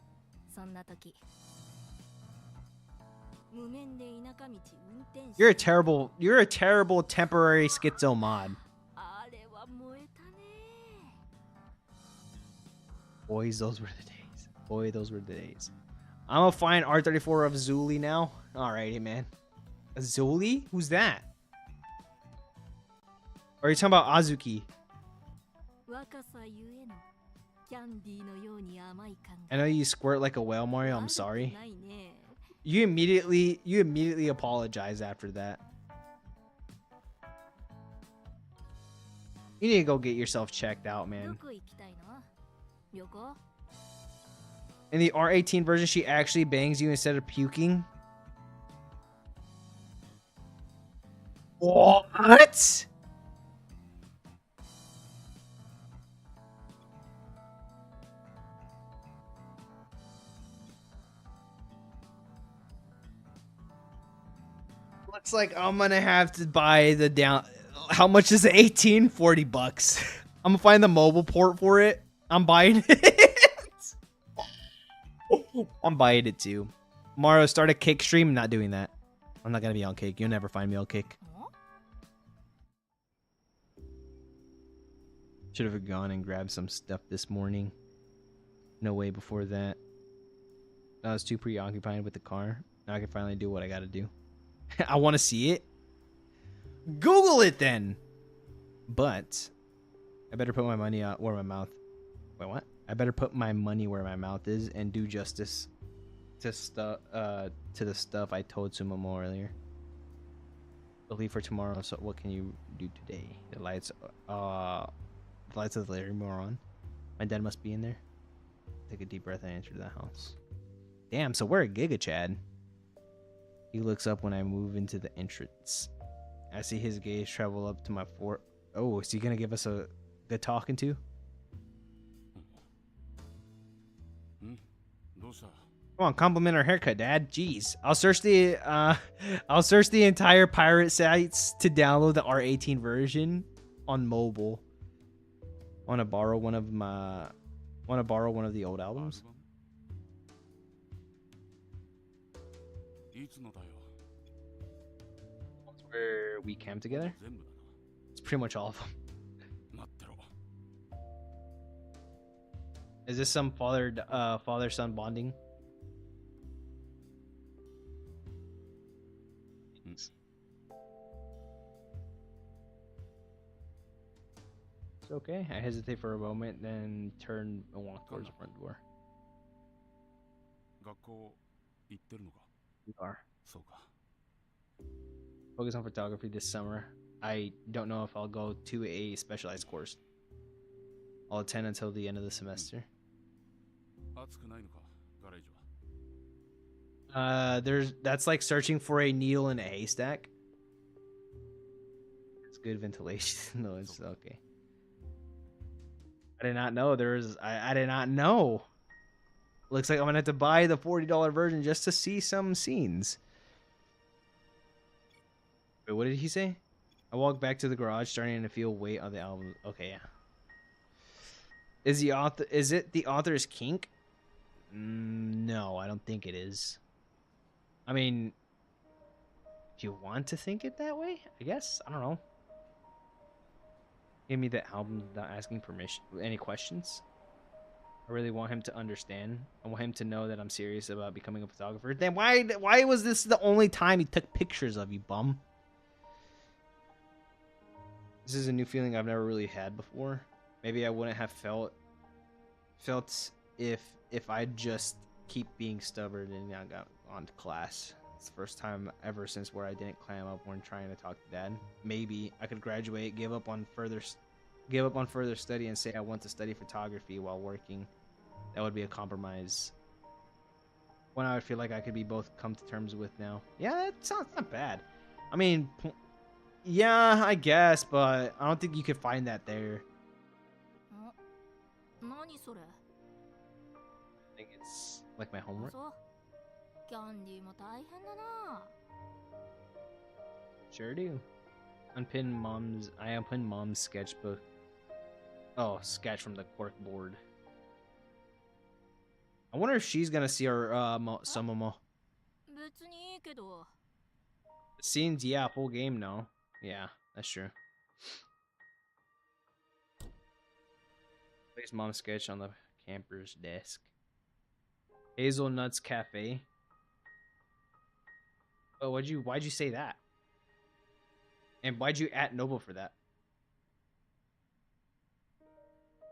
You're a terrible temporary schizo mod. Boys, those were the days. Boy, those were the days. I'm gonna find R34 of Zuli now. Alrighty, man. Zuli? Who's that? Or are you talking about Azuki? I know you squirt like a whale, Mario. I'm sorry. You immediately apologize after that. You need to go get yourself checked out, man. In the R18 version, she actually bangs you instead of puking. What? Looks like I'm gonna have to buy the down. How much is it? 18? 40 bucks. I'm gonna find the mobile port for it. I'm buying it. I'm buying it too. Mario, start a Kick stream. I'm not doing that. I'm not gonna be on Kick. You'll never find me on Kick. Should have gone and grabbed some stuff this morning. No way before that. I was too preoccupied with the car. Now I can finally do what I gotta do. I want to see it. Google it then. But I better put my money out where my mouth. Wait, what? I better put my money where my mouth is and do justice to the stuff I told Sumomo earlier. I'll leave for tomorrow. So what can you do today? The lights of the living room are on. My dad must be in there. Take a deep breath and enter the house. Damn, so we're a Giga Chad. He looks up when I move into the entrance. I see his gaze travel up to my fore. Oh, is he gonna give us a good talking to? Come on, compliment our haircut, Dad. Jeez, I'll search the entire pirate sites to download the R18 version on mobile. Want to borrow one of the old albums? Where we camp together? It's pretty much all of them. Is this some father-son bonding? It's okay. I hesitate for a moment, then turn and walk towards the front door. We are. Focus on photography this summer. I don't know if I'll go to a specialized course. I'll attend until the end of the semester. That's like searching for a needle in a haystack. It's good ventilation. No, it's okay. I did not know I did not know. Looks like I'm gonna have to buy the $40 version just to see some scenes. Wait, what did he say? I walked back to the garage, starting to feel weight on the album. Okay, yeah. Is it the author's kink? No, I don't think it is. I mean, if you want to think it that way, I guess. I don't know. Give me the album without asking permission. Any questions? I really want him to understand. I want him to know that I'm serious about becoming a photographer. Then why was this the only time he took pictures of you, bum? This is a new feeling I've never really had before. Maybe I wouldn't have felt if I just keep being stubborn and not got on to class. It's the first time ever since where I didn't clam up when trying to talk to Dad. Maybe I could graduate, give up on further study, and say I want to study photography while working. That would be a compromise. One I would feel like I could be both come to terms with now. Yeah, that sounds not bad. I mean, Yeah, I guess, but I don't think you could find that there. 何それ I think it's like my homework. そうキャンディーも大変だな Sure do. Unpin mom's. I unpinned mom's sketchbook. Oh, sketch from the cork board. I wonder if she's gonna see our Sumomo. 別にいいけど Scenes, yeah, full game, no. Yeah, that's true. Place mom's sketch on the camper's desk. Hazelnuts Cafe. Oh, why'd you say that? And why'd you at Noble for that?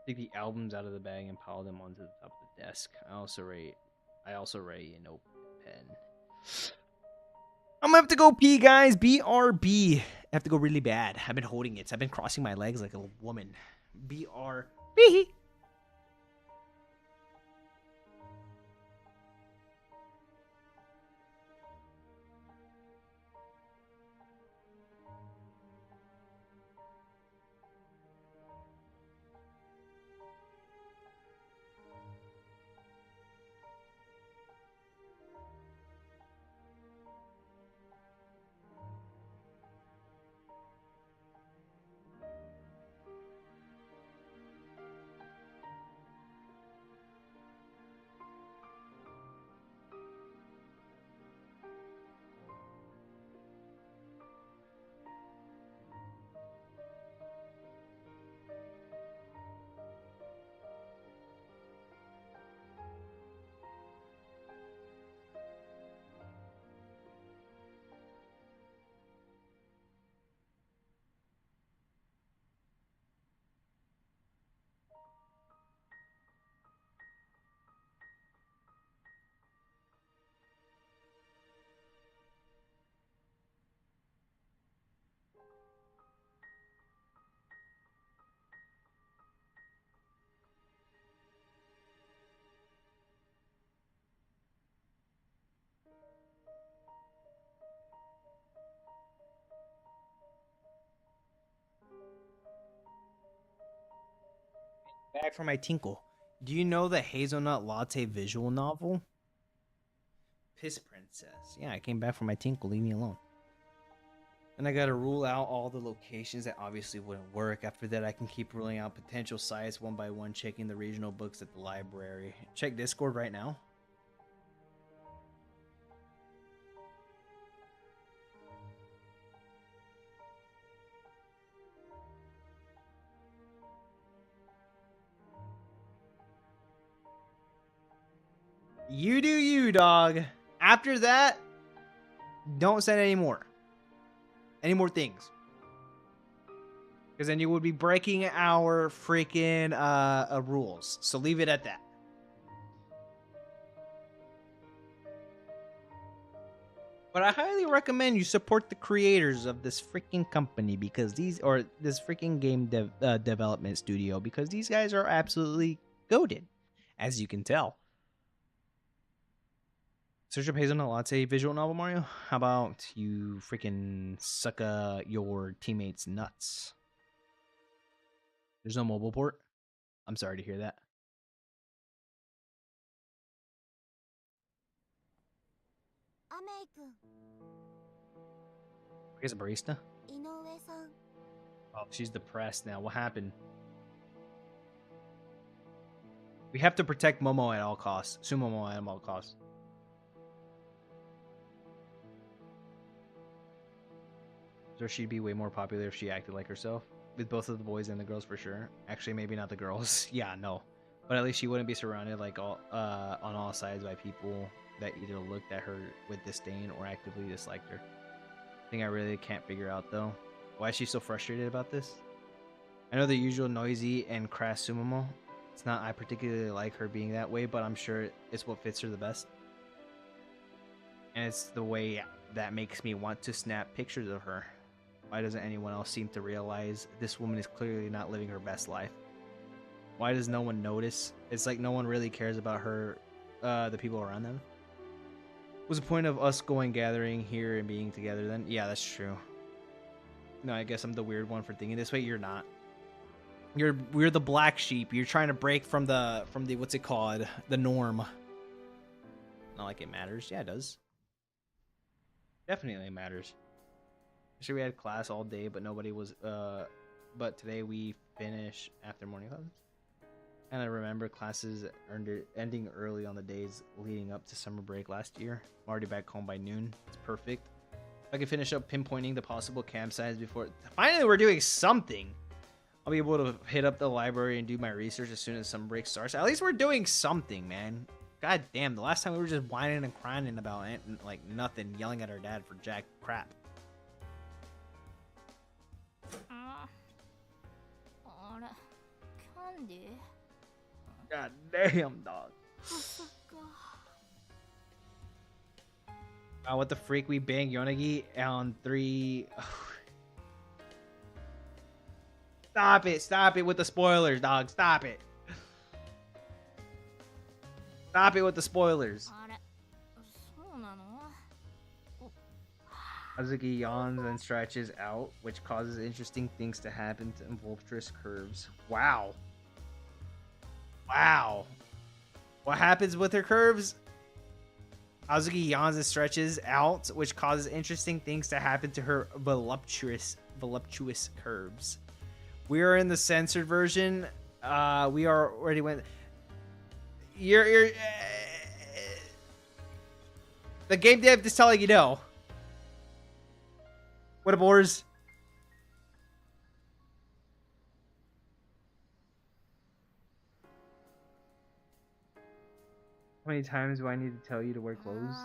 Take the albums out of the bag and pile them onto the top of the desk. I also write a note pen. I'm gonna have to go pee, guys. BRB. I have to go really bad. I've been holding it. I've been crossing my legs like a woman. BRB. Back for my tinkle. Do you know the Hazelnut Latte visual novel? Piss Princess. Yeah, I came back for my tinkle. Leave me alone. And I gotta rule out all the locations that obviously wouldn't work. After that, I can keep ruling out potential sites one by one, checking the regional books at the library. Check Discord right now. You do you, dog. After that, don't send any more. Any more things. Because then you would be breaking our freaking rules. So leave it at that. But I highly recommend you support the creators of this freaking company because this freaking game development studio because these guys are absolutely goated, as you can tell. Search up Hazelnut Latte visual novel, Mario. How about you freaking suck your teammates' nuts? There's no mobile port? I'm sorry to hear that. Here's a barista. Oh, she's depressed now. What happened? We have to protect Momo at all costs. Sumomo at all costs. So she'd be way more popular if she acted like herself. With both of the boys and the girls for sure. Actually, maybe not the girls. Yeah, no. But at least she wouldn't be surrounded like on all sides by people that either looked at her with disdain or actively disliked her. Thing I really can't figure out though. Why is she so frustrated about this? I know the usual noisy and crass Sumomo. It's not I particularly like her being that way, but I'm sure it's what fits her the best. And it's the way that makes me want to snap pictures of her. Why doesn't anyone else seem to realize this woman is clearly not living her best life? Why does no one notice? It's like no one really cares about her, the people around them. What's the point of us going gathering here and being together then? Yeah, that's true. No, I guess I'm the weird one for thinking this way. You're not. We're the black sheep. You're trying to break from the what's it called? The norm. Not like it matters. Yeah, it does. Definitely matters. Sure, we had class all day, but nobody was. But today we finish after morning classes. And I remember classes ending early on the days leading up to summer break last year. I'm already back home by noon. It's perfect. I can finish up pinpointing the possible campsites before. Finally, we're doing something. I'll be able to hit up the library and do my research as soon as summer break starts. At least we're doing something, man. God damn, the last time we were just whining and crying about it, like nothing, yelling at our dad for jack crap. God damn, dog. What the freak? We bang Yonagi on 3. Stop it. Stop it with the spoilers, dog. Stop it. Stop it with the spoilers. Hazuki yawns and stretches out, which causes interesting things to happen to voluptuous curves. Wow. Wow. What happens with her curves? Hazuki yawns and stretches out, which causes interesting things to happen to her voluptuous curves. We are in the censored version. We are already went. You're the game dev is telling you no. What up, boys? How many times do I need to tell you to wear clothes?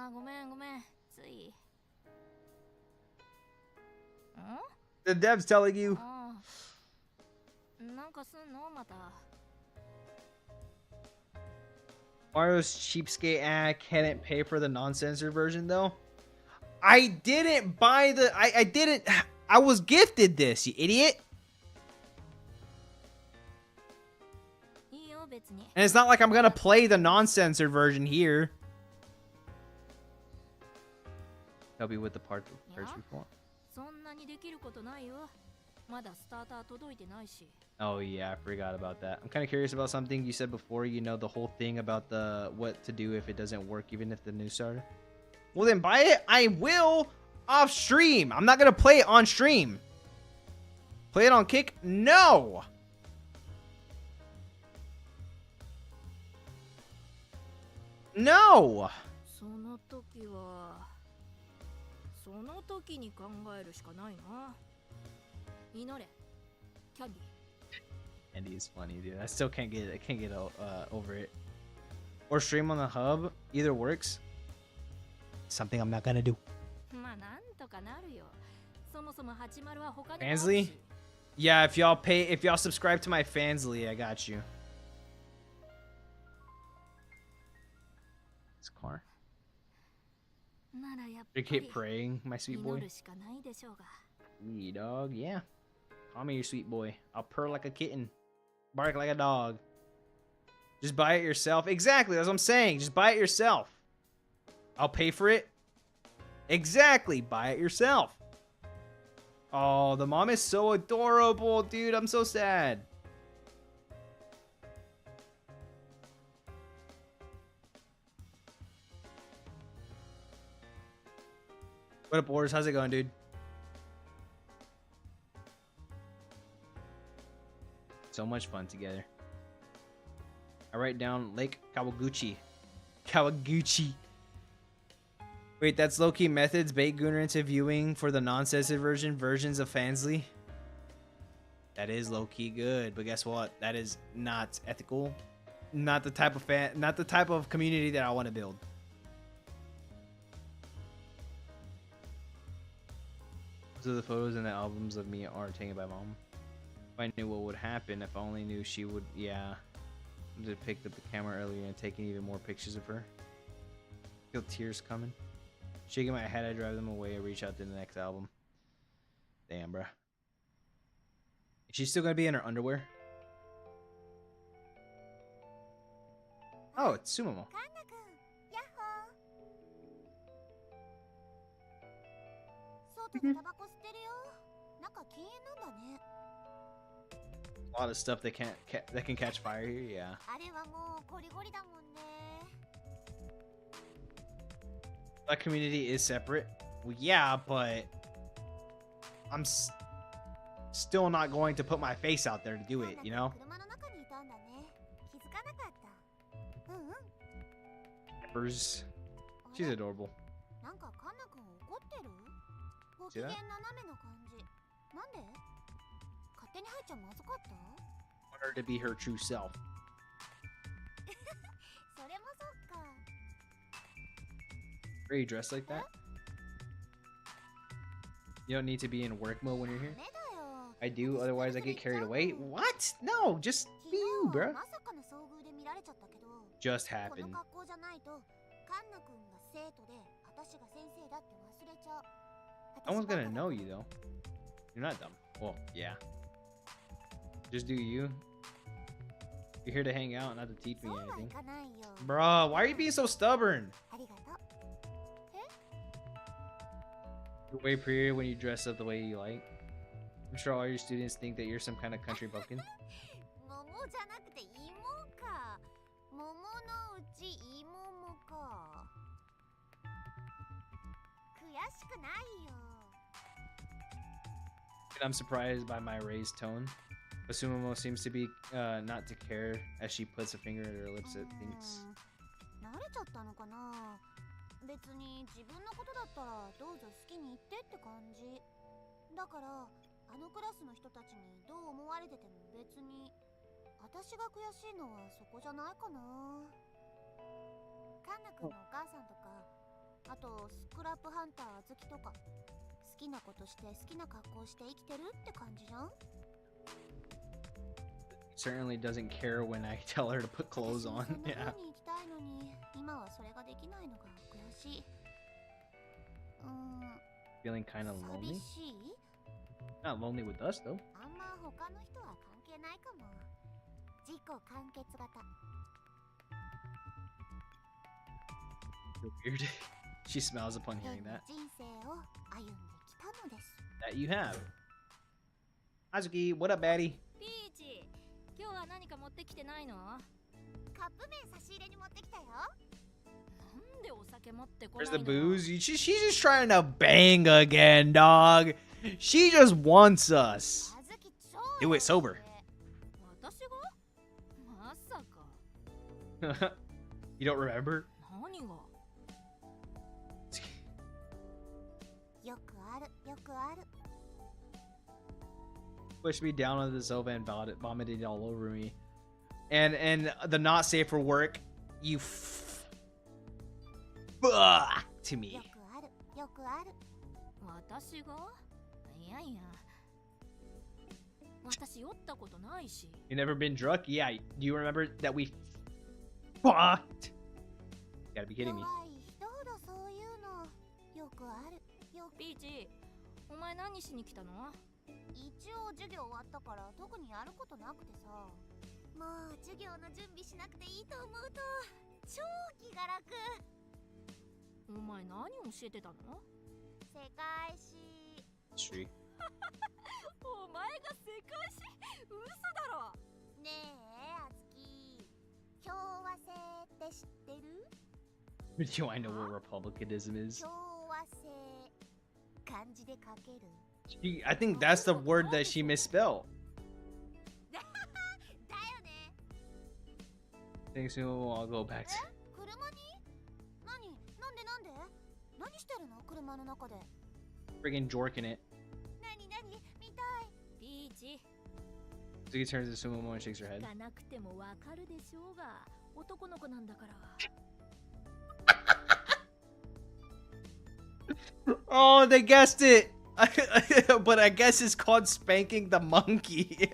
The dev's telling you. Mario's cheapskate ad couldn't pay for the non-censored version though. I didn't buy the. I didn't. I was gifted this, you idiot. And it's not like I'm gonna play the non-censored version here. Help you with the parts before. Oh yeah, I forgot about that. I'm kind of curious about something you said before. You know, the whole thing about the what to do if it doesn't work, even if the news started. Well then buy it. I will off stream. I'm not gonna play it on stream. Play it on Kick? No. No. Andy is funny, dude. I still can't get it. I can't get over it. Or stream on the hub. Either works. Something I'm not gonna do. Fansly? Yeah, if y'all subscribe to my Fansly, I got you. This car. You keep praying, my sweet boy. Yeah, dog, yeah. Call me your sweet boy. I'll purr like a kitten. Bark like a dog. Just buy it yourself. Exactly, that's what I'm saying. Just buy it yourself. I'll pay for it. Exactly, buy it yourself. Oh, the mom is so adorable, dude. I'm so sad. What up, Boris? How's it going, dude? So much fun together. I write down Lake Kawaguchi. Kawaguchi. Wait, that's low-key methods bait Gunner into viewing for the non-censored versions of Fansly. That is low-key good, but guess what? That is not ethical. Not the type of community that I want to build. So the photos and the albums of me are taken by mom. If I knew what would happen, if I only knew she would, yeah. I just picked up the camera earlier and taken even more pictures of her. Feel tears coming. Shaking my head, I drive them away and reach out to the next album. Damn, bruh. She's still gonna be in her underwear? Oh, it's Sumomo. なんだね。 A lot of stuff that can catch fire here. Yeah. あれはもうゴリゴリだもんね。 That community is separate. Well, yeah, but I'm still not going to put my face out there to do it, you know? 車の中にいたんだね。気づかなかった。うんうん。 Peppers. She's adorable. なんかカンナ君怒ってる？ご機 See 嫌 that? 斜めな感じ。なんで？勝手に入っちゃまずかった？ Want her to be her true self. それもそっか。 Are you dressed like that? You don't need to be in work mode when you're here. ダメだよ。 I do, otherwise I get carried away. What? No, just be you, 昨日 bruh. まさかの遭遇で見られちゃったけど、 Just こ happened. の格好じゃないとカンナ君が生徒で私が先生だって忘れちゃう。 No one's gonna know you though. You're not dumb. Well, yeah. Just do you. You're here to hang out, not to teach me そうはい anything. かないよ。 Bruh, why are you being so stubborn? ありがとう。 You're way prettier when you dress up the way you like. I'm sure all your students think that you're some kind of country bumpkin. 桃じゃなくて芋か。桃のうち芋もか。悔しくないよ。 And I'm surprised by my raised tone. Asumomo seems to be not to care as she puts a finger at her lips at things. 慣れちゃったのかな。別に自分のことだったらどうぞ好きに言ってって感じ。だからあのクラスの人たちにどう思われてても別に。私が悔しいのはそこじゃないかな。カンナ君のお母さんとか、あとスクラップハンターあずきとか、好きなことして好きな格好して生きてるって感じじゃん。 Certainly doesn't care when I tell her to put clothes 私も on. そんな Yeah. 風に生きたいのに、今はそれができないのが悔しい。Feeling kind of 寂 lonely. しい？ Not lonely with us though. あんま他の人は関係ないかも。自己完結型。 You're weird. She smiles upon 変 hearing な that. 人生を歩んできたのです。 That you have. Azuki, what up, baddie? ピーチ、今日は何か持ってきてないの？なカップ麺差し入れに持ってきたよ。んでお酒持ってこな Where's い the の？ booze? She's just trying to bang again, dog. She just wants us. あずき超 Do it sober. 私が？まさか。 You don't remember? 何が？よくあるよくある。 Pushed me down on the sofa and vomited all over me. And the not safe for work, you fuck to よ me. くあるよくある。私が？いやいや。私酔ったことないし。 You never been drunk? Yeah. Do you remember that we fucked? You gotta be kidding me. 弱い人ほどそういうのよくあるよ。ピーチ、お前何しに来たの？一応授業終わったから特にやることなくてさ。もう授業の準備しなくていいと思うと超気が楽。お前何教えてたの？世界史。 History. お前が世界史？嘘だろ。ねえあずき、共和制って知ってる？ Do I know what republicanism is? 共和制、漢字で書ける。 I think that's the word that she misspelled. だよね。 Thanks, I'll go back. 車に？なんで？何してるの車の中で？ Friggin' jorking it. 何見たい。ピーチ、 Zuki turns to Sumomo and shakes her head. 聞かなくてもわかるでしょうが、男の子なんだから。 Oh, they guessed it! But I guess it's called spanking the monkey.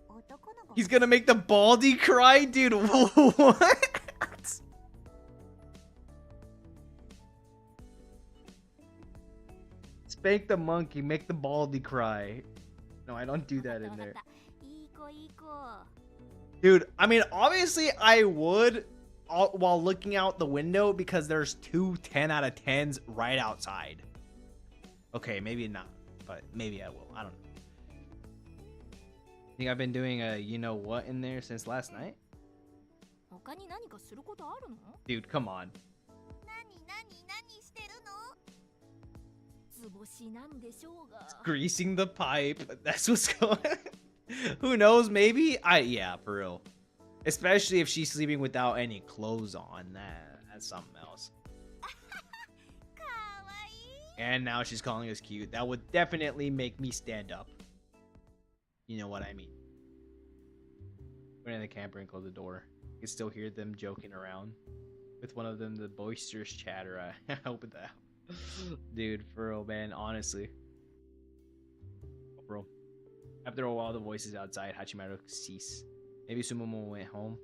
男の子。 He's gonna make the baldy cry? Dude, what? Spank the monkey, make the baldy cry. No, I don't do that in there. いい子いい子。 Dude, I mean, obviously I would while looking out the window because there's two 10 out of 10s right outside. Okay, maybe not, but maybe I will. I don't know. Think I've been doing a you know what in there since last night? 他に何かすることあるの？ Dude, come on. 何してるの？図星なんでしょうが。 Greasing the pipe. That's what's going Who knows? Maybe? Yeah, for real. Especially if she's sleeping without any clothes on. That's something else. かわいい。 And now she's calling us cute. That would definitely make me stand up. You know what I mean. Went in the camper and closed the door. You can still hear them joking around. With one of them, the boisterous chatter. I opened the house. Dude, for real, man. Honestly. Bro. After a while, the voices outside Hachimaru cease. Maybe Sumomo went home.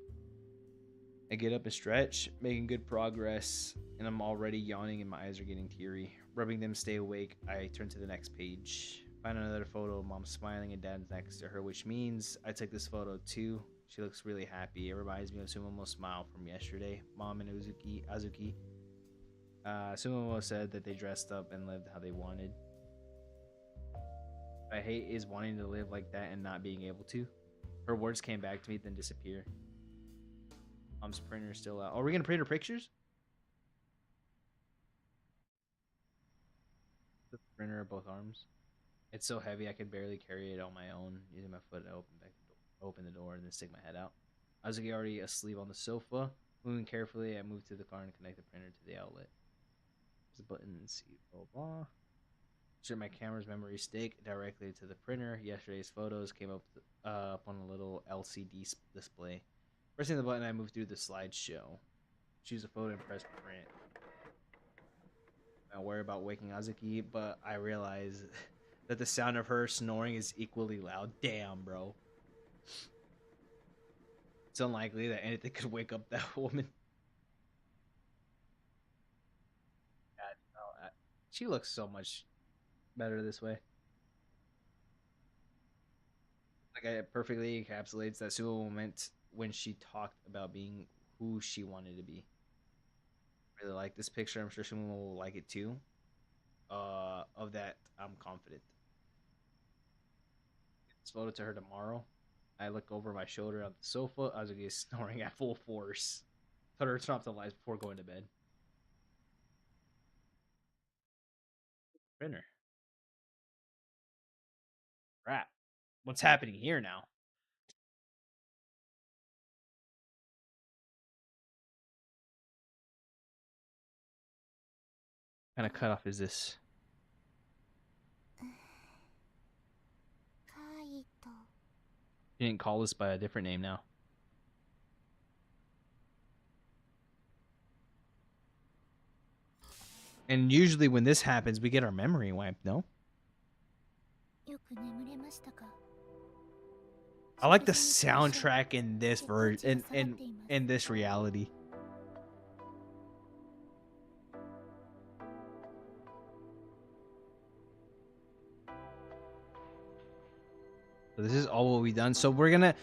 I get up and stretch, making good progress, and I'm already yawning and my eyes are getting teary. Rubbing them stay awake, I turn to the next page. Find another photo of mom smiling and dad's next to her, which means I took this photo too. She looks really happy. It reminds me of Sumomo's smile from yesterday. Mom and Azuki. Sumomo said that they dressed up and lived how they wanted. What I hate is wanting to live like that and not being able to. Her words came back to me, then disappear. Mom's printer is still out. Oh, are we gonna print her pictures? The printer of both arms. It's so heavy I could barely carry it on my own. Using my foot to open the door and then stick my head out. Azuki already asleep on the sofa. Moving carefully, I moved to the car and connect the printer to the outlet. There's a button and see blah blah. Insert my camera's memory stick directly to the printer. Yesterday's photos came up on a little LCD display. Pressing the button, I move through the slideshow. Choose a photo and press print. I worry about waking Azuki, but I realize that the sound of her snoring is equally loud. Damn, bro. It's unlikely that anything could wake up that woman. She looks so much better this way. Like it perfectly encapsulates that Sumo moment when she talked about being who she wanted to be. Really like this picture. I'm sure Sumo will like it too. Of that, I'm confident. This photo to her tomorrow. I look over my shoulder on the sofa. Azuki is snoring at full force. Tell her to turn off the lights before going to bed. Printer. Crap. What's happening here now? What kind of cutoff is this? カイト You didn't call us by a different name now. And usually when this happens, we get our memory wiped, no? よく眠れましたか I like the soundtrack in this version, in this reality. So this is all what we've done. So we're gonna...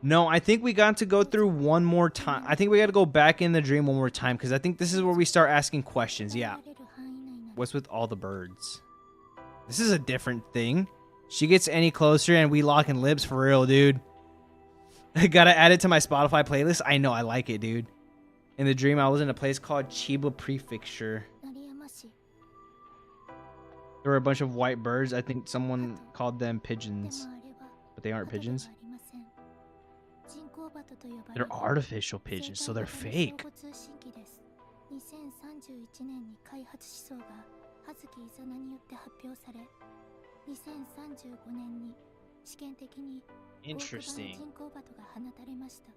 No, I think we got to go through one more time. I think we got to go back in the dream one more time because I think this is where we start asking questions. Yeah. れる範囲内なら What's with all the birds? This is a different thing. She gets any closer and we lock in lips for real, dude. I gotta add it to my Spotify playlist. I know, I like it, dude. In the dream, I was in a place called Chiba Prefecture. 成山市 There were a bunch of white birds. I think someone called them で pigeons. もあれは But they aren't 鳩では pigeons. ありません人工鳩と呼ばれ They're る artificial pigeons, so they're 生 fake. 態型の相互通信機です2031年に開発思想が葉月イザナによって発表され2035年に試験的に Interesting. 人工鳩が放たれました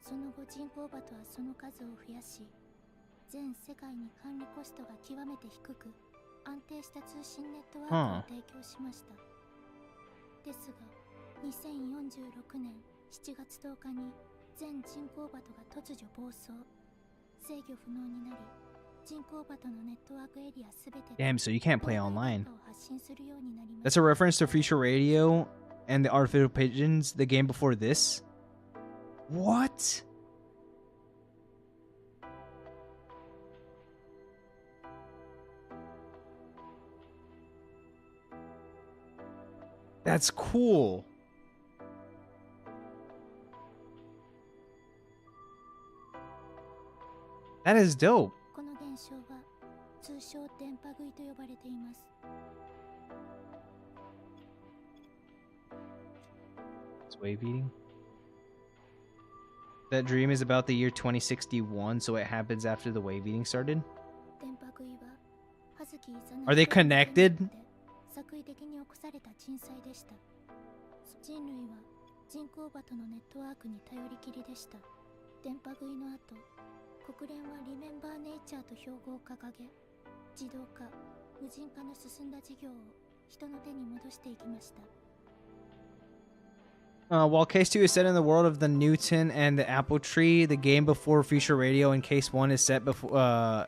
その後人工鳩はその数を増やし全世界に管理コストが極めて低く安定した通信ネットワークを提供しました、ですが2046年7月10日に全人工鳩が突如暴走制御不能になり人工鳩のネットワークエリアすべてで Damn, so you can't play 妨害 online. 電波を発信するようになりま That's した a reference to Future Radio and the Artificial Pigeons, the game before this? What? That's cool. That is dope. この現象は通称電波食いと呼ばれています。 It's wave eating. That dream is about the year 2061, so it happens after the wave eating started. 電波食いは葉月イザナ Are they connected? 作為的に起こされた鎮災でした。人類は人工場とのネットワークに頼りきりでした。電波食いの後、国連はリメンバーネイチャーと標語を掲げ、自動化、無人化の進んだ事業を人の手に戻していきました。 While Case 2 is set in the world of the Newton and the apple tree, the game before Future Radio and Case 1 is set before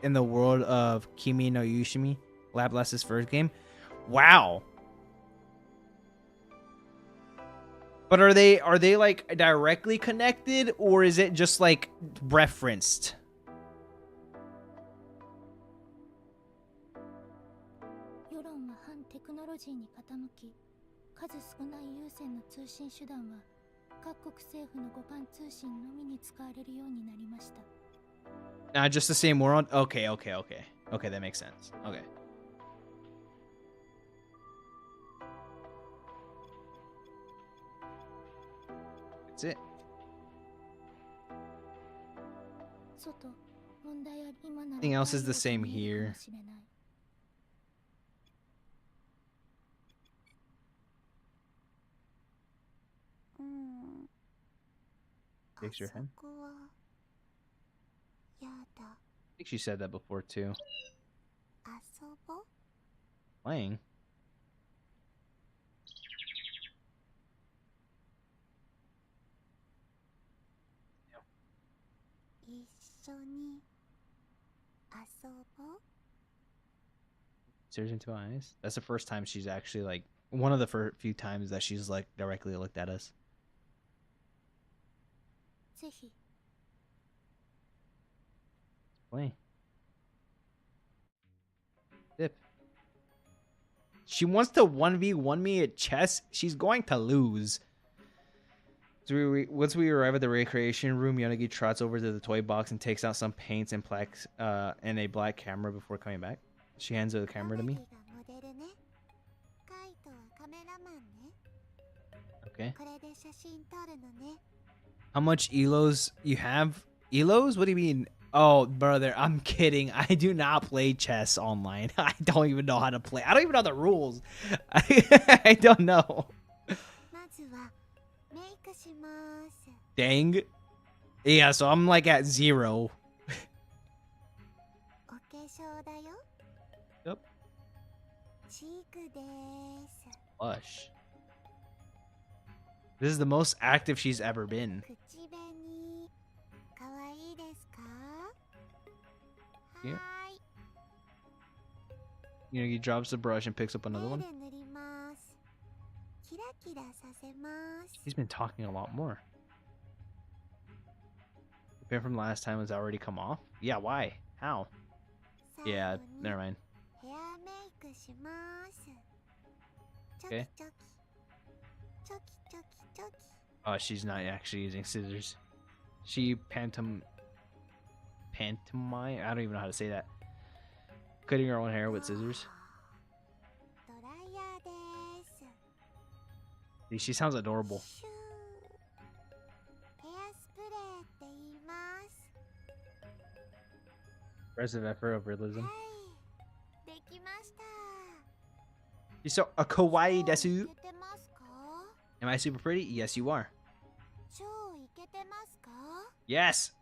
in the world of Kimi no Yushimi, Laplace's first game. Wow. But are they like directly connected, or is it just like referenced? 世論は反テクノロジーに傾き、数少ない有線の通信手段は各国政府の互換通信のみに使われるようになりました。 Not just the same world? Okay. Okay, that makes sense. Okay. That's it. 外、問題あり今なら Everything else is the same here. かもしれない。 Shakes your head. あそこはやだ。 I think she said that before too. 遊ぼう。 Playing? 一緒に遊ぼう。 Stares into eyes. That's the first time she's actually like one of the few times that she's like directly looked at us. ぜひ。 Play. Dip. She wants to 1v1 me at chess. She's going to lose. So once we arrive at the recreation room, Yanagi trots over to the toy box and takes out some paints and plaques and a black camera before coming back. She hands the camera to me. Okay. How much elos you have? Elos? What do you mean? Oh, brother, I'm kidding. I do not play chess online. I don't even know how to play. I don't even know the rules. I don't know. Dang. Yeah, so I'm like at 0. Yep. Blush. This is the most active she's ever been. Yeah. You know, he drops the brush and picks up another one. He's been talking a lot more. The pen from last time has already come off? Yeah, why? How? Yeah, never mind. Okay. Oh, she's not actually using scissors. She pantomime? I don't even know how to say that. Cutting her own hair with scissors. She sounds adorable. Expressive effort of realism. You're so a kawaii desu. Am I super pretty? Yes, you are. Yes.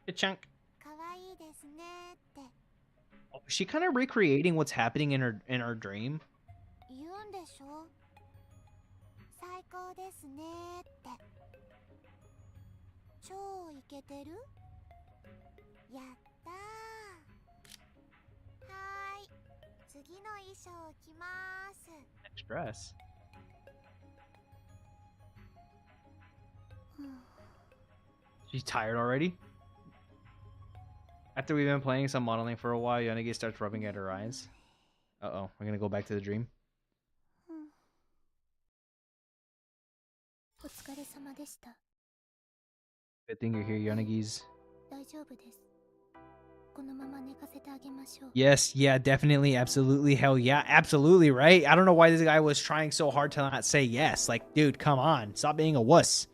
Good chunk. Oh, is she kind of recreating what's happening in her dream? Next dress. She's tired already? After we've been playing some modeling for a while, Yonagi starts rubbing at her eyes. Uh-oh, we're gonna go back to the dream. お疲れ様でした。 Good thing you're here, Yonagi's. 大丈夫です。このまま寝かせてあげましょう。 Yes, yeah, definitely, absolutely, hell yeah, absolutely, right? I don't know why this guy was trying so hard to not say yes. Like, dude, come on, stop being a wuss.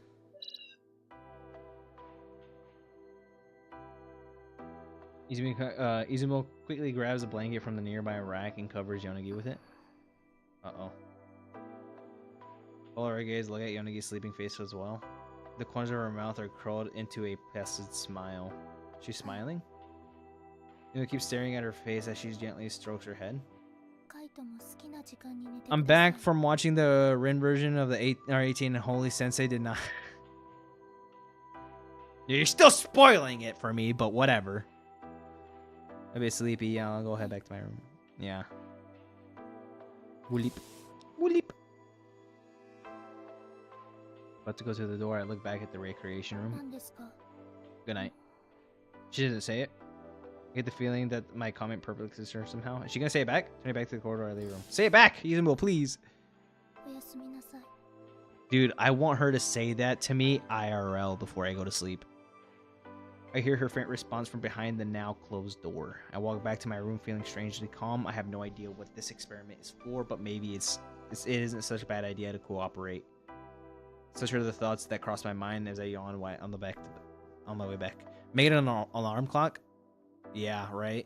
Izumo quickly grabs a blanket from the nearby rack and covers Yonagi with it. Uh-oh. All our gaze look at Yonagi's sleeping face as well. The corners of her mouth are curled into a placid smile. She's smiling? Yuno keeps staring at her face as she gently strokes her head. カイトも好きな時間に寝てください。 I'm back from watching the Rin version of the R18 and Holy Sensei did not... You're still spoiling it for me, but whatever. I'm a bit sleepy. Yeah, I'll go head back to my room. Yeah. Woolip. Woolip. About to go to the door, I look back at the recreation room. 何ですか？ Good night. She doesn't say it. I get the feeling that my comment perplexes her somehow. Is she gonna say it back? Turn it back to the corridor or leave room. Say it back! Izumo, please! おやすみなさい。 Dude, I want her to say that to me IRL before I go to sleep. I hear her faint response from behind the now closed door. I walk back to my room feeling strangely calm. I have no idea what this experiment is for, but maybe it isn't such a bad idea to cooperate. Such are the thoughts that cross my mind as I yawn on my way back. Make it an alarm clock? Yeah, right.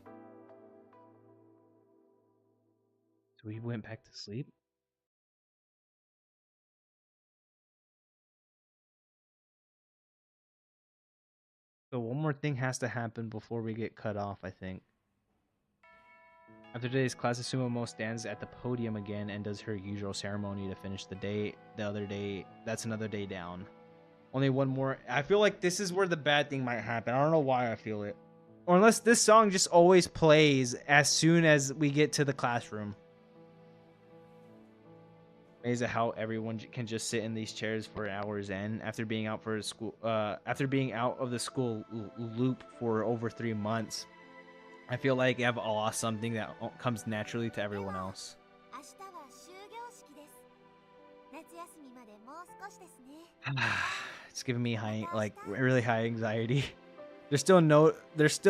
So we went back to sleep? So one more thing has to happen before we get cut off, I think. After today's class, Sumomo stands at the podium again and does her usual ceremony to finish the day. The other day, that's another day down. Only one more. I feel like this is where the bad thing might happen. I don't know why I feel it. Or unless this song just always plays as soon as we get to the classroom. Amazed at how everyone can just sit in these chairs for hours end after being out for school. After being out of the school loop for over 3 months, I feel like I've lost something that comes naturally to everyone else. 明日は終業式です。夏休みまでもう少しですね。It's giving me really high anxiety. There's still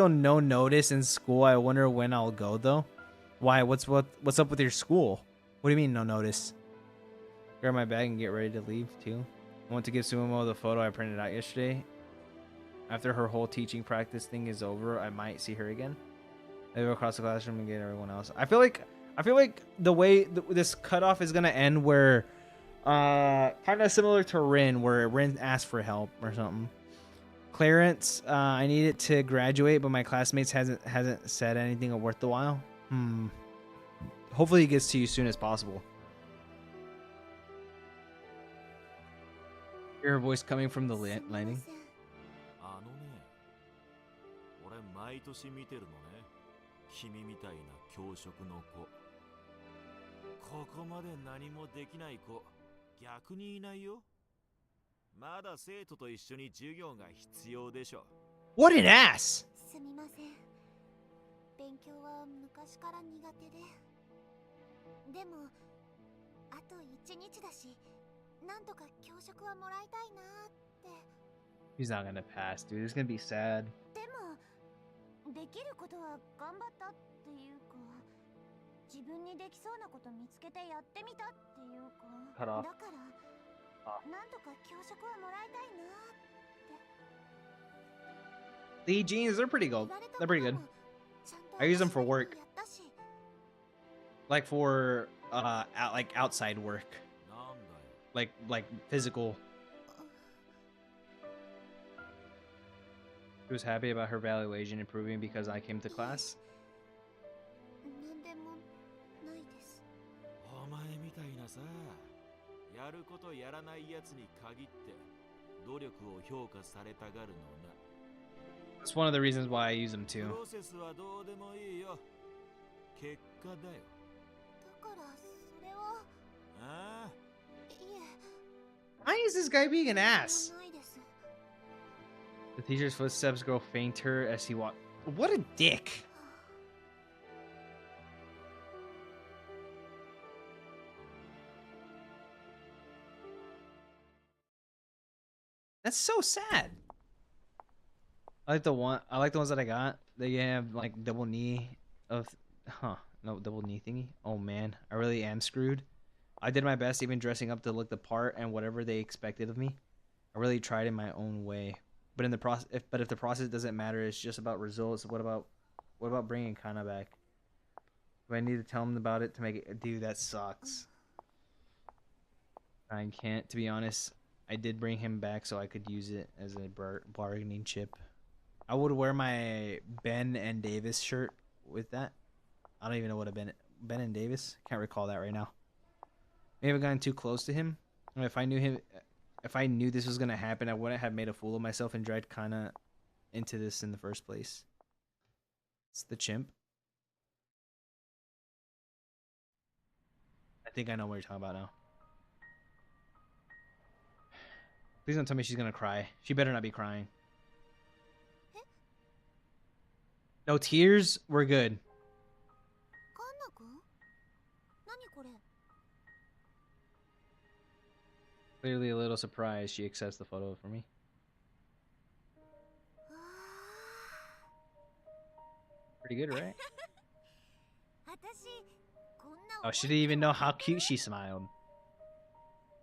no notice in school. I wonder when I'll go though. Why? What's up with your school? What do you mean no notice? Grab my bag and get ready to leave too. I want to give Sumomo the photo I printed out yesterday. After her whole teaching practice thing is over, I might see her again. I go across the classroom and get everyone else. I feel like the way this cutoff is gonna end where, kind of similar to Rin, where Rin asked for help or something. Clarence, I needed to graduate, but my classmates hasn't said anything worth the while. Hopefully, he gets to you as soon as possible. Hear her voice coming from the landing. あのね、俺毎年見てるのね。君みたいな教職の子。ここまで何もできない子、逆にいないよ。まだ生徒と一緒に授業が必要でしょ。What an ass! すみません。勉強は昔から苦手で。でも、あと1日だし、なんとか教職はもらいたいなって。 He's not gonna pass, dude. It's gonna be sad. でも、できることは頑張ったっていうか、自分にできそうなこと見つけてやってみたっていうか。Cut off. だから、なんとか教職はもらいたいなって。 The jeans, they're pretty good. They're pretty good. I use them for work. Like for like outside work. なんだよ。Like physical. She was happy about her valuation improving because I came to class. なんでもないです。お前みたいなさ、やることやらないやつに限って努力を評価されたがるのな。That's one of the reasons why I use them プ too. ロセスはどうでもいいよ。結果だよ。だからそれは。ああ。いえ。 Why is this guy being an ass? ないです。 The teacher's footsteps grow fainter as he walks. What a dick. That's so sad. I like the ones that I got. They have like double knee of no double knee thingy. Oh man, I really am screwed. I did my best even dressing up to look the part and whatever they expected of me. I really tried in my own way. But in the process if the process doesn't matter, it's just about results. What about bringing Kana back? Do I need to tell him about it to make it? Dude, that sucks. I can't, to be honest. I did bring him back so I could use it as a bargaining chip. I would wear my Ben and Davis shirt with that. I don't even know what a Ben and Davis. Can't recall that right now. Maybe I've gotten too close to him. If I knew this was gonna happen, I wouldn't have made a fool of myself and dragged Kana into this in the first place. It's the chimp. I think I know what you're talking about now. Please don't tell me she's gonna cry. She better not be crying. No tears? We're good. Clearly a little surprised she accepts the photo for me. Pretty good, right? Oh, she didn't even know how cute she smiled.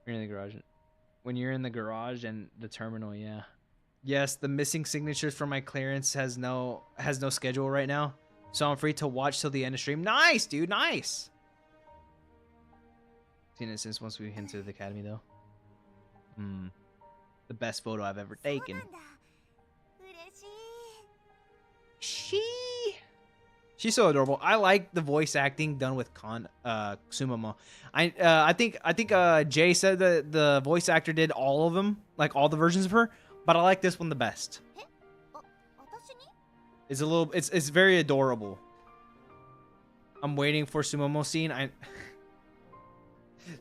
You're in the garage. When you're in the garage and the terminal, yeah. Yes, the missing signatures from my clearance has no schedule right now. So I'm free to watch till the end of stream. Nice, dude, nice. Seen it since once we entered the academy though. The best photo I've ever taken. She's so adorable. I like the voice acting done with Sumomo. I think Jay said that the voice actor did all of them, like all the versions of her, but I like this one the best. It's very adorable. I'm waiting for Sumomo scene.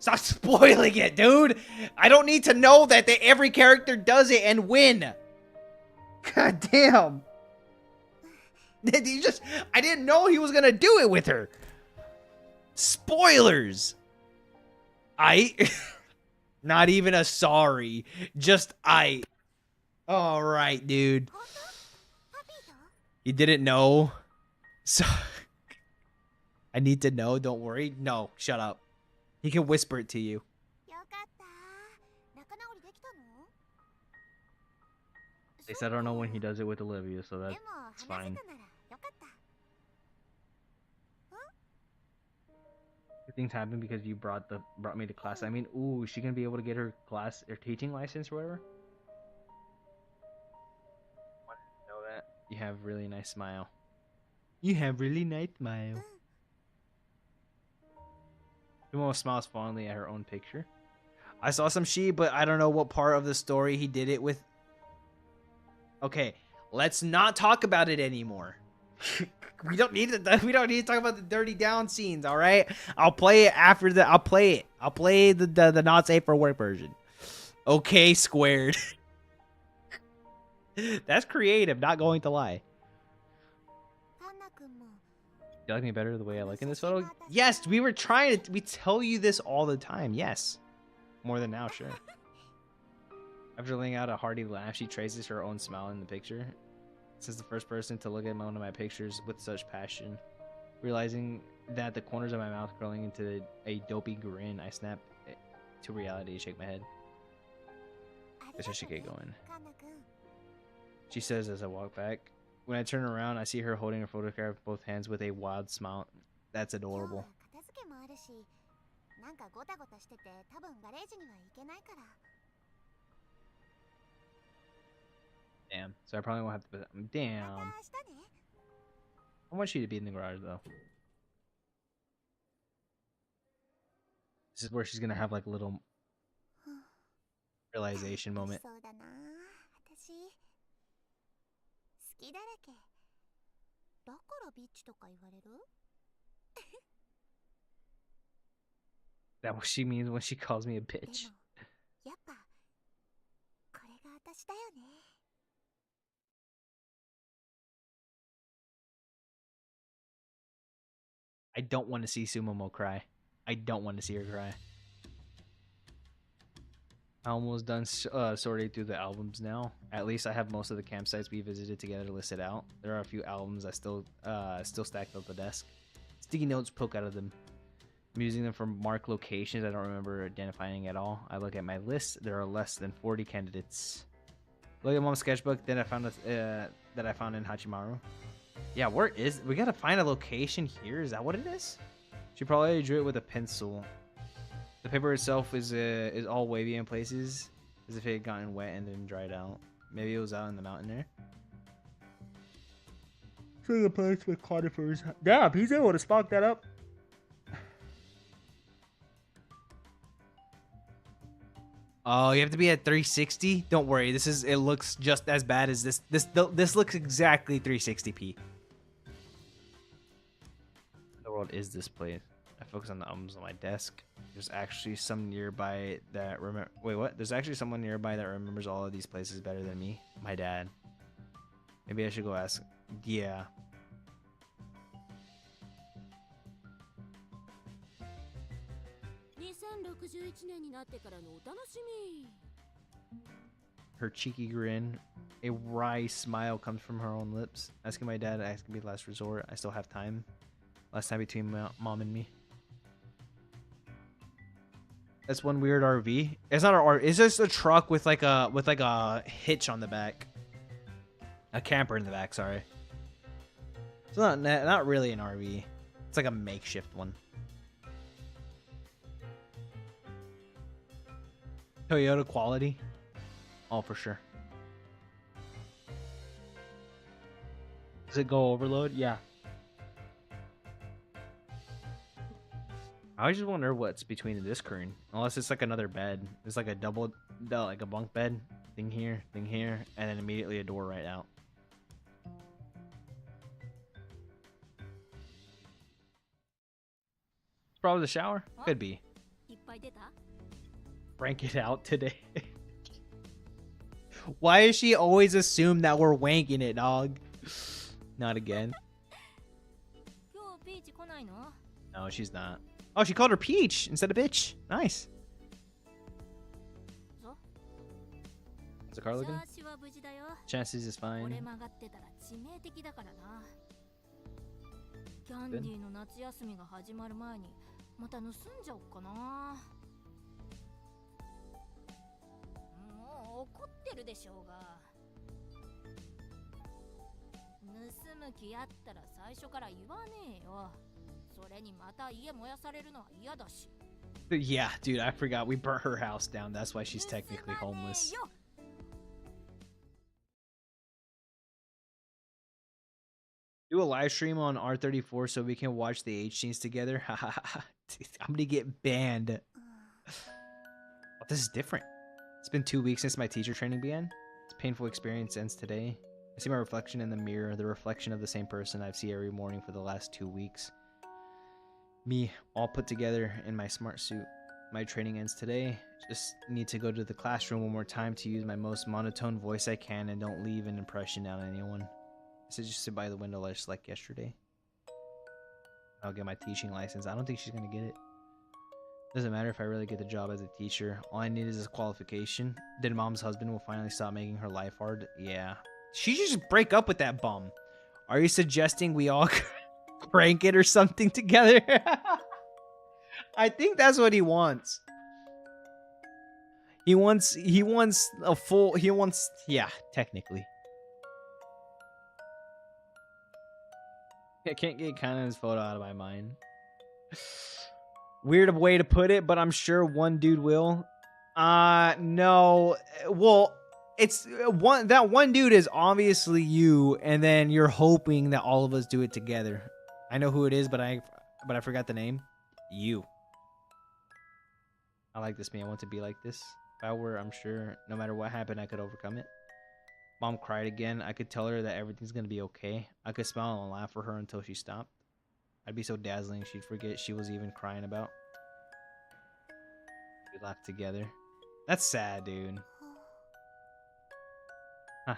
Stop spoiling it, dude. I don't need to know that every character does it and win. God damn. I didn't know he was gonna do it with her. Spoilers. Not even a sorry. Just all right, dude. You didn't know? So I need to know. Don't worry. No, shut up. He can whisper it to you. At least I don't know when he does it with Olivia, so that's fine. Good things happen because you brought me to class. I mean, ooh, is she gonna be able to get her teaching license or whatever? Wanted to know that. You have really nice smile. You have really nice smile. Sumo smiles fondly at her own picture. I saw some but I don't know what part of the story he did it with. Okay, let's not talk about it anymore. We don't need to talk about the dirty down scenes, all right? I'll play it after the. I'll play it. I'll play the not safe for work version. Okay, squared. That's creative. Not going to lie. You like me better the way I look in this photo? Yes, we were trying to. We tell you this all the time. Yes, more than now, sure. After laying out a hearty laugh, she traces her own smile in the picture. Since the first person to look at one of my pictures with such passion. Realizing that the corners of my mouth curling into a dopey grin, I snap to reality and shake my head. Guess I should get going. She says as I walk back. When I turn around, I see her holding her photograph with both hands with a wild smile. That's adorable. Damn. So I probably won't have to put that. Damn. I want you to be in the garage though. This is where she's gonna have like a little realization moment. That what she means when she calls me a bitch. I don't want to see Sumomo cry. I don't want to see her cry. I'm almost done sorting through the albums now. At least I have most of the campsites we visited together listed out. There are a few albums I still stacked up the desk. Sticky notes poke out of them. I'm using them for mark locations I don't remember identifying at all. I look at my list. There are less than 40 candidates. Look at Mom's sketchbook. Then I found that I found in Hachimaru. Yeah, where is? We gotta find a location here. Is that what it is? She probably drew it with a pencil. The paper itself is all wavy in places, as if it had gotten wet and then dried out. Maybe it was out in the mountain there. So the place with conifers. Damn, he's able to spark that up. Oh, you have to be at 360. Don't worry, it looks just as bad as this. This looks exactly 360p. The world is this place. I focus on the albums on my desk. There's actually some nearby that remember. Wait, what? There's actually someone nearby that remembers all of these places better than me. My dad. Maybe I should go ask. Yeah. Her cheeky grin, a wry smile comes from her own lips. Asking my dad, asking me last resort. I still have time. Last time between mom and me. That's one weird RV. It's not an RV. It's just a truck with like a hitch on the back. A camper in the back. Sorry. It's not really an RV. It's like a makeshift one. Toyota quality. Oh, for sure. Does it go overload? Yeah. I just wonder what's between this current. Unless it's like another bed. It's like a like a bunk bed. Thing here, and then immediately a door right out. It's probably the shower. Could be. Rank it out today. Why does she always assume that we're wanking it, dog? Not again. No, she's not. Oh, she called her Peach instead of bitch. Nice. How's the car looking? Chances is fine. Good. Yeah, dude, I forgot we burnt her house down. That's why she's technically homeless. Do a live stream on R34 so we can watch the H scenes together. I'm gonna get banned. Oh, this is different. It's been 2 weeks since my teacher training began. It's a painful experience ends today. I see my reflection in the mirror, the reflection of the same person I've seen every morning for the last 2 weeks. Me, all put together in my smart suit. My training ends today. Just need to go to the classroom one more time to use my most monotone voice I can and don't leave an impression on anyone. I said just sit by the window just like yesterday. I'll get my teaching license. I don't think she's gonna get it. Doesn't matter if I really get the job as a teacher. All I need is this qualification. Then mom's husband will finally stop making her life hard. Yeah. She should just break up with that bum. Are you suggesting we all crank it or something together? I think that's what he wants. He wants a full, yeah, technically. I can't get Kanan's photo out of my mind. Weird way to put it, but I'm sure one dude will. No. Well, it's that one dude is obviously you, and then you're hoping that all of us do it together. I know who it is, but I forgot the name. You. I like this, man. I want to be like this. If I were, I'm sure no matter what happened, I could overcome it. Mom cried again. I could tell her that everything's gonna be okay. I could smile and laugh for her until she stopped. I'd be so dazzling she'd forget she was even crying about. We laughed together. That's sad, dude.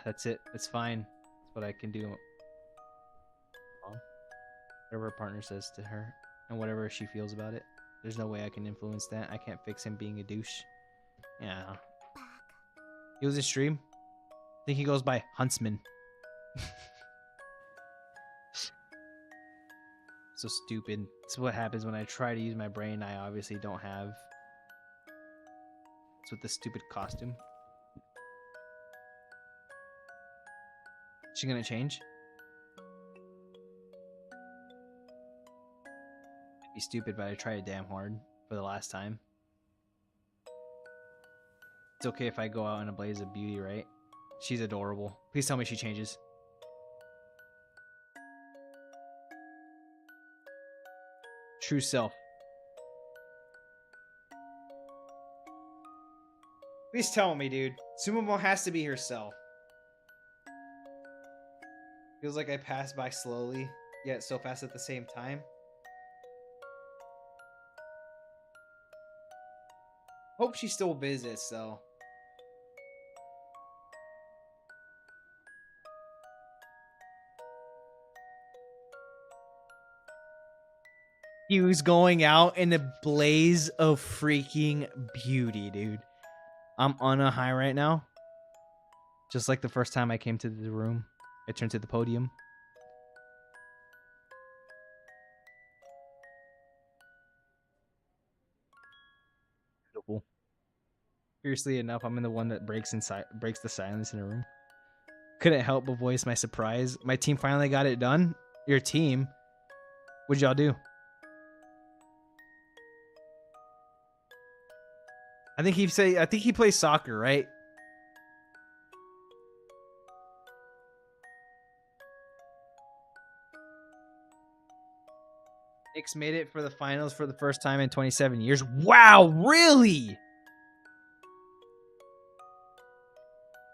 That's it. It's fine. That's what I can do. Mom. Whatever her partner says to her. and whatever she feels about it. There's no way I can influence that. I can't fix him being a douche. Yeah. He was in stream. I think he goes by Huntsman. So stupid. It's what happens when I try to use my brain. I obviously don't have. It's with the stupid costume. She gonna change? It'd be stupid, but I tried damn hard for the last time. It's okay if I go out in a blaze of beauty, right? She's adorable. Please tell me she changes. True self. Please tell me, dude. Sumomo has to be herself. Feels like I passed by slowly, yet so fast at the same time. Hope she still visits, though. He was going out in a blaze of freaking beauty, dude. I'm on a high right now. Just like the first time I came to the room. I turned to the podium. Beautiful. Curiously enough, I'm in the one that breaks the silence in a room. Couldn't help but voice my surprise. My team finally got it done. Your team? What'd y'all do? I think he plays soccer, right? Knicks made it for the finals for the first time in 27 years. Wow, really?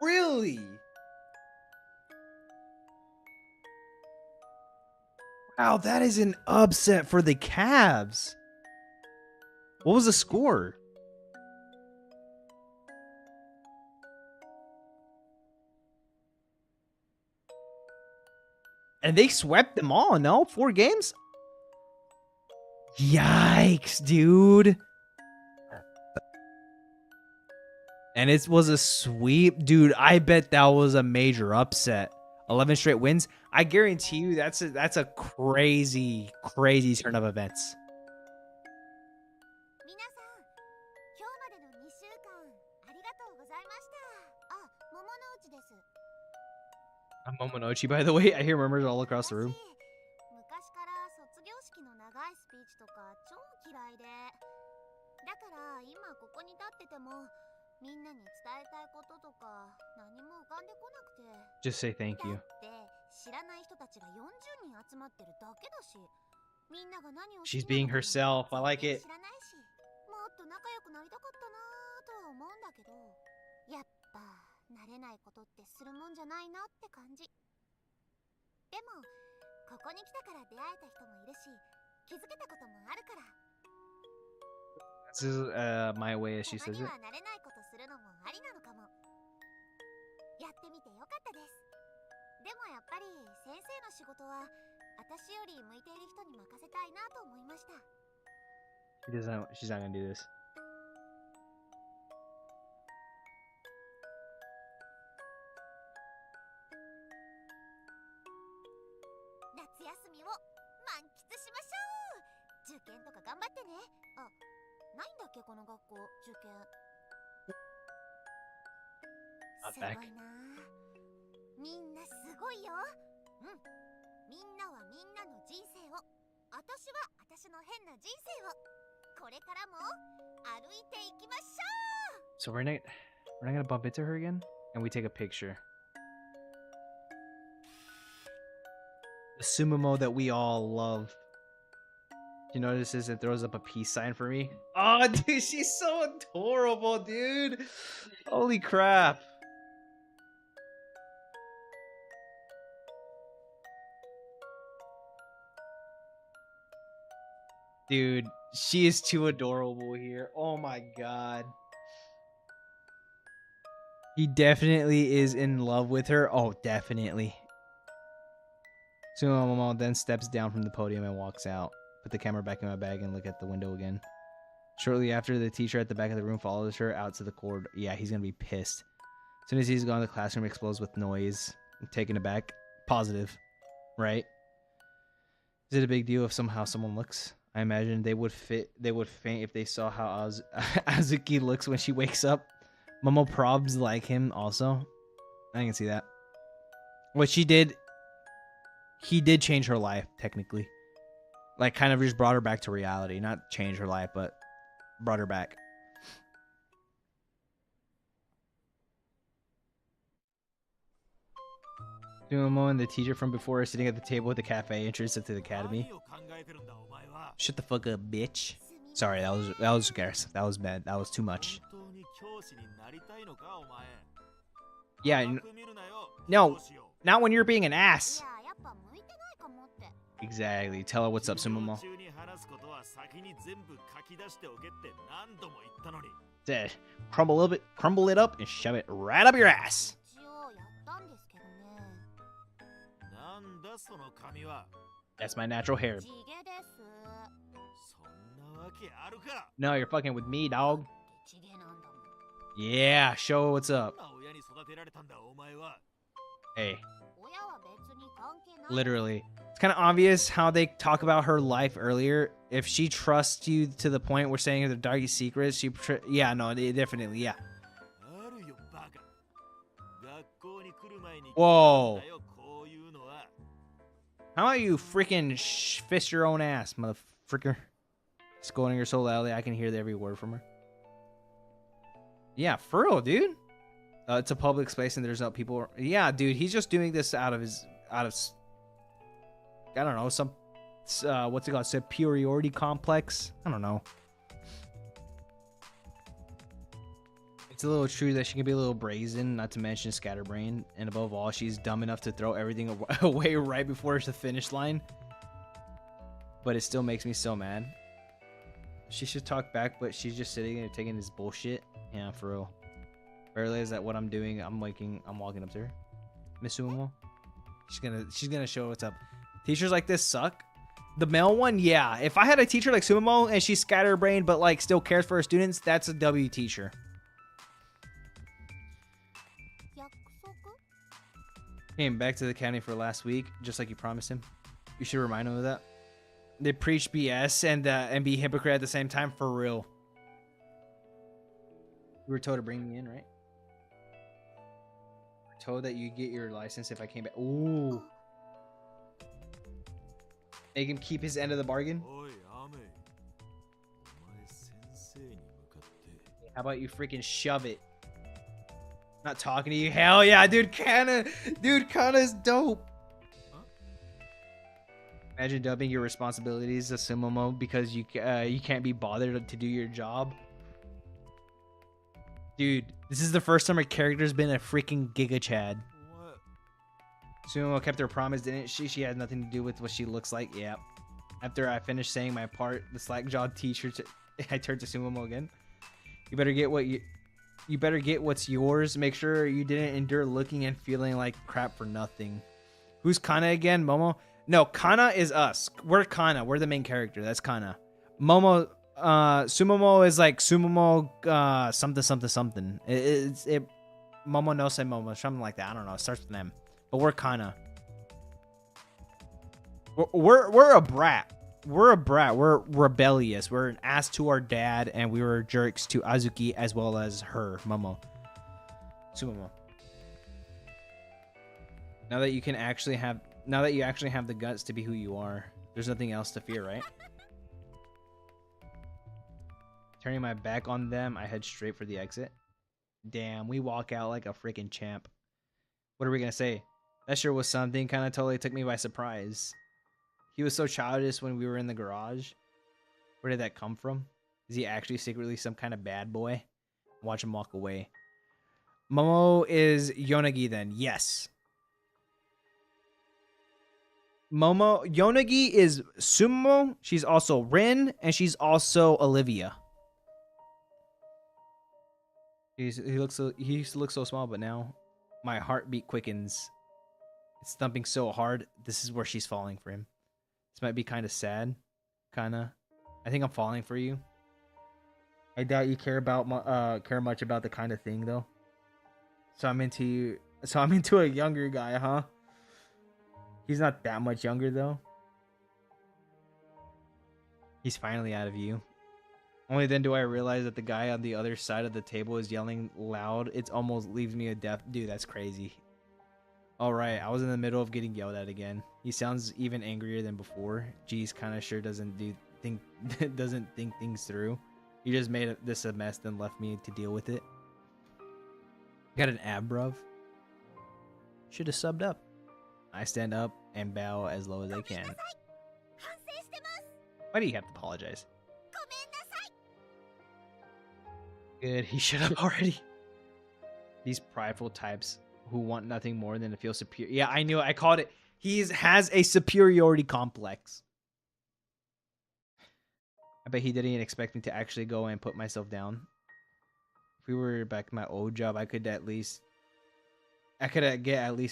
Really? Wow, that is an upset for the Cavs. What was the score? And they swept them all, no? 4 games? Yikes, dude. And it was a sweep. Dude, I bet that was a major upset. 11 straight wins. I guarantee you that's a crazy, crazy turn of events. I'm Momonochi, by the way. I hear murmurs all across the room. Just say thank you. She's being herself. I like it. This is my way as she says it. She's not gonna do this. Not back. So we're not gonna bump into her again, and we take a picture. The Sumomo that we all love. You notice this? It throws up a peace sign for me. Oh, dude, she's so adorable, dude. Holy crap. Dude, she is too adorable here. Oh my god. He definitely is in love with her. Oh, definitely. Sumomo then steps down from the podium and walks out. put the camera back in my bag and look at the window again. Shortly after, the teacher at the back of the room follows her out to the corridor. Yeah, he's gonna be pissed. As soon as he's gone, the classroom explodes with noise. I'm taken aback. Positive, right? Is it a big deal if somehow someone looks? I imagine they would faint if they saw how Azuki looks when she wakes up. Momo probs like him also. I can see that. What she did, he did change her life, technically. Like, kind of just brought her back to reality. Not change her life, but brought her back. Sumo and the teacher from before are sitting at the table at the cafe entrance to the academy. Shut the fuck up, bitch. Sorry, that was scarce. That was bad. That was too much. Yeah, no, not when you're being an ass. Exactly. Tell her what's up, Sumomo. Said, crumble it up and shove it right up your ass. That's my natural hair. No, you're fucking with me, dog. Yeah, show what's up. Hey. Literally. It's kind of obvious how they talk about her life earlier. If she trusts you to the point we're saying the darkest secrets, yeah, no, definitely, yeah. Whoa. How about you freaking fist your own ass, motherfucker? Scolding her so loudly I can hear every word from her. Yeah, for real, dude. It's a public space and there's no people. Yeah, dude, he's just doing this out of I don't know, some what's it called, superiority complex. I don't know. It's a little true that she can be a little brazen, not to mention scatterbrained, and above all, she's dumb enough to throw everything away right before the finish line. But it still makes me so mad. She should talk back, but she's just sitting and taking this bullshit. Yeah, for real. Barely is that what I'm doing. I'm walking up to her. Miss Sumo. She's gonna show what's up. Teachers like this suck. The male one, yeah. If I had a teacher like Sumo and she's scatterbrained but like still cares for her students, that's a W teacher. Came back to the academy for last week, just like you promised him. You should remind him of that. They preach BS and be hypocrite at the same time, for real. You were told to bring me in, right? Told that you get your license if I came back. Ooh. Make him keep his end of the bargain. How about you freaking shove it? Not talking to you. Hell yeah, dude. Kana's dope. Imagine dubbing your responsibilities as Sumomo because you can't be bothered to do your job. Dude, this is the first time her character's been a freaking Giga Chad. Sumomo kept her promise, didn't she? She had nothing to do with what she looks like. Yep. After I finished saying my part, the slack-jawed teacher, I turned to Sumomo again. You better get what's yours. Make sure you didn't endure looking and feeling like crap for nothing. Who's Kana again? Momo? No, Kana is us. We're Kana. We're the main character. That's Kana. Momo, Sumomo is like Sumomo, something. Momo no se Momo, something like that. I don't know. It starts with an M. But we're Kana. We're a brat. We're a brat. We're rebellious. We're an ass to our dad, and we were jerks to Azuki as well as her, Momo. Sumomo. Now that you actually have the guts to be who you are, there's nothing else to fear, right? Turning my back on them, I head straight for the exit. Damn, we walk out like a freaking champ. What are we gonna say? That sure was something. Kind of totally took me by surprise. He was so childish when we were in the garage. Where did that come from? Is he actually secretly some kind of bad boy? Watch him walk away. Momo is Yonagi then. Yes. Yonagi is Sumo. She's also Rin. And she's also Olivia. He used to look so small, but now my heartbeat quickens. It's thumping so hard. This is where she's falling for him. This might be kind of sad. kinda. I think I'm falling for you. I doubt you care much about the kind of thing though. So I'm into a younger guy, huh? He's not that much younger though. He's finally out of you. Only then do I realize that the guy on the other side of the table is yelling loud. It almost leaves me a deaf. Dude, that's crazy. All right, I was in the middle of getting yelled at again. He sounds even angrier than before. Geez, kind of sure doesn't think things through. He just made this a mess, then left me to deal with it. Got an ab, bruv. Should have subbed up. I stand up and bow as low as I can. Why do you have to apologize? Good, he should have already. These prideful types who want nothing more than to feel superior. Yeah, I knew it. I called it. He has a superiority complex. I bet he didn't expect me to actually go and put myself down. If we were back in my old job, I could get at least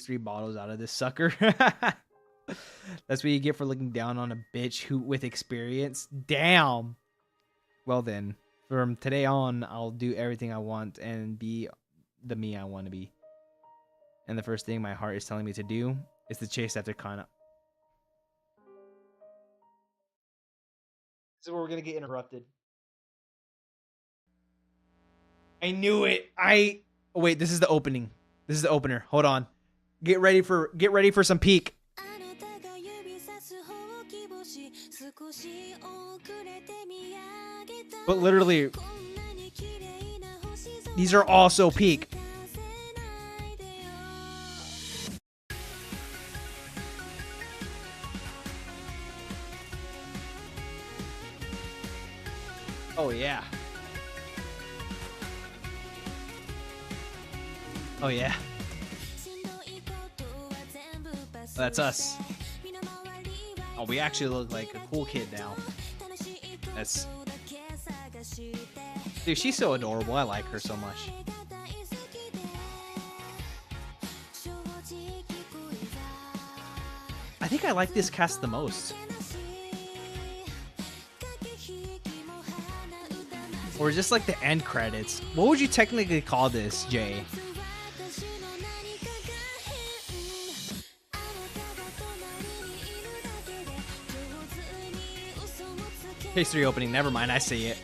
3 bottles out of this sucker. That's what you get for looking down on a bitch with experience. Damn. Well then, from today on, I'll do everything I want and be the me I want to be. And the first thing my heart is telling me to do is to chase after Kana. This is where we're gonna get interrupted. I knew it. Oh, wait, this is the opening. This is the opener. Hold on. Get ready for some peak. But literally, these are all so peak. Oh yeah. Oh yeah. That's us. Oh, we actually look like a cool kid now. That's... Dude, she's so adorable. I like her so much. I think I like this cast the most. Or just like the end credits. What would you technically call this, Jay? Page 3 opening. Never mind, I see it.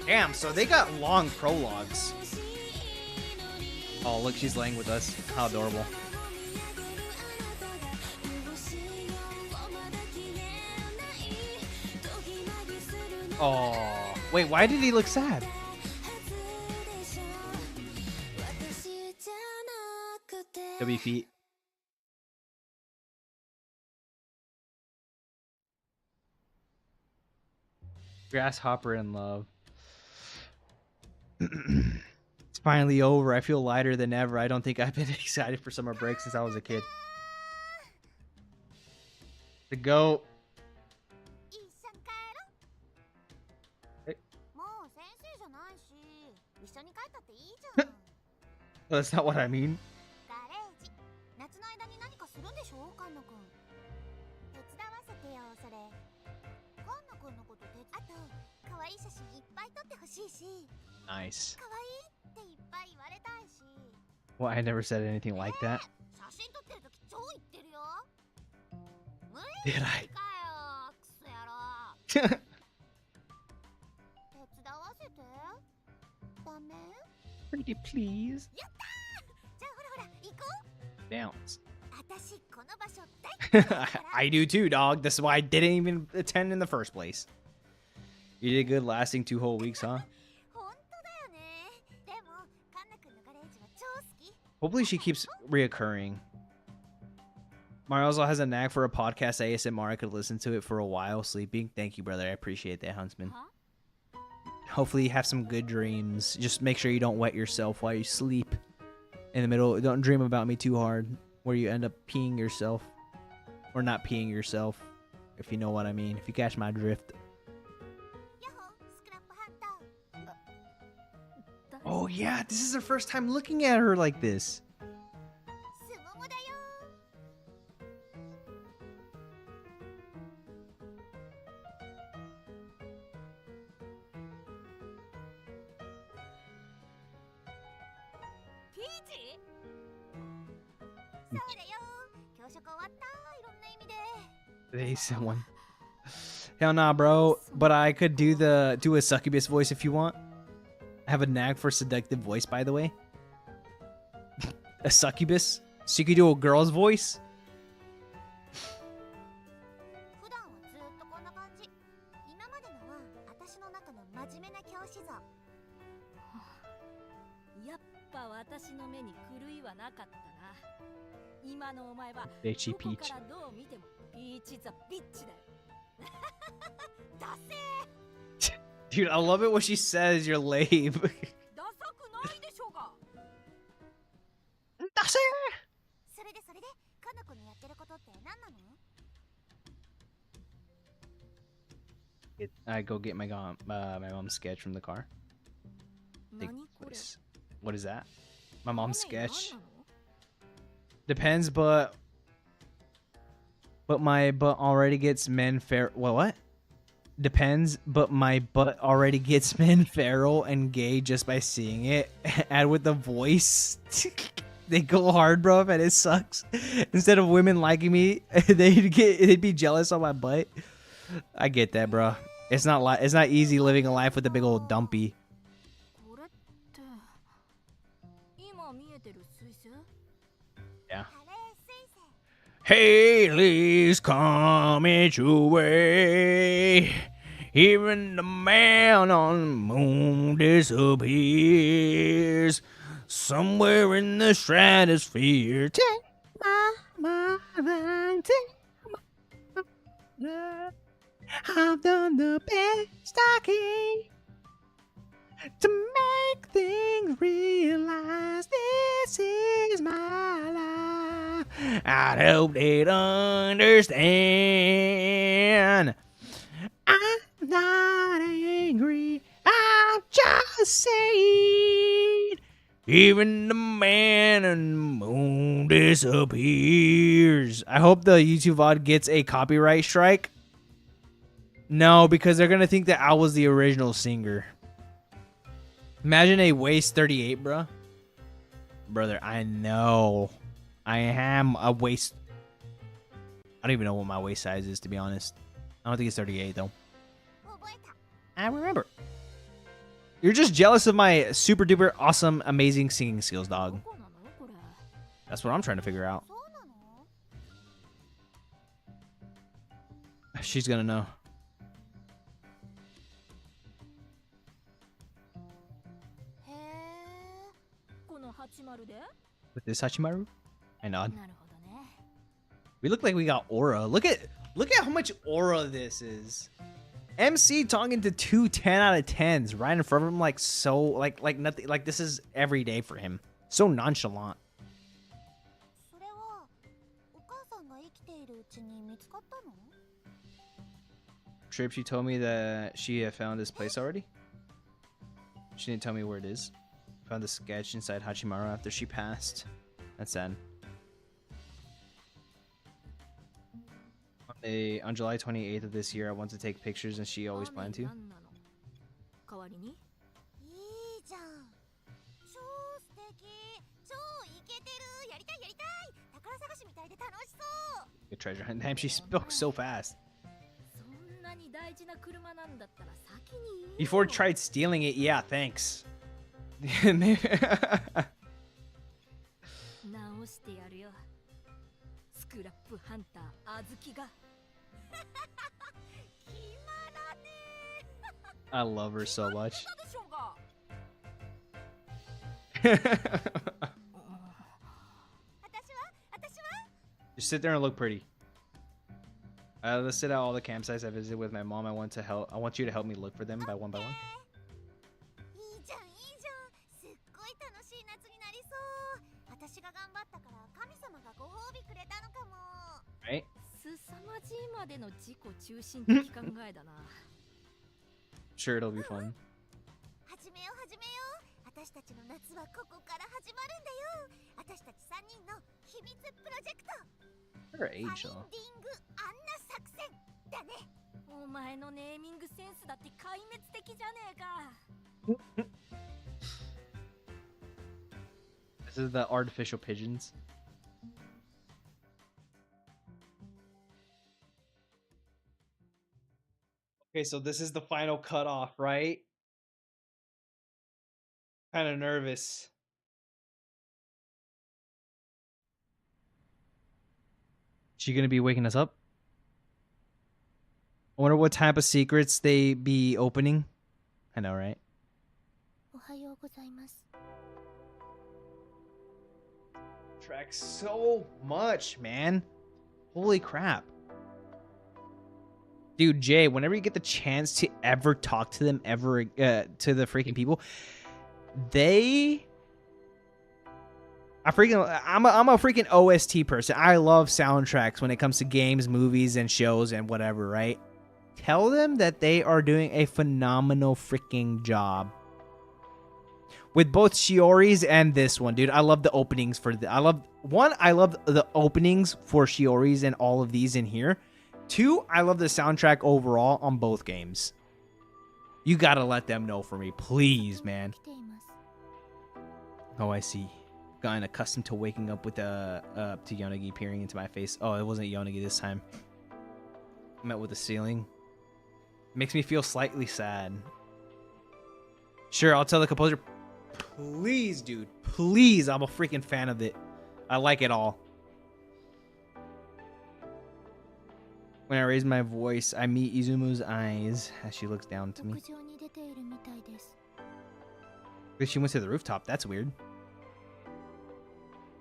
Damn, so they got long prologues. Oh, look, she's laying with us. How adorable. Oh, wait, why did he look sad? W feet. Grasshopper in love. It's finally over. I feel lighter than ever. I don't think I've been excited for summer break since I was a kid. To go. That's not what I mean. Nice. Well, I never said anything like that. Did I? Pretty please. Bounce. I do too, dog. This is why I didn't even attend in the first place. You did good lasting 2 whole weeks, huh? Hopefully she keeps reoccurring. Mario also has a knack for a podcast ASMR. I could listen to it for a while sleeping. Thank you, brother. I appreciate that, Huntsman. Hopefully you have some good dreams. Just make sure you don't wet yourself while you sleep. In the middle, don't dream about me too hard, where you end up peeing yourself. Or not peeing yourself, if you know what I mean. If you catch my drift. Oh yeah, this is the first time looking at her like this. そうだよ。教職終わった。いろんな意味で。They said one. Hell nah, bro. But I could do a succubus voice if you want. I have a knack for seductive voice, by the way. A succubus? So you could do a girl's voice? 普段はずっとこんな感じ。今までのは私の中の真面目な教師像。やっぱ私の目に狂いはなかったな。今のお前は Bitchy どこ peach. からどう見てもピーチザビッチだよ。ダセ Dude, I love it when she says you're lame. ダサくないでしょうが。それでかな子のやってることって何なの？ I go get my mom's sketch from the car. Think, 何これ？ what is that? My mom's これ sketch. 何なの？ Depends, but my butt already gets men fair. What? Depends, but my butt already gets men feral and gay just by seeing it. Add with the voice. They go hard, bro, and it sucks. Instead of women liking me, they'd be jealous on my butt. I get that, bro. It's not easy living a life with a big old dumpy. これって今見えてる彗星？ Yeah. あれ、先生。 Haley's coming your way. Even the man on the moon disappears. Somewhere in the stratosphere. Take my mind, take my mind. I've done the best I can to make things realize this is my life. I hope they'd understand. I'm not angry, I'm just saying. Even the man on the moon disappears. I hope the YouTube VOD gets a copyright strike. No, because they're gonna think that I was the original singer. Imagine a waist 38, bro. Brother, I know. I am a waist. I don't even know what my waist size is, to be honest. I don't think it's 38, though. 覚えた。 I remember. You're just jealous of my super duper awesome, amazing singing skills, ど dog. こなのこれ？ That's what I'm trying to figure out. そうなの？ She's gonna know. へえ。この80で？ With this Hachimaru? I nod. なるほどね。 We look like we got aura. Look at how much aura this is. MC talking to two 10 out of 10s right in front of him, like so like nothing, like this is every day for him. So nonchalant. それはお母さんが生きているうちに見つかったの？ Trip, she told me that she had found this place already. She didn't tell me where it is. Found the sketch inside Hachimaru after she passed. That's sad. On July 28th of this year, I want to take pictures, and she always planned to. 何なの？代わりに？いいじゃん。超素敵。超イケてる。やりたい。宝探しみたいで楽しそう。 Good treasure hunt. Damn, she spoke so fast. そんなに大事な車なんだったら先に言えよ。 Before tried stealing it, yeah, thanks. 直してやるよ。スクラップハンターあずきが。 I love her so much. 決まったでしょうが。 Just sit there and look pretty. Let's sit at all the campsites I visited with my mom. I want you to help me look for them by one. いいじゃん。すっごい楽しい夏になりそう。私が頑張ったから神様がご褒美くれたのかも。 Right? 凄まじいまでの自己中心的考えだな。 Sure, it'll be fun. 始めよう。私たちの夏はここから始まるんだよ。私たち3人の秘密プロジェクト。 Her ファインディン age, グ though. アンナ作戦だね。お前のネーミングセンスだって壊滅的じゃねえか。 This This is the artificial pigeons. Okay, so this is the final cutoff, right? Kind of nervous. She gonna be waking us up? I wonder what type of secrets they be opening. I know, right? おはようございます。 Tracks so much, man. Holy crap. Dude, Jay, whenever you get the chance to ever talk to them ever to the freaking people, I'm a freaking OST person. I love soundtracks when it comes to games, movies, and shows and whatever, right? Tell them that they are doing a phenomenal freaking job. With both Shiori's and this one, dude. I love the openings for I love the openings for Shiori's and all of these in here. 2, I love the soundtrack overall on both games. You gotta let them know for me, please, man. 来ています。 Oh, I see. Gotten accustomed to waking up with to Yonagi peering into my face. Oh, it wasn't Yonagi this time. I met with the ceiling. Makes me feel slightly sad. Sure, I'll tell the composer. Please, dude. Please, I'm a freaking fan of it. I like it all. When I raise my voice, I meet Izumu's eyes as she looks down to me. 屋上に出ているみたいです。 She went to the rooftop. That's weird.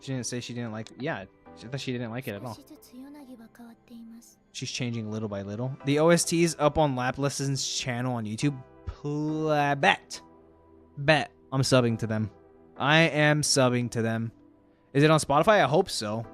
She didn't say she didn't like. Yeah, I thought she didn't like it at 少 all. しずつヨナギは変わっています。 She's changing little by little. The OST's up on Laplesson's channel on YouTube. Bet. I'm subbing to them. I am subbing to them. Is it on Spotify? I hope so.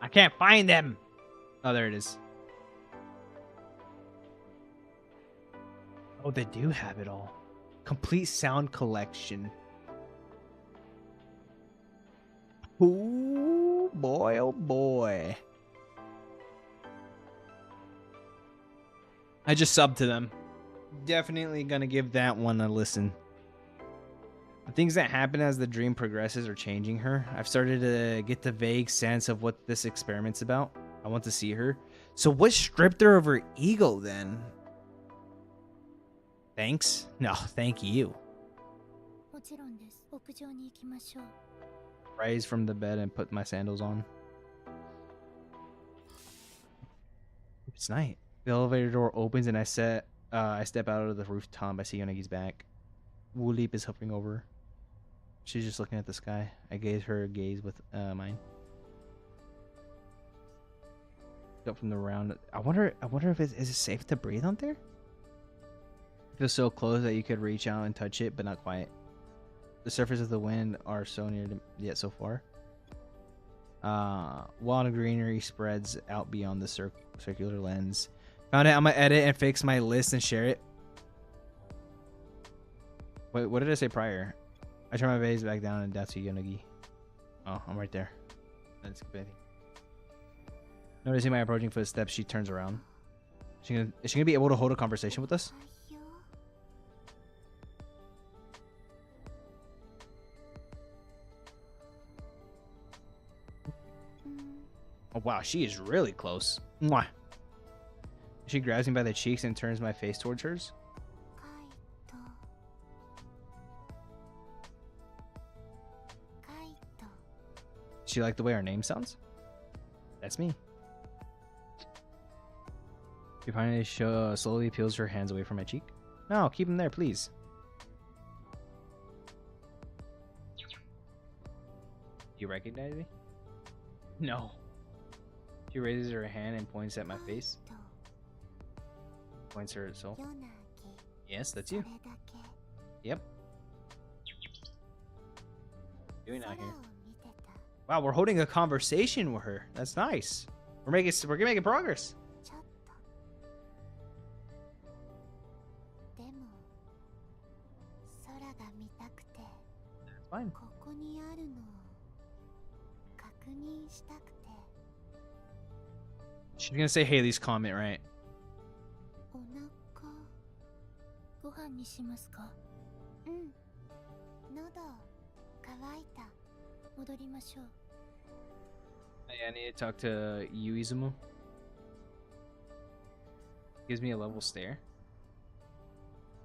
I can't find them. Oh, there it is. Oh, they do have it all. Complete sound collection. Oh boy, oh boy. I just subbed to them. Definitely gonna give that one a listen. The things that happen as the dream progresses are changing her. I've started to get the vague sense of what this experiment's about. I want to see her. So what stripped her of her ego then? Thanks? No, thank you. もちろんです。屋上に行きましょう。 Rise from the bed and put my sandals on. It's night. The elevator door opens and I step out of the rooftop. I see Yonagi's back. Wu Leap is hovering over her. She's just looking at the sky. I gaze her gaze with mine. Up from the round. I wonder if is it safe to breathe out there? It feels so close that you could reach out and touch it, but not quite. The surface of the wind are so near yet so far. Wild greenery spreads out beyond the circular lens. Found it. I'm gonna edit and fix my list and share it. Wait, what did I say prior? I turn my gaze back down and down to Yonagi. Oh, I'm right there. That's good. Noticing my approaching footsteps, she turns around. Is she gonna be able to hold a conversation with us? おはよう。Oh wow, she is really close. Mwah. She grabs me by the cheeks and turns my face towards hers. カイト。カイト。 She like the way our name sounds? That's me. She finally slowly peels her hands away from my cheek. No, keep them there, please. You recognize me? No. She raises her hand and points at my face. Points her herself. 夜なぎ Yes, that's それ you. だけ Yep. Doing 空を out here. 見てた Wow, we're holding a conversation with her. That's nice. We're making progress. ちょっとでも空が見たくて That's fine. ここにあるのを確認したくて She's gonna say Haley's comment, right? お腹ご飯にしますか？うん喉乾いた戻りましょう。 I need to talk to Yuizumu. Gives me a level stare.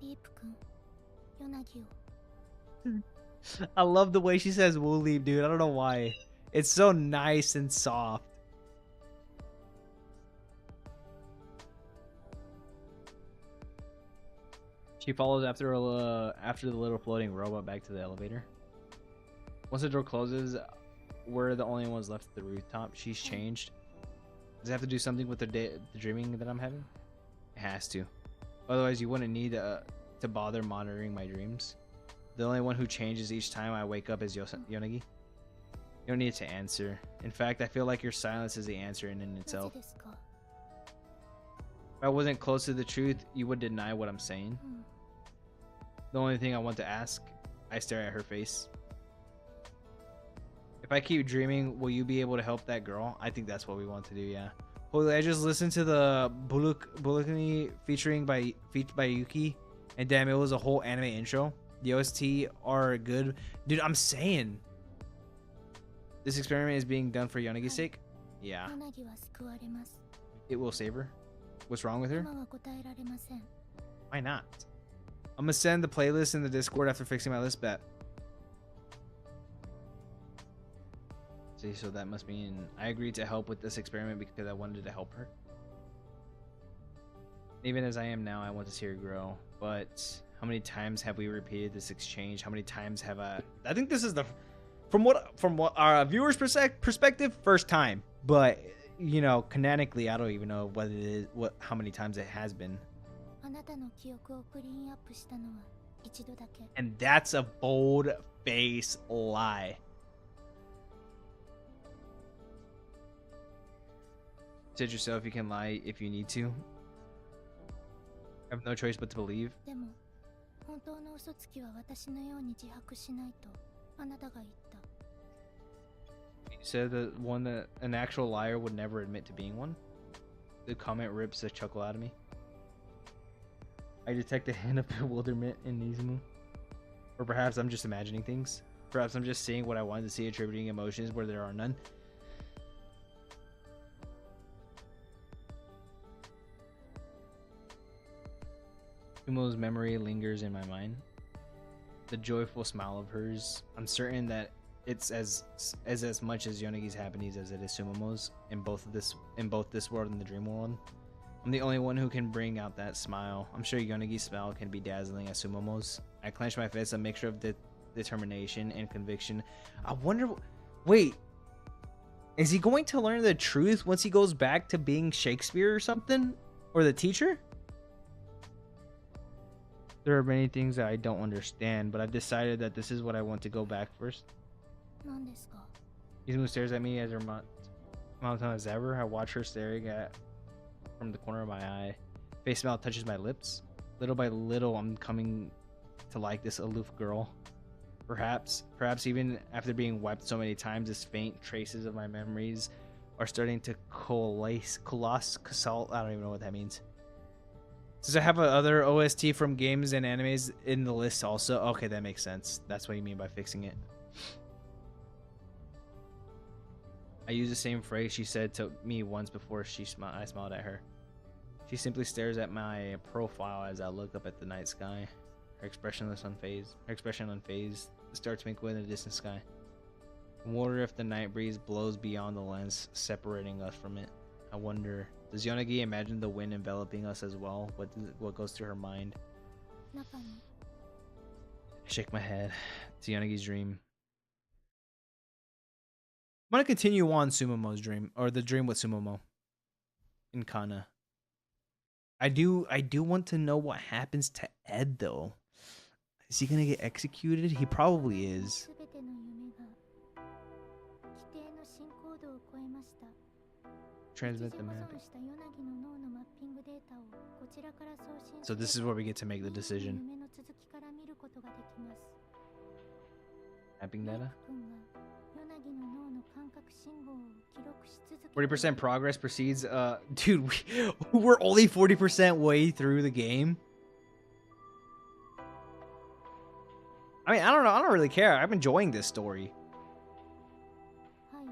リープくん、ヨナギを。 I love the way she says we'll leave, dude. I don't know why. It's so nice and soft. She follows after the little floating robot back to the elevator. Once the door closes, we're the only ones left at the rooftop. She's changed. Does it have to do something with the dreaming that I'm having? It has to. Otherwise, you wouldn't need to bother monitoring my dreams. The only one who changes each time I wake up is Yonagi. You don't need to answer. In fact, I feel like your silence is the answer in なぜ itself. ですか？ If I wasn't close to the truth, you would deny what I'm saying. うん。 The only thing I want to ask, I stare at her face. If I keep dreaming, will you be able to help that girl? I think that's what we want to do, yeah. Holy, I just listened to the Bulukani featuring by Yuki, and damn, it was a whole anime intro. The OST are good. Dude, I'm saying, this experiment is being done for Yonagi's sake. Yeah, ヨナギは救われます。 it will save her. What's wrong with her? 今は答えられません。 Why not? I'm gonna send the playlist in the Discord after fixing my list bet. See, so that must mean I agreed to help with this experiment because I wanted to help her. Even as I am now, I want to see her grow. But how many times have we repeated this exchange? How many times have I think this is the from what our viewers' perspective, first time. But you know, canonically, I don't even know what it is, how many times it has been. あなたの記憶をクリーンアップしたのは一度だけ。 And that's a bold face lie. Said yourself you can lie if you need to. I have no choice but to believe. でも、本当の嘘つきは私のように自白しないとあなたが言った。 You said that an actual liar would never admit to being one. The comment rips a chuckle out of me. I detect a hint of bewilderment in Nizumu. Or perhaps I'm just imagining things. Perhaps I'm just seeing what I wanted to see, attributing emotions where there are none. Sumo's memory lingers in my mind. The joyful smile of hers. I'm certain that it's as much as Yonagi's happiness as it is Sumomo's in both this world and the dream world. I'm the only one who can bring out that smile. I'm sure Yonagi's smile can be dazzling as Sumomo's. I clench my fist, a mixture of determination and conviction. I wonder, wait, is he going to learn the truth once he goes back to being Shakespeare or something? Or the teacher? There are many things that I don't understand, but I've decided that this is what I want to go back first. 何ですか？ Izumu stares at me as her monotone as ever. I watch her staring at from the corner of my eye. Face smile touches my lips. Little by little, I'm coming to like this aloof girl. Perhaps even after being wiped so many times, as faint traces of my memories are starting to coalesce. I don't even know what that means. Does it have other OST from games and animes in the list also? Okay, that makes sense. That's what you mean by fixing it. I use the same phrase she said to me once before I smiled at her. She simply stares at my profile as I look up at the night sky. Her expression unfazed. The stars twinkle in the distant sky. I wonder if the night breeze blows beyond the lens, separating us from it. I wonder, does Yonagi imagine the wind enveloping us as well? What goes through her mind? 中に I shake my head. It's Yonagi's dream. I'm gonna continue on Sumomo's dream, or the dream with Sumomo in Kana. I do want to know what happens to Ed though. Is he gonna get executed? He probably is. 全ての夢が規定の進行度を超えました。 Transmit 一 the 時保 map. 存したヨナギの脳のマッピングデータをこちらから送信 So this is where we get to make the decision. 夢の続きから見ることができます。 Mapping data. 君がヨナギの脳の感覚信号を記録し続けて 40% progress proceeds. Dude, we're only 40% way through the game. I mean, I don't know. I don't really care. I'm enjoying this story. はい。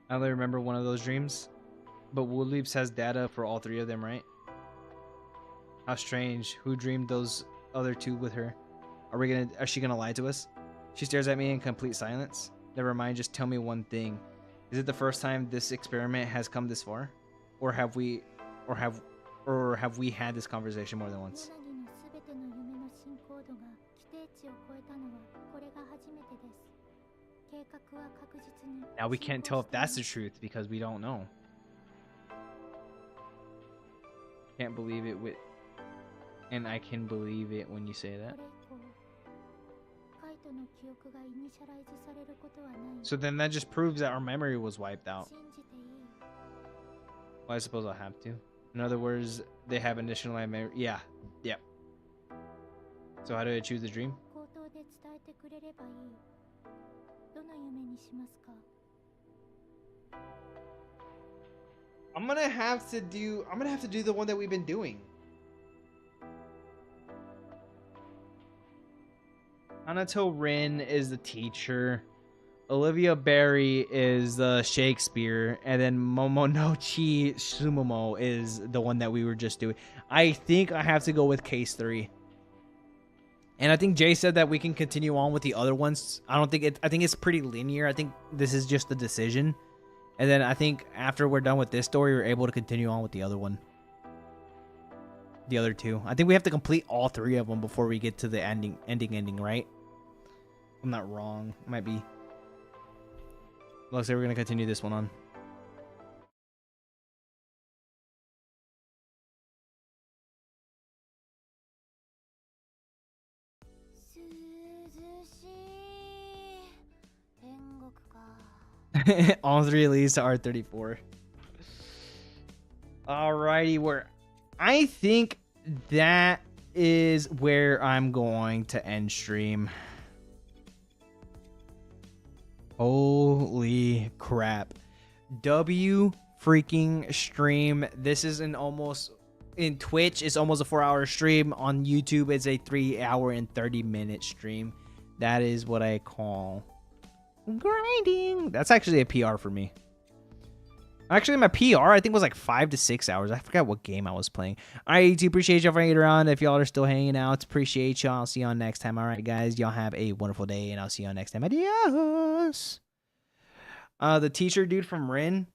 I only remember one of those dreams, but Woodleaps has data for all three of them, right? How strange. Who dreamed those other two with her? Are she gonna lie to us? She stares at me in complete silence. Never mind, just tell me one thing. Is it the first time this experiment has come this far? Or have we had this conversation more than ヨ once? ナギのすべての夢の進行度が規定値を超えたのはこれが初めてです。計画は確実に Now we can't tell if that's the truth because we don't know. Can't believe it and I can believe it when you say こ that. れ以降カイトの記憶がイニシャライズされることはない。 So then that just proves that our memory was wiped out. 信じていい。 Well, I suppose I'll have to. In other words, they have initial memory. Yeah. Yep. So how do I choose the dream? 口頭で伝えてくれればいい。どの夢にしますか？ I'm gonna have to do the one that we've been doing. Hanato Rin is the teacher. Olivia Berry is the Shakespeare, and then Momonochi Sumomo is the one that we were just doing. I think I have to go with case 3. And I think Jay said that we can continue on with the other ones. I think it's pretty linear. I think this is just the decision. And then I think after we're done with this story, we're able to continue on with the other one. The other two. I think we have to complete all 3 of them before we get to the ending, right? I'm not wrong. Might be. Looks like we're going to continue this one on. All 3 leads to R34. Alrighty, I think that is where I'm going to end stream. Holy crap. W freaking stream. This is in Twitch, it's almost a 4-hour stream. On YouTube, it's a 3-hour and 30-minute stream. That is what I call grinding. That's actually a PR for me. Actually, my PR, I think, was like 5 to 6 hours. I forgot what game I was playing. I do appreciate y'all for hanging around. If y'all are still hanging out, appreciate y'all. I'll see y'all next time. All right, guys. Y'all have a wonderful day, and I'll see y'all next time. Adios. The teacher dude from Rin,